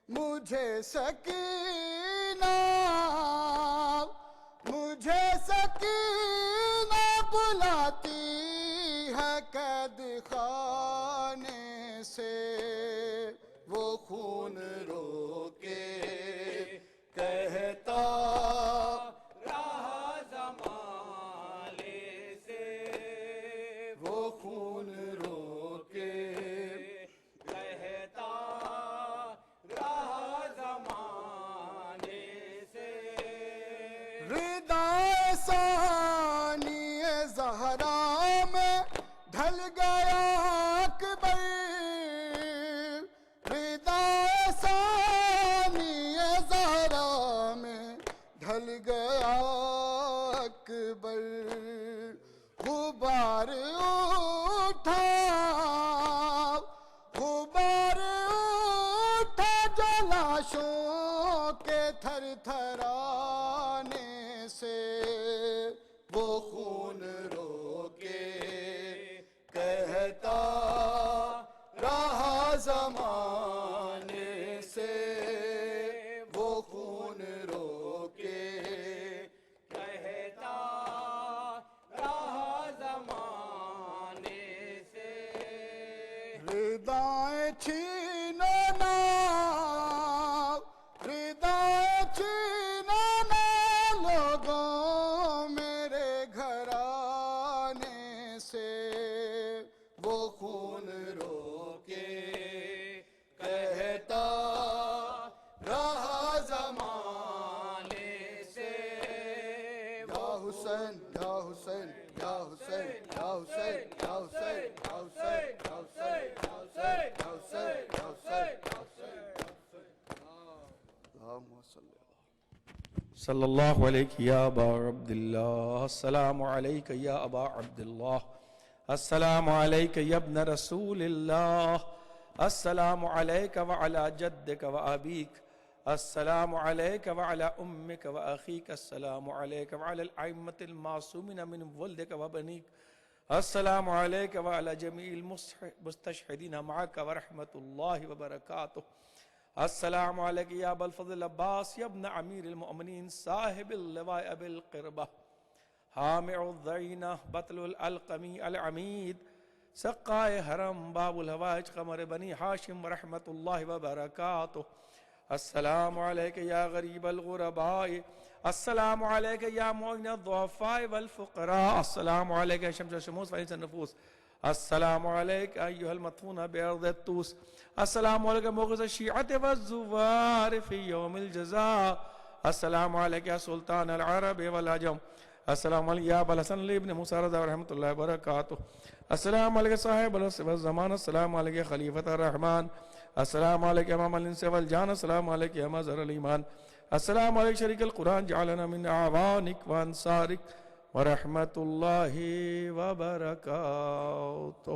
مجھے سکینہ بلاتی ہے قید خانے سے، وہ خون رو کے کہتا رہا زمانے سے، وہ خون رو کے کہتا رہا زمانے سے، ردائے ثانی زہرا میں ڈھل گیا اکبر، ردائے ثانی زہرا میں ڈھل گیا اکبر، غبار اٹھا جلاشوں کے تھر تھرانے سے، وہ خون رو کے کہتا رہا زمانے سے، وہ خون رو کے کہتا رہا زمانے سے، ردائیں چھینو نا، ردائیں چھینو نا لوگوں میرے گھرانے سے، وہ خون رو کے کہتا رہا زمانے سے، یا حسین یا حسین یا حسین یا حسین یا حسین یا حسین یا حسین یا حسین یا حسین یا حسین یا حسین، اللہم صلی اللہ صلی اللہ علیہ یا ابا عبداللہ، السلام علیک یا ابا عبداللہ، السلام علیک یا ابن رسول اللہ، السلام علیک وعلا جدک و ابیک، السلام علیک وعلا امک و اخیک، السلام علیک وعلا الائمة المعصومین من ولدک و بنیک، السلام علیک وعلا جمیع المستشہدین معک ورحمت اللہ وبرکاتہ، السلام علیک یا ابا الفضل عباس یا ابن امیر المؤمنین صاحب اللواء ابی القربہ، حامع الضعینہ بطل الالقمی العمید، سقائے حرم باب الحوائج قمر بنی حاشم ورحمت اللہ وبرکاتہ، السلام علیک یا غریب الغرباء، السلام علیک یا معین الضعفاء والفقراء، السلام علیک یا شمس الشموس فانس النفوس، السلام علیک ایہا المدفون بارض الطوس، السلام علیک مغز الشیعۃ والزوار فی یوم الجزاء، السلام علیک یا سلطان العرب والعجم، السلام علیک یا ابا الحسن علی ابن موسیٰ رضا ورحمت اللہ وبرکاتہ، السلام علیک صاحب العصر والزمان، السلام علیک خلیفۃ الرحمن، السلام علیک امام الانس والجان، السلام علیک یا مظہر الایمان، السلام علیک شریک القرآن جعلنا من اعوانک وانصارک ورحمت اللہ وبرکاتہ۔